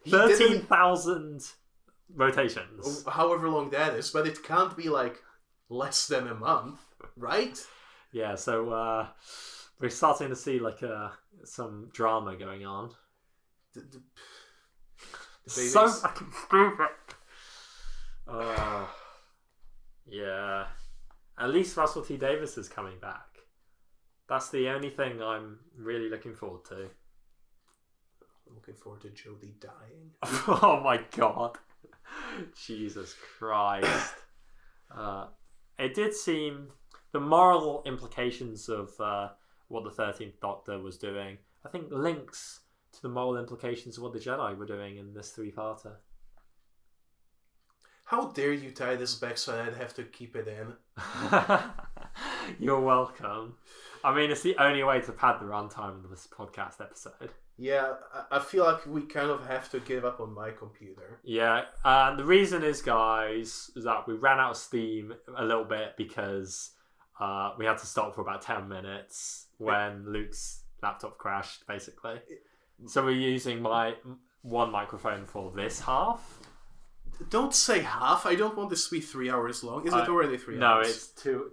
13,000 rotations. However long that is. But it can't be like less than a month, right? Yeah, so we're starting to see like some drama going on. The so fucking stupid. Yeah. At least Russell T Davies is coming back. That's the only thing I'm really looking forward to. I'm looking forward to Jodie dying. Oh my god. Jesus Christ. It did seem the moral implications of what the 13th Doctor was doing, I think links to the moral implications of what the Jedi were doing in this three-parter. How dare you tie this back so I'd have to keep it in? You're welcome. I mean, it's the only way to pad the runtime of this podcast episode. Yeah, I feel like we kind of have to give up on my computer. Yeah, and the reason is, guys, is that we ran out of steam a little bit because we had to stop for about 10 minutes when Luke's laptop crashed, basically. So we're using my one microphone for this half. Don't say half. I don't want this to be 3 hours long. Is it already 3 hours? No, it's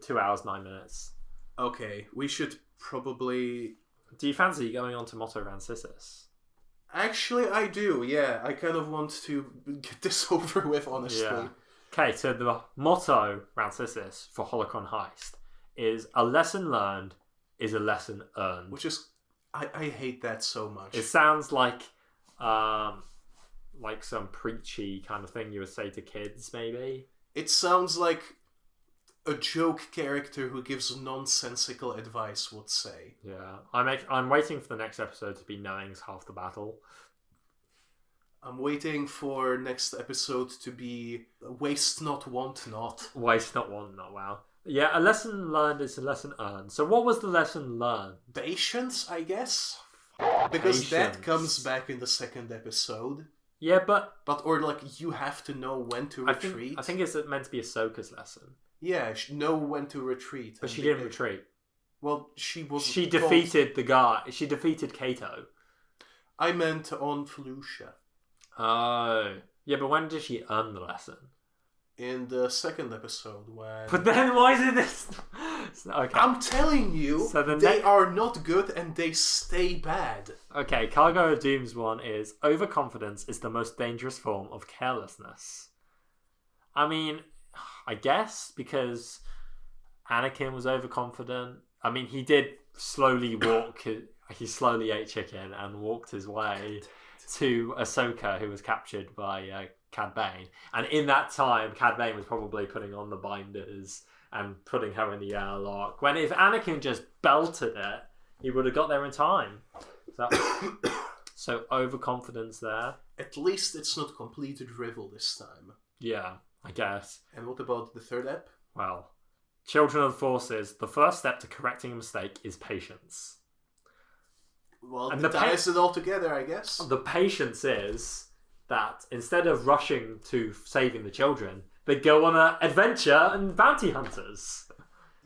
2 hours, 9 minutes. Okay, we should probably... Do you fancy going on to Motto Rancisis? Actually, I do, yeah. I kind of want to get this over with, honestly. Yeah. Okay, so the motto Rancisis for Holocron Heist is a lesson learned is a lesson earned. Which is... I hate that so much. It sounds like some preachy kind of thing you would say to kids, maybe. It sounds like a joke character who gives nonsensical advice would say. Yeah, I'm waiting for the next episode to be knowing's half the battle. I'm waiting for next episode to be waste not, want not. Waste not, want not, wow. Yeah, a lesson learned is a lesson earned. So what was the lesson learned? Patience, I guess? Because that comes back in the second episode. Yeah, but or like you have to know when to retreat. I think it's meant to be Ahsoka's lesson. Yeah, know when to retreat. But she didn't retreat. Well, she was. She defeated the guy. She defeated Kato. I meant on Felucia. Oh, yeah, but when did she earn the lesson? In the second episode, when. But then why is it this? Okay. I'm telling you, so they are not good and they stay bad. Okay, Cargo of Doom's one is overconfidence is the most dangerous form of carelessness. I mean, I guess because Anakin was overconfident. I mean, he did slowly walk. He slowly ate chicken and walked his way to Ahsoka, who was captured by Cad Bane. And in that time, Cad Bane was probably putting on the binders and putting her in the airlock. When if Anakin just belted it, he would have got there in time. So overconfidence there. At least it's not completely drivel this time. Yeah, I guess. And what about the third ep? Well, Children of the Forces, the first step to correcting a mistake is patience. Well, and ties it all together, I guess. The patience is that instead of rushing to saving the children, they go on an adventure and bounty hunters.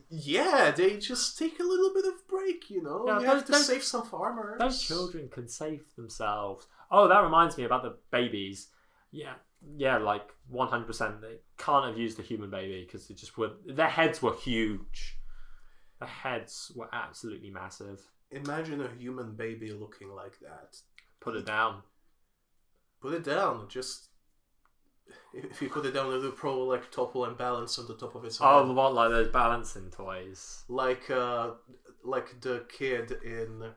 Yeah, they just take a little bit of break, you know. Yeah, you have to save some farmers. Those children can save themselves. Oh, that reminds me about the babies. Yeah, like 100%. They can't have used a human baby because it just their heads were huge. Their heads were absolutely massive. Imagine a human baby looking like that. Put it down. Put it down. Just If you put it down, it would probably like topple and balance on the top of its head. Oh, what, like those balancing toys? Like the kid in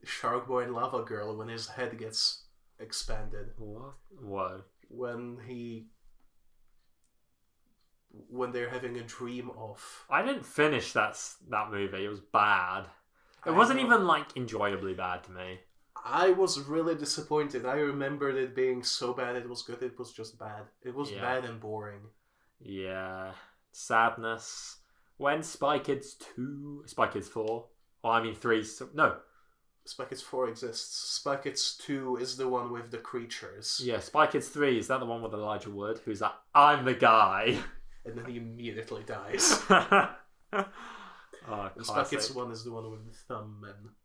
Shark Boy and Lava Girl when his head gets expanded. What? Whoa. When they're having a dream of. I didn't finish that movie. It was bad. It wasn't even like enjoyably bad to me. I was really disappointed. I remembered it being so bad it was good. It was just bad. It was bad and boring. Yeah. Sadness. When Spy Kids 4, well, I mean 3, no. Spy Kids 4 exists. Spy Kids 2 is the one with the creatures. Yeah, Spy Kids 3, is that the one with Elijah Wood? Who's like, I'm the guy. And then he immediately dies. Spy Kids 1 is the one with the thumb men.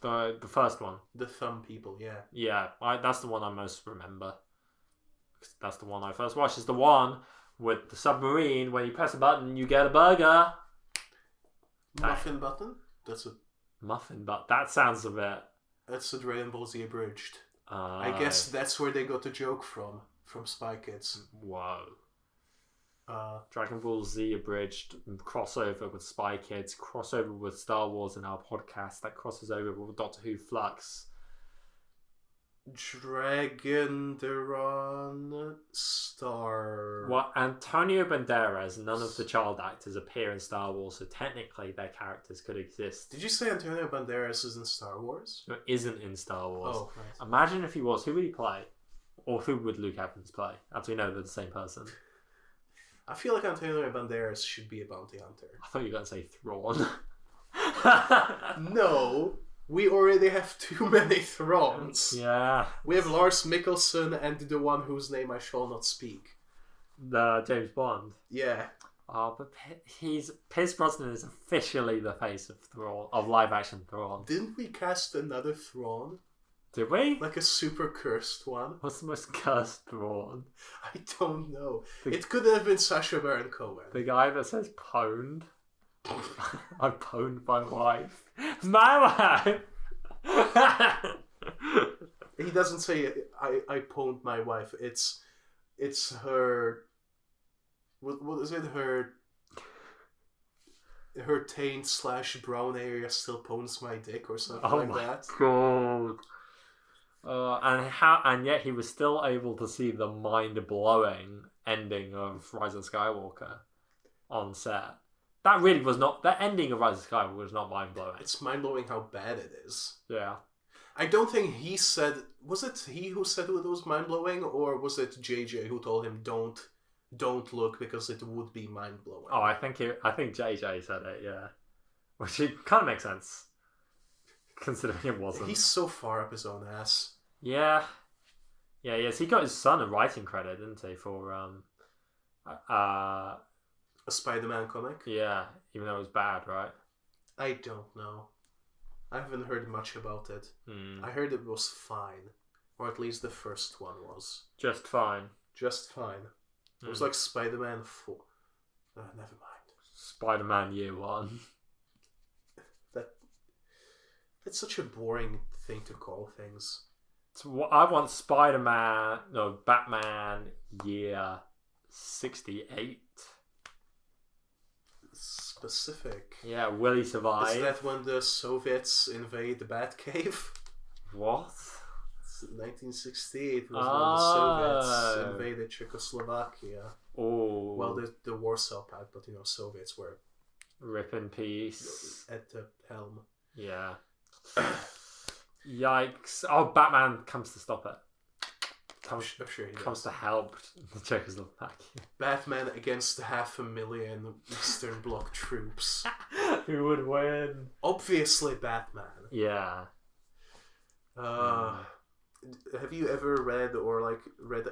The first one. The thumb people, yeah. Yeah, that's the one I most remember. That's the one I first watched. It's the one with the submarine. When you press a button, you get a burger. Muffin button? That's a... Muffin button? That sounds a bit... That's a Dragon Ball Z abridged. I guess that's where they got the joke from Spy Kids. Whoa. Dragon Ball Z abridged, crossover with Spy Kids, crossover with Star Wars in our podcast, that crosses over with Doctor Who Flux. Air-Deraan Star... Well, Antonio Banderas, none of the child actors appear in Star Wars, so technically their characters could exist. Did you say Antonio Banderas is in Star Wars? No, isn't in Star Wars. Oh, nice. Imagine if he was. Who would he play? Or who would Luke Evans play? As we know, they're the same person. I feel like Antonio Banderas should be a bounty hunter. I thought you were going to say Thrawn. No, we already have too many Thrawns. Yeah. We have Lars Mikkelsen and the one whose name I shall not speak. The James Bond. Yeah. Oh, but Pierce Brosnan is officially the face of Thrawn, of live action Thrawn. Didn't we cast another Thrawn? Did we? Like a super cursed one? What's the most cursed Thrawn? I don't know. It could have been Sacha Baron Cohen. The guy that says pwned. I pwned my wife. My wife! He doesn't say I pwned my wife. It's her... What is it? Her taint / brown area still pwns my dick or something like that. God. And yet he was still able to see the mind-blowing ending of Rise of Skywalker on set. That really was not... That ending of Rise of Skywalker was not mind-blowing. It's mind-blowing how bad it is. Yeah. I don't think he said... Was it he who said it was mind-blowing, or was it JJ who told him don't look because it would be mind-blowing? Oh, I think JJ said it, yeah. Which it kind of makes sense, considering it wasn't. He's so far up his own ass. Yeah. Yeah, yes. He got his son a writing credit, didn't he, for a Spider-Man comic? Yeah, even though it was bad, right? I don't know. I haven't heard much about it. I heard it was fine. Or at least the first one was. Just fine. Just fine. It was like Spider-Man 4. Never mind. Spider-Man Year 1. That's such a boring thing to call things. I want Batman Year 68. Specific. Yeah, will he survive? Is that when the Soviets invade the Batcave? What? 1968 was when the Soviets invaded Czechoslovakia. Oh. Well, the Warsaw Pact, but Soviets were... Rip in peace. At the helm. Yeah. Yikes. Oh, Batman comes to stop it. I'm sure he comes does. to help the Czechoslovakia. Batman against 500,000 Eastern Bloc troops. Who would win? Obviously Batman. Yeah. Have you ever read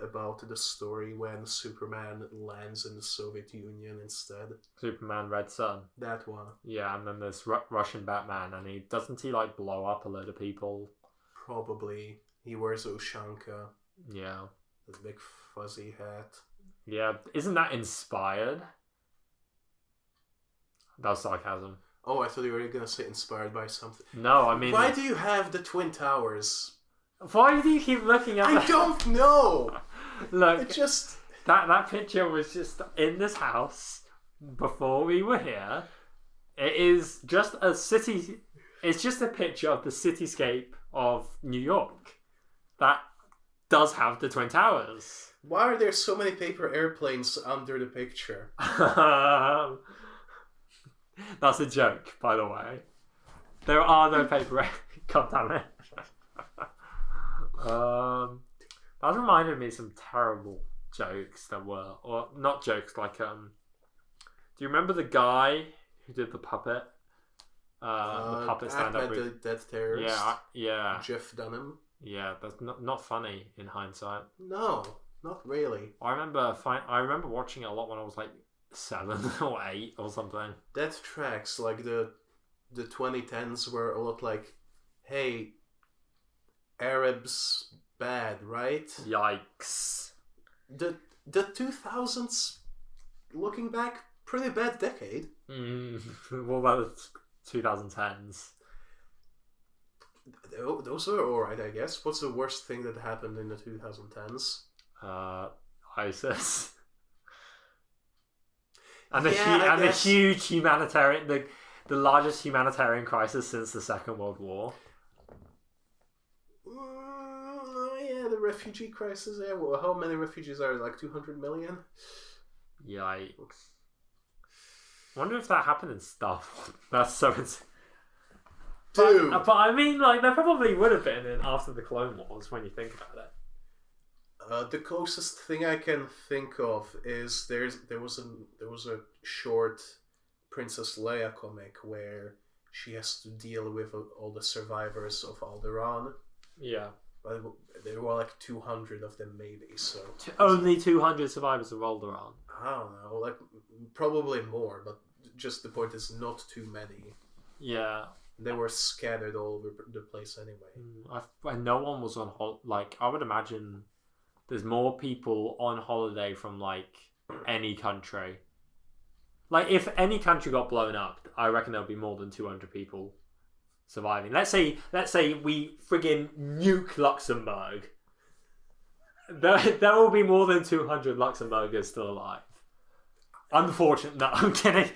about the story when Superman lands in the Soviet Union instead? Superman Red Sun. That one. Yeah, and then there's Russian Batman, and he blow up a load of people? Probably. He wears Ushanka. Yeah. The big fuzzy hat. Yeah, isn't that inspired? That was sarcasm. Oh, I thought you were going to say inspired by something. No, I mean... Why do you have the Twin Towers? Why do you keep looking at I don't know! Look... It just... That picture was just in this house before we were here. It is just a city. It's just a picture of the cityscape of New York that does have the Twin Towers. Why are there so many paper airplanes under the picture? That's a joke, by the way. There are no paper. God damn it. That reminded me of some terrible jokes that were, or not jokes, like do you remember the guy who did the puppet? The puppet stand-up. Ahmed the Dead Terrorist. Yeah. Jeff Dunham. Yeah, that's not funny in hindsight. No, not really. I remember watching it a lot when I was like 7 or 8 or something. Death tracks, like the 2010s were a lot like, hey, Arabs bad, right? Yikes. The 2000s, looking back, pretty bad decade. What about the 2010s? Those are alright, I guess. What's the worst thing that happened in the 2010s? ISIS. And the huge humanitarian, the largest humanitarian crisis since the Second World War. Yeah, the refugee crisis. Yeah, well, how many refugees are there? Like 200 million? Yikes. I wonder if that happened in stuff. That's so insane. Dude. But I mean, like, there probably would have been after the Clone Wars when you think about it. The closest thing I can think of is there was a short Princess Leia comic where she has to deal with all the survivors of Air-Deraan. Yeah. But there were like 200 of them maybe, so... Only 200 survivors of Air-Deraan? I don't know, like, probably more, but just the point is not too many. Yeah. They were scattered all over the place anyway. And no one was on like, I would imagine there's more people on holiday from, like, any country. Like, if any country got blown up, I reckon there would be more than 200 people surviving. Let's say we friggin' nuke Luxembourg. There will be more than 200 Luxembourgers still alive. Unfortunate. No, I'm kidding.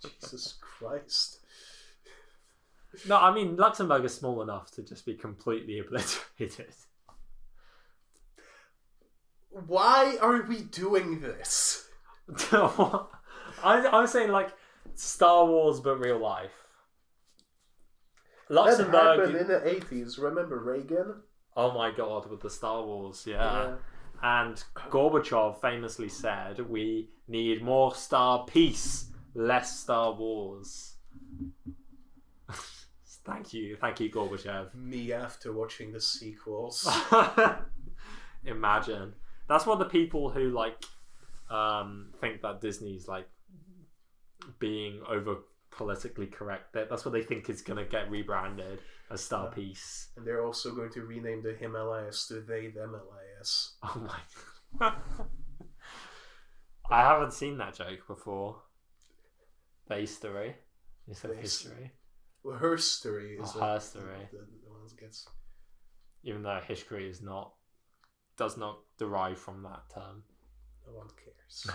Jesus Christ. No, I mean, Luxembourg is small enough to just be completely obliterated. Why are we doing this? I'm saying, like, Star Wars but real life. Luxembourg... That happened in the 80s. Remember Reagan? Oh my god, with the Star Wars, yeah. And Gorbachev famously said, we need more Star Peace, less Star Wars. Thank you, Gorbachev. Me after watching the sequels. Imagine. That's what the people who, like, think that Disney's, like, being over politically correct. That's what they think is going to get rebranded as Star Peace. And they're also going to rename the Himalayas to They Them Himalayas. Oh my god. I haven't seen that joke before. The history. You said history. Well, her story is her story. The one that gets... Even though history does not derive from that term. No one cares.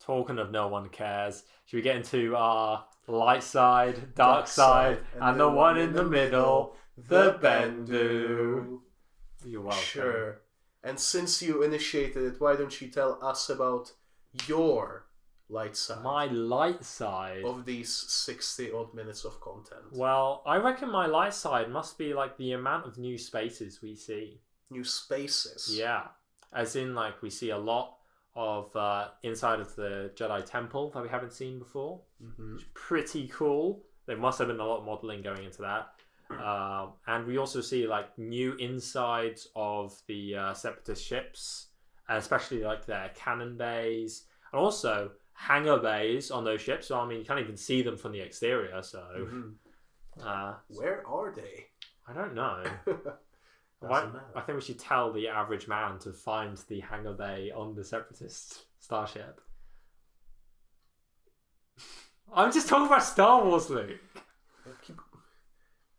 Talking of no one cares, should we get into our light side, dark side, and the one in the middle, the Bendu? You're welcome. Sure. And since you initiated it, why don't you tell us about your light side? My light side? Of these 60 odd minutes of content. Well, I reckon my light side must be like the amount of new spaces we see. New spaces? Yeah. As in, like, we see a lot of inside of the Jedi Temple that we haven't seen before. Mm-hmm. Pretty cool. There must have been a lot of modeling going into that. And we also see, like, new insides of the Separatist ships, especially, like, their cannon bays, and also hangar bays on those ships. So, I mean, you can't even see them from the exterior, so... Where are they? I don't know. I think we should tell the average man to find the hangar bay on the Separatist starship. I'm just talking about Star Wars, Luke.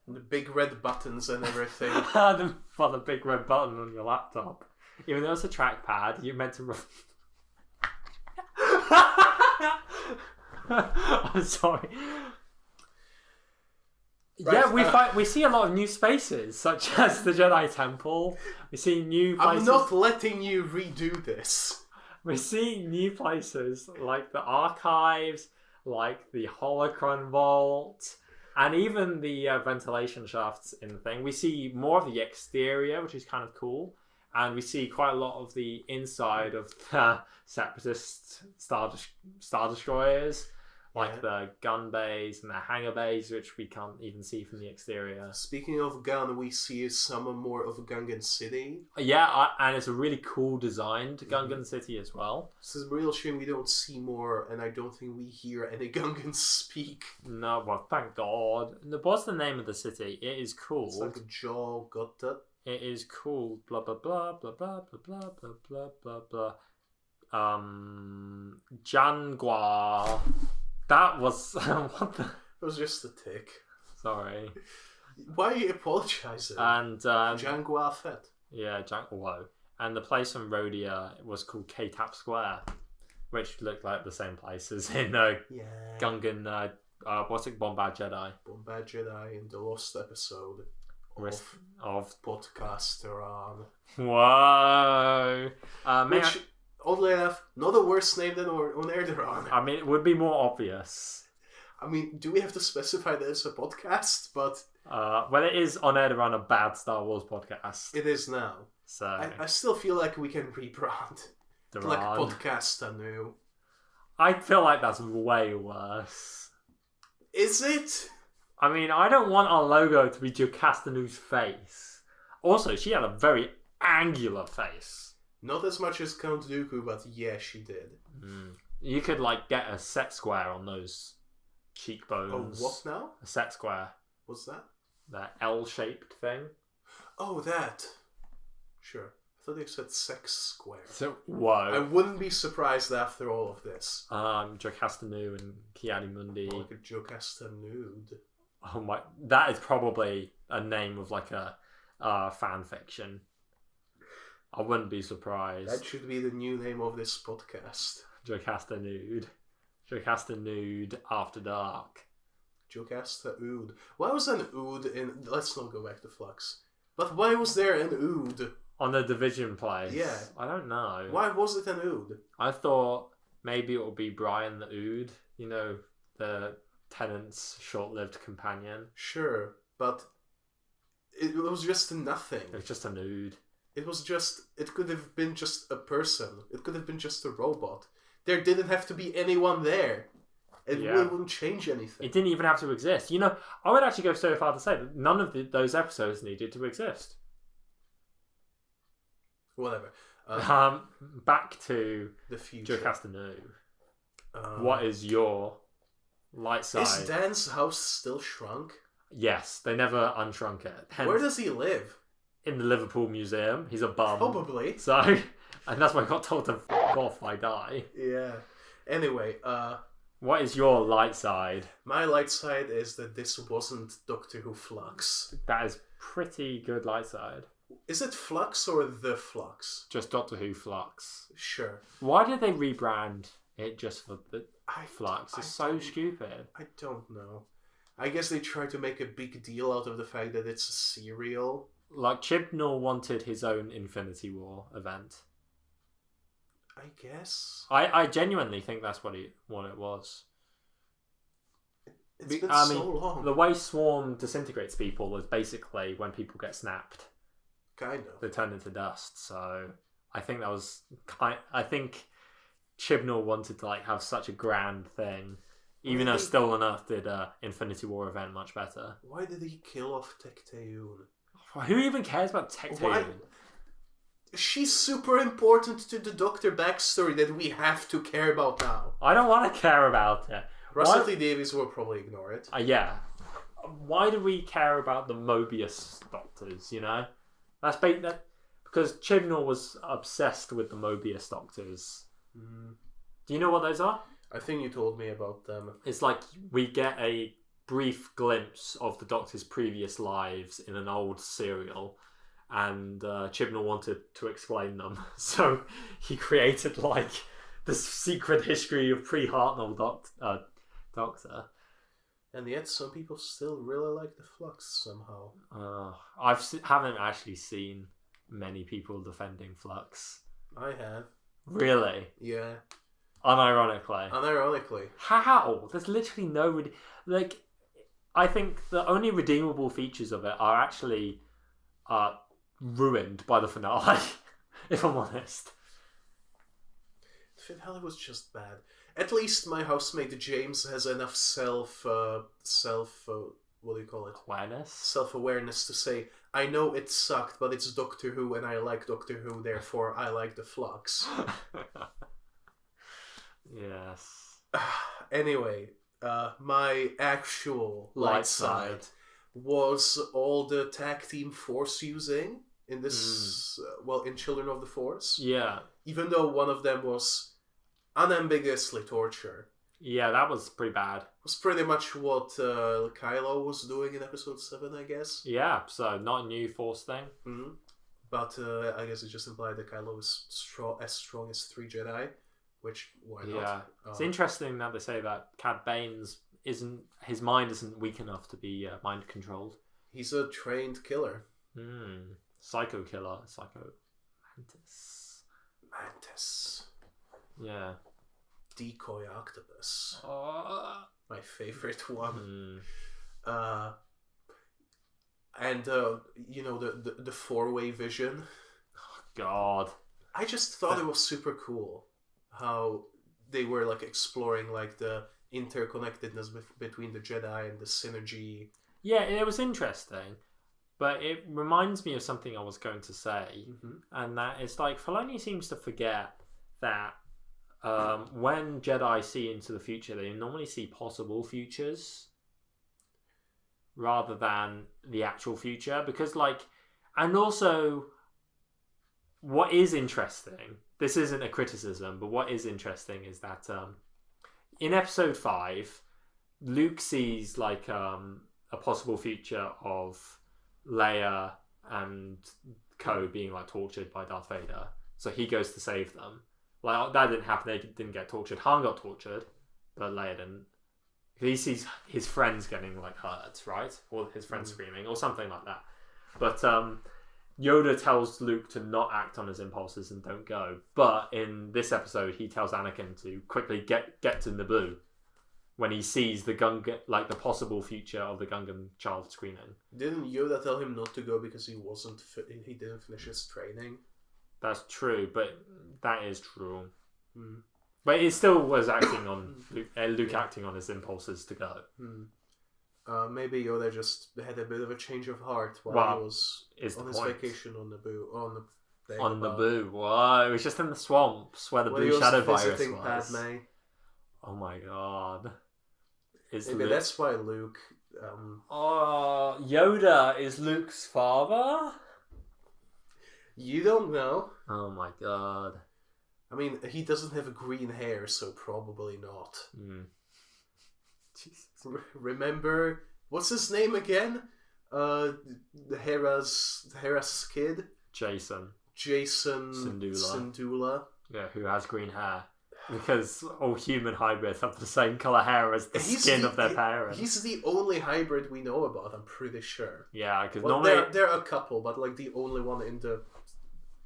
The big red buttons and everything. the big red button on your laptop. Even though it's a trackpad, you're meant to... I'm sorry. Right, yeah, we see a lot of new spaces, such as the Jedi Temple. We see new places. I'm not letting you redo this. We see new places like the archives, like the Holocron Vault, and even the ventilation shafts in the thing. We see more of the exterior, which is kind of cool. And we see quite a lot of the inside of the Separatist Star Destroyers, like the gun bays and the hangar bays, which we can't even see from the exterior. Speaking of gun, we see some more of Gungan City. Yeah, and it's a really cool designed Gungan City as well. It's a real shame we don't see more, and I don't think we hear any Gungans speak. No, well, thank God. What's the name of the city? It is called... It's like a Jaw Gutta. It is called blah blah blah blah blah blah blah blah blah blah blah. Jangwa. That was what the... It was just a tick. Sorry. Why are you apologizing? And Jangwa Fett. Yeah, Whoa. And the place in Rhodia was called K-Tap Square, which looked like the same place as in Gungan. What's it? Bombad Jedi. Bombad Jedi in the lost episode of podcast Air-Deraan. Whoa. Which, oddly enough, not a worse name than on Air-Deraan. I mean, it would be more obvious. I mean, do we have to specify that it's a podcast? But well, it is on Air-Deraan a bad Star Wars podcast. It is now. So I still feel like we can rebrand like podcast anew. I feel like that's way worse. Is it? I mean, I don't want our logo to be Jocastanu's face. Also, she had a very angular face. Not as much as Count Dooku, but yeah, she did. You could, like, get a set square on those cheekbones. Oh, what now? A set square. What's that? That L-shaped thing. Oh, that. Sure. I thought they said sex square. So, whoa. I wouldn't be surprised after all of this. Jocastanu and Kiadi-Mundi. Like a Jocastanud. Oh my, that is probably a name of like a fan fiction. I wouldn't be surprised. That should be the new name of this podcast. Jocasta Nude After Dark. Jocasta Ood. Why was an Ood in... Let's not go back to Flux. But why was there an Ood? On the Division place? Yeah. I don't know. Why was it an Ood? I thought maybe it would be Brian the Ood. You know, the Tennant's short-lived companion. Sure, but it was just nothing. It was just a nude. It was just... It could have been just a person. It could have been just a robot. There didn't have to be anyone there. It really wouldn't change anything. It didn't even have to exist. You know, I would actually go so far to say that none of those episodes needed to exist. Whatever. Back to the future. Jocastanu. What is your light side? Is Dan's house still shrunk? Yes, they never unshrunk it. Hence, where does he live? In the Liverpool Museum. He's a bum. Probably. So, and that's why I got told to f*** off, I die. Yeah. Anyway, what is your light side? My light side is that this wasn't Doctor Who Flux. That is pretty good light side. Is it Flux or The Flux? Just Doctor Who Flux. Sure. Why did they rebrand it just for the Flux? It's so stupid. I don't know. I guess they try to make a big deal out of the fact that it's a serial. Like, Chibnall wanted his own Infinity War event. I guess. I genuinely think that's what it was. It's been so long. The way Swarm disintegrates people is basically when people get snapped. Kind of. They turn into dust. So I think that was I think Chibnall wanted to like have such a grand thing, even though Still on Earth did Infinity War event much better. Why did he kill off Tecteun? Who even cares about Tecteun? She's super important to the Doctor backstory that we have to care about now. I don't want to care about it. Russell T Davies will probably ignore it. Yeah. Why do we care about the Mobius Doctors, you know? That's because Chibnall was obsessed with the Mobius Doctors. Do you know what those are? I think you told me about them. It's like we get a brief glimpse of the Doctor's previous lives in an old serial, and Chibnall wanted to explain them, so he created like the secret history of pre-Hartnell Doctor. And yet, some people still really like the Flux somehow. Haven't actually seen many people defending Flux. I have. Really? Yeah. Unironically. How? There's literally no I think the only redeemable features of it are actually ruined by the finale. If I'm honest. The finale was just bad. At least my housemate James has enough what do you call it? Awareness? Self-awareness to say, I know it sucked, but it's Doctor Who and I like Doctor Who, therefore I like the Flux. Yes. Anyway, my actual light side was all the tag team Force using in this, in Children of the Force. Yeah. Even though one of them was unambiguously torture. Yeah, that was pretty bad. It was pretty much what Kylo was doing in episode 7, I guess. Yeah, so not a new Force thing. Mm-hmm. But I guess it just implied that Kylo is as strong as 3 Jedi, which, why not? Yeah. It's interesting that they say that Cad Bane's his mind isn't weak enough to be mind controlled. He's a trained killer. Psycho killer. Psycho Mantis. Yeah. Decoy octopus. My favorite one. And the 4-way vision. Oh, God. I just thought it was super cool how they were like exploring like the interconnectedness between the Jedi and the synergy. Yeah, it was interesting. But it reminds me of something I was going to say, and that is like Filoni seems to forget that when Jedi see into the future, they normally see possible futures rather than the actual future. Because and also, what is interesting, this isn't a criticism, but what is interesting is that in episode 5, Luke sees like a possible future of Leia and Co being like tortured by Darth Vader, so he goes to save them. Like that didn't happen; they didn't get tortured. Han got tortured, but Leia didn't. He sees his friends getting like hurt, right, or his friends screaming, or something like that. But Yoda tells Luke to not act on his impulses and don't go. But in this episode, he tells Anakin to quickly get to Naboo when he sees the Gungan, like the possible future of the Gungan child screaming. Didn't Yoda tell him not to go because he didn't finish his training? That's true, but that is true. But it still was acting on Luke acting on his impulses to go. Maybe Yoda just had a bit of a change of heart while he was on his vacation on Naboo. On Naboo. Whoa, it was just in the swamps where the blue shadow virus was. Padme. Oh my god. Maybe that's why Luke... Yoda is Luke's father? You don't know. Oh my god. I mean, he doesn't have green hair, so probably not. Jesus. Remember, what's his name again? Hera's kid? Jason Syndulla. Yeah, who has green hair. Because all human hybrids have the same colour hair as the skin of their parents. He's the only hybrid we know about, I'm pretty sure. Yeah, because normally... There are a couple, but like the only one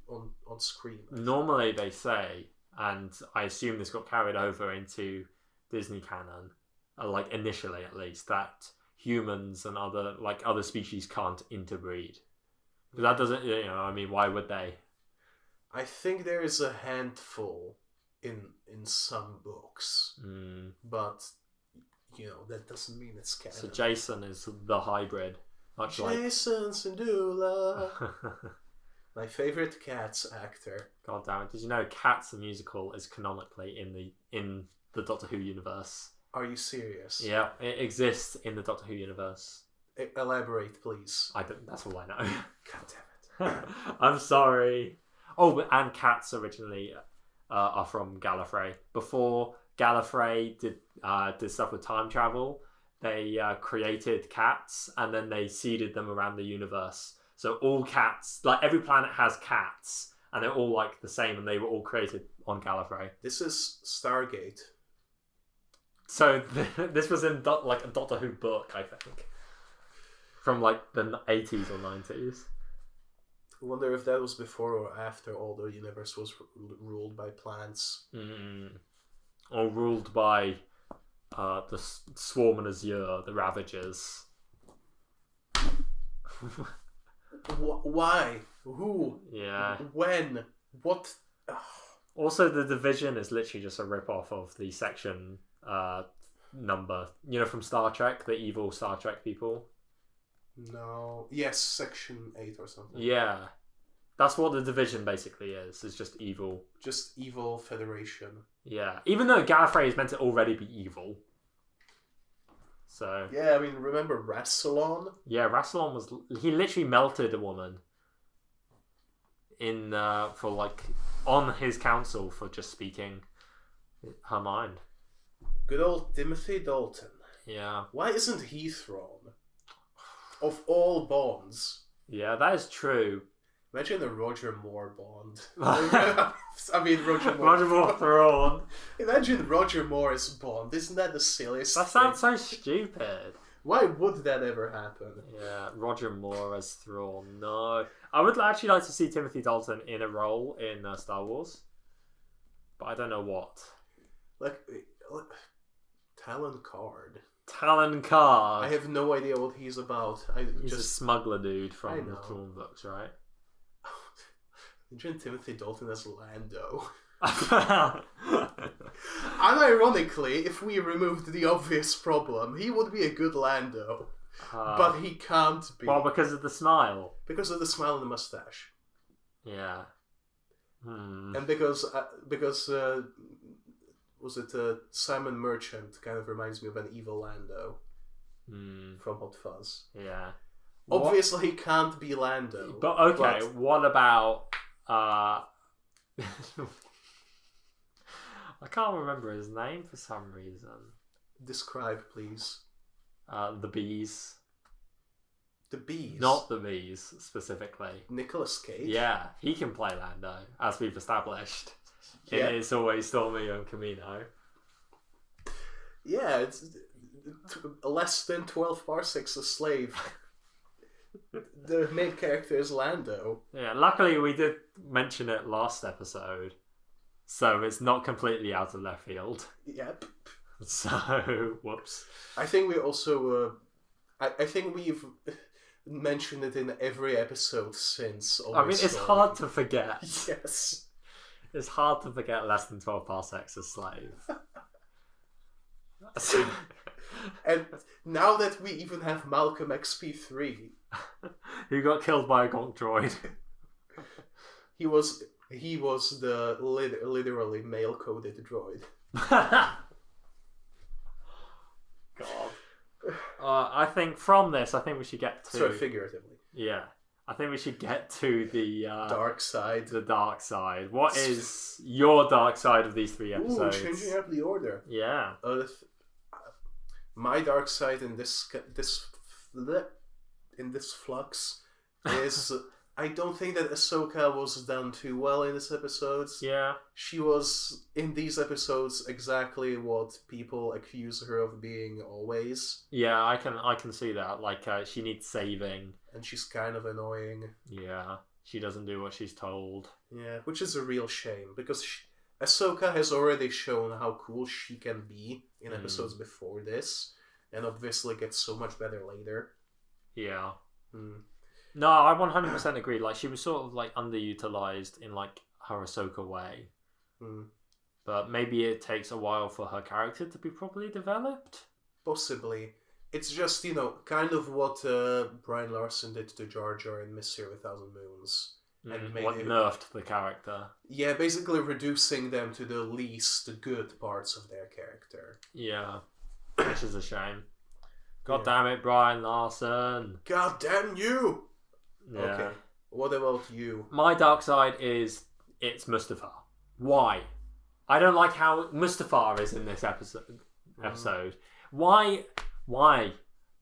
on screen. Normally they say, and I assume this got carried over into Disney canon, like initially at least, that humans and other species can't interbreed. But that doesn't, why would they? I think there is a handful in some books, but that doesn't mean it's canon. So Jason is the hybrid, much Jason Syndulla. My favorite Cats actor. God damn it! Did you know Cats the musical is canonically in the Doctor Who universe? Are you serious? Yeah, it exists in the Doctor Who universe. Elaborate, please. That's all I know. God damn it! I'm sorry. Oh, and Cats originally are from Gallifrey. Before Gallifrey did stuff with time travel, they created cats and then they seeded them around the universe. So all cats, like every planet has cats, and they're all like the same, and they were all created on Gallifrey. This is Stargate. So this was in like a Doctor Who book, I think, from like the 80s or 90s. I wonder if that was before or after all the universe was ruled by plants. Or ruled by the Swarm and Azure, the Ravagers. Why? Who? Yeah. When? What? Also, the Division is literally just a rip-off of the section number. You know, from Star Trek, the evil Star Trek people? No. Yes, Section 8 or something. Yeah. That's what the Division basically is. It's just evil. Just evil Federation. Yeah. Even though Gallifrey is meant to already be evil. So... Yeah, I mean, remember Rassilon? Yeah, Rassilon was... He literally melted a woman in for like... on his council for just speaking her mind. Good old Timothy Dalton. Yeah. Why isn't he thrown? Of all Bonds. Yeah, that is true. Imagine a Roger Moore Bond. I mean, Roger Moore. Roger Moore Thrawn. Imagine Roger Moore as Bond. Isn't that the silliest That sounds so stupid. Why would that ever happen? Yeah, Roger Moore as Thrawn. No. I would actually like to see Timothy Dalton in a role in Star Wars. But I don't know what. Like Talon Card. Talon Card. I have no idea what he's about. He's a smuggler dude from the know. Thrawn books, right? Imagine Timothy Dalton as Lando. Unironically, if we removed the obvious problem, he would be a good Lando. But he can't be. Well, because of the smile. Because of the smile and the mustache. Yeah. And because was it Simon Merchant kind of reminds me of an evil Lando from Hot Fuzz. Yeah. Obviously, he can't be Lando. But okay, what about... I can't remember his name for some reason. Describe, please. The Bees. The Bees? Not the Bees, specifically. Nicolas Cage? Yeah, he can play Lando, as we've established. Yeah. It's always Stormy and Camino. Yeah, it's less than 12 parsecs a slave. The main character is Lando. Yeah, luckily we did mention it last episode, so it's not completely out of left field. Yep. So, whoops. I think we also, I think we've mentioned it in every episode since. I mean, it's hard to forget. Yes. It's hard to forget less than 12 parsecs a slave. And now that we even have Malcolm XP3, who got killed by a gonk droid. he was the literally male coded droid. God. I think from this, we should get to... Sorry, figuratively. Yeah. I think we should get to the... dark side. The dark side. What is your dark side of these 3 episodes? Ooh, changing up the order. Yeah. My dark side in this flux is I don't think that Ahsoka was done too well in this episode. Yeah. She was in these episodes exactly what people accuse her of being always. Yeah, I can see that. Like she needs saving, and she's kind of annoying. Yeah, she doesn't do what she's told. Yeah, which is a real shame because Ahsoka has already shown how cool she can be in episodes before this, and obviously gets so much better later. Yeah. No, I 100% agree. Like, she was sort of, like, underutilized in, like, her Ahsoka way. But maybe it takes a while for her character to be properly developed? Possibly. It's just, kind of what Brian Larson did to Jar Jar in Mystery of a Thousand Moons. And what nerfed the character. Yeah, basically reducing them to the least good parts of their character. Yeah. Which is a shame. God damn it, Brian Larson. God damn you! Yeah. Okay. What about you? My dark side is it's Mustafar. Why? I don't like how Mustafar is in this episode. Why Why?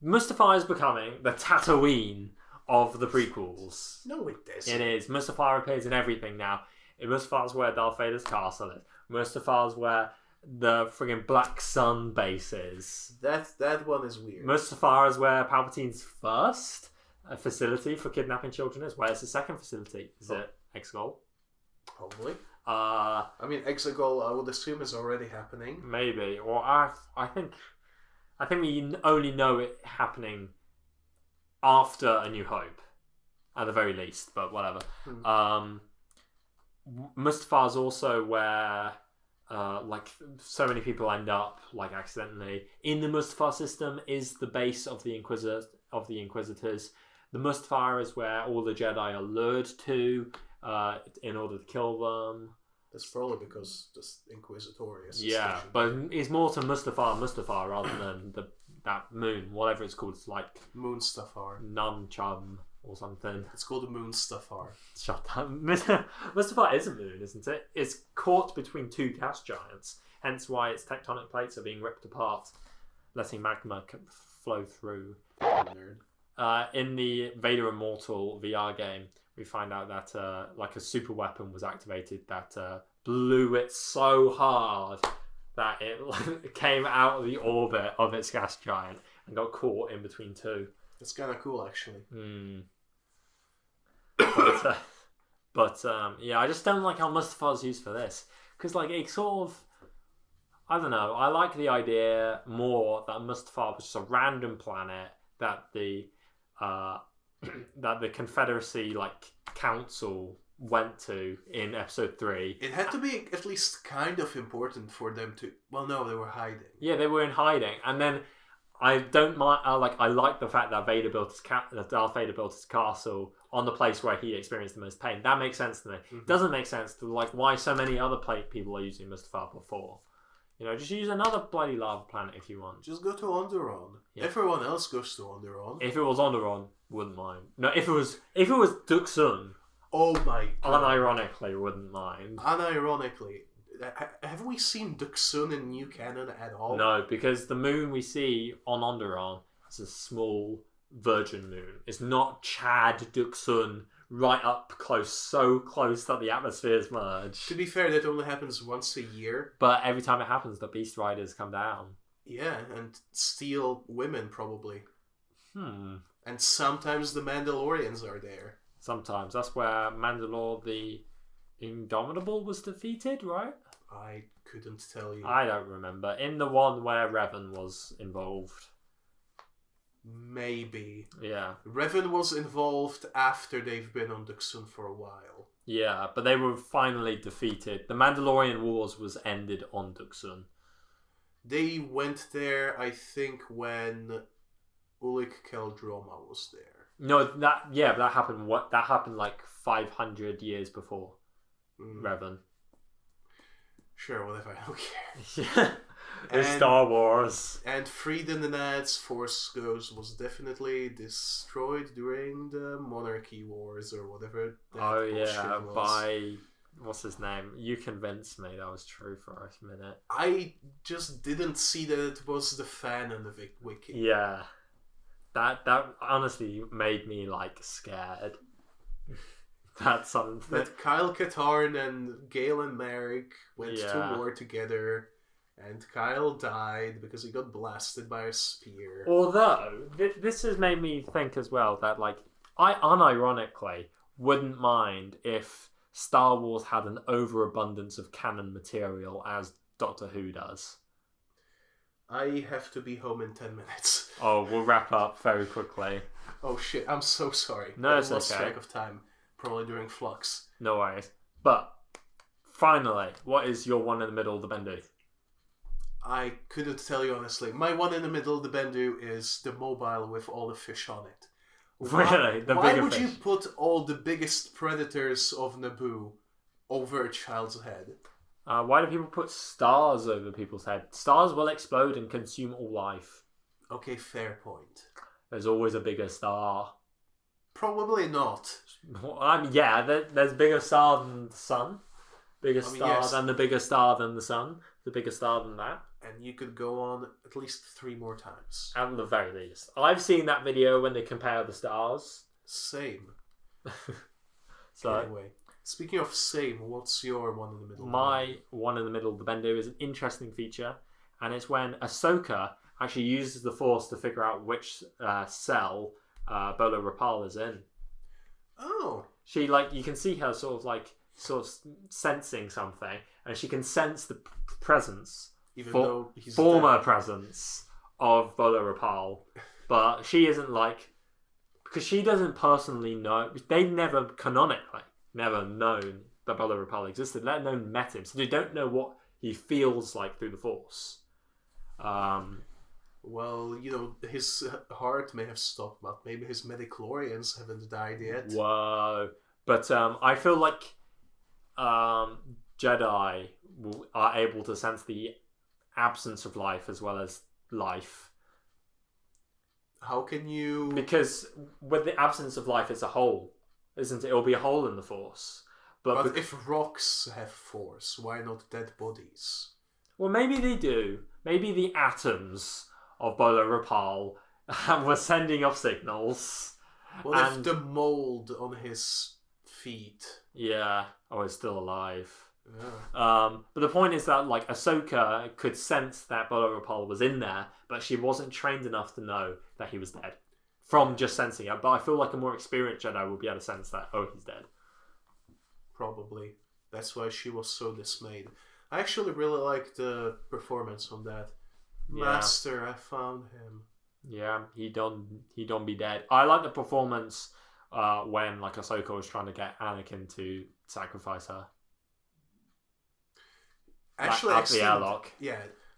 Mustafar is becoming the Tatooine of the prequels. No, it isn't. It is. Mustafar appears in everything now. Mustafar's where Darth Vader's castle is. Mustafar's where the friggin' Black Sun base is. That one is weird. Mustafar is where Palpatine's first facility for kidnapping children is. Where's the second facility? Is it Exegol? Probably. I mean, Exegol, I would assume, is already happening. Maybe. Or I think we only know it happening after A New Hope, at the very least. But whatever. Mustafar's also where like so many people end up like accidentally in the Mustafar system is the base of the Inquisitors. The Mustafar is where all the Jedi are lured to in order to kill them. That's probably because the Inquisitorius. Yeah, but it's more to Mustafar rather than that moon, whatever it's called. It's like Moonstafar. Nunchum or something. It's called the Moonstafar. Shut up. Mustafar is a moon, isn't it? It's caught between two gas giants, hence why its tectonic plates are being ripped apart, letting magma flow through. Nerd. In the Vader Immortal VR game, we find out that like a super weapon was activated that blew it so hard that it came out of the orbit of its gas giant and got caught in between two. It's kind of cool, actually. But yeah, I just don't like how Mustafar's used for this. Because, like, it sort of... I don't know. I like the idea more that Mustafar was just a random planet that the Confederacy, like, council went to in Episode 3. It had to be at least kind of important for them to... Well, no, they were hiding. Yeah, they were in hiding. And then... I don't mind. I like the fact that Darth Vader built his castle on the place where he experienced the most pain. That makes sense to me. It doesn't make sense to like why so many other people are using Mustafar before. You know, just use another bloody lava planet if you want. Just go to Onderon. Yeah. Everyone else goes to Onderon. If it was Onderon, wouldn't mind. No, if it was Duxun. Oh my god. Unironically, wouldn't mind. Unironically. Have we seen Duxun in New Canon at all? No, because the moon we see on Onderon is a small virgin moon. It's not Chad Duxun right up close, so close that the atmospheres merge. To be fair, that only happens once a year. But every time it happens, the Beast Riders come down. Yeah, and steal women, probably. And sometimes the Mandalorians are there. Sometimes. That's where Mandalore the Indomitable was defeated, right? I couldn't tell you. I don't remember. In the one where Revan was involved. Maybe. Yeah. Revan was involved after they've been on Duxun for a while. Yeah, but they were finally defeated. The Mandalorian Wars was ended on Duxun. They went there, I think, when Ulic Qel-Droma was there. No, that happened. That happened like 500 years before Revan. Sure, whatever. I don't care. Yeah. It's Star Wars. And Frieden the Nad's Force Ghost was definitely destroyed during the Monarchy Wars or whatever. Oh yeah, was. By what's his name? You convinced me that was true for a minute. I just didn't see that it was the fan on the wiki. Yeah, that honestly made me like scared. That's something that Kyle Katarn and Galen Merrick went to war together. And Kyle died because he got blasted by a spear. Although, this has made me think as well that, like, I unironically wouldn't mind if Star Wars had an overabundance of canon material as Doctor Who does. I have to be home in 10 minutes. Oh, we'll wrap up very quickly. Oh shit, I'm so sorry. No, it's okay. I lost okay. track of time. Probably during Flux. No worries. But, finally, what is your one in the middle of the Bendu? I couldn't tell you honestly. My one in the middle of the Bendu is the mobile with all the fish on it. Really? Why would you put all the biggest predators of Naboo over a child's head? Why do people put stars over people's head? Stars will explode and consume all life. Okay, fair point. There's always a bigger star. Probably not. There's bigger star than the sun. Bigger star than the bigger star than the sun. The bigger star than that. and you could go on at least 3 more times. At the very least. I've seen that video when they compare the stars. Same. So anyway, speaking of same, what's your one in the middle? my one in the middle of the bendo is an interesting feature, and it's when Ahsoka actually uses the Force to figure out which cell Bolo Rapal is in. Oh. She you can see her sort of sensing something, and she can sense the presence, Even though he's former dead. presence of Bolo Rapal, but she isn't because she doesn't personally know. They never canonically known that Bolo Rapal existed, let alone met him, so they don't know what he feels like through the Force. Well, his heart may have stopped, but maybe his midichlorians haven't died yet. Whoa. But I feel like Jedi are able to sense the absence of life as well as life. How can you... Because with the absence of life, it's a hole, isn't it? It'll be a hole in the Force. But if rocks have Force, why not dead bodies? Well, maybe they do. Maybe the atoms of Bolo Rapal were sending off signals. Well, if the mold on his feet... Yeah. Oh, it's still alive. Yeah. But the point is that Ahsoka could sense that Bolo Rapal was in there, but she wasn't trained enough to know that he was dead from just sensing it. But I feel like a more experienced Jedi would be able to sense that, oh, he's dead. Probably. That's why she was so dismayed. I actually really liked the performance on that. Yeah. Master, I found him. Yeah, he don't be dead. I like the performance when Ahsoka was trying to get Anakin to sacrifice her. Actually, at the airlock. Yeah,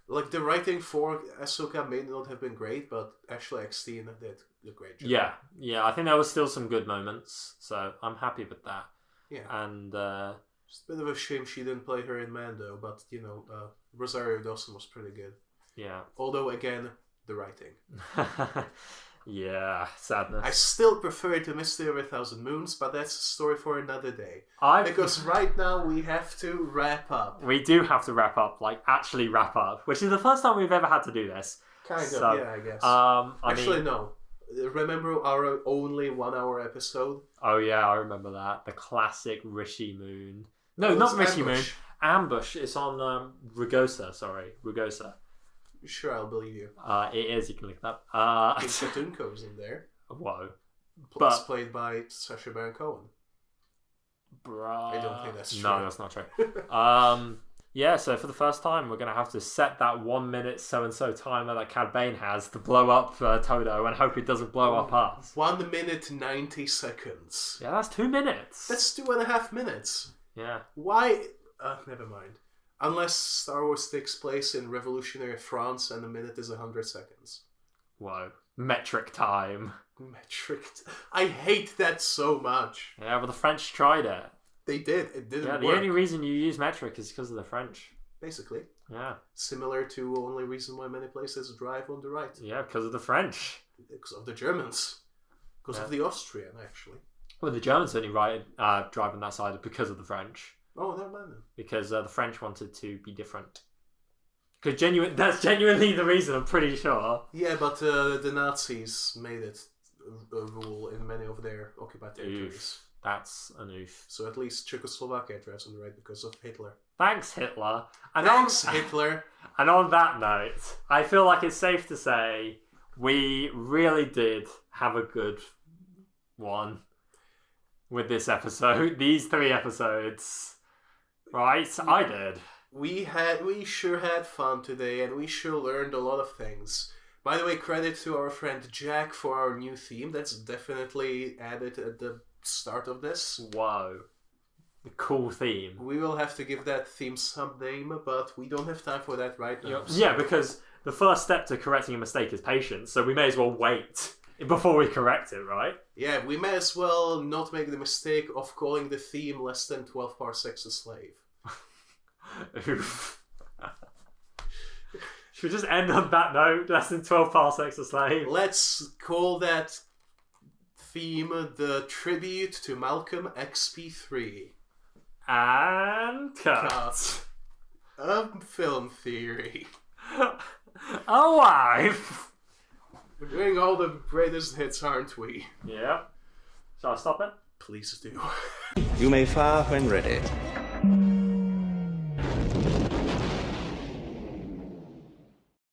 the writing for Ahsoka may not have been great, but actually X-Teen did a great job. Yeah. I think there was still some good moments, so I'm happy with that. Yeah, and just a bit of a shame she didn't play her in Mando, but Rosario Dawson was pretty good. Yeah. Although again, the writing. Yeah, sadness. I still prefer to Mystery of a Thousand Moons, but that's a story for another day. Because right now we have to wrap up. We do have to wrap up, actually wrap up, which is the first time we've ever had to do this. Kind of, yeah, I guess. Actually, no. Remember our only 1 hour episode? Oh yeah, I remember that. The classic Rishi Moon. No, not Rishi Moon. Ambush. It's on Rugosa. Sure, I'll believe you. It is. You can look it up. King Katunko's in there. Whoa. It's played by Sacha Baron Cohen. Bruh. I don't think that's true. No, that's not true. Yeah, so for the first time, we're going to have to set that 1 minute so-and-so timer that Cad Bane has to blow up Todo and hope it doesn't blow up us. 1 minute 90 seconds. Yeah, that's 2 minutes. That's 2.5 minutes. Yeah. Why? Never mind. Unless Star Wars takes place in revolutionary France and a minute is 100 seconds. Whoa. Metric time. I hate that so much. Yeah, but the French tried it. They did. It didn't work. Yeah, the only reason you use metric is because of the French. Basically. Yeah. Similar to the only reason why many places drive on the right. Yeah, because of the French. Because of the Germans. Because of the Austrian, actually. Well, the Germans only drive on that side because of the French. Oh, never mind then. Because the French wanted to be different. Because that's genuinely the reason, I'm pretty sure. Yeah, but the Nazis made it a rule in many of their occupied territories. Oof. That's an oof. So at least Czechoslovakia drives on the right because of Hitler. Thanks, Hitler. Hitler. And on that note, I feel like it's safe to say we really did have a good one with this episode. These 3 episodes. Right? I did. We sure had fun today, and we sure learned a lot of things. By the way, credit to our friend Jack for our new theme. That's definitely added at the start of this. Whoa. The cool theme. We will have to give that theme some name, but we don't have time for that right now. Yeah, because the first step to correcting a mistake is patience, so we may as well wait before we correct it, right? Yeah, we may as well not make the mistake of calling the theme less than 12 parsecs a slave. Oof. Should we just end on that note? Less than 12 parsecs a slave? Let's call that theme the tribute to Malcolm XP3. And cut. A film theory. Alive! We're doing all the greatest hits, aren't we? Yeah. Shall I stop it? Please do. You may fire when ready.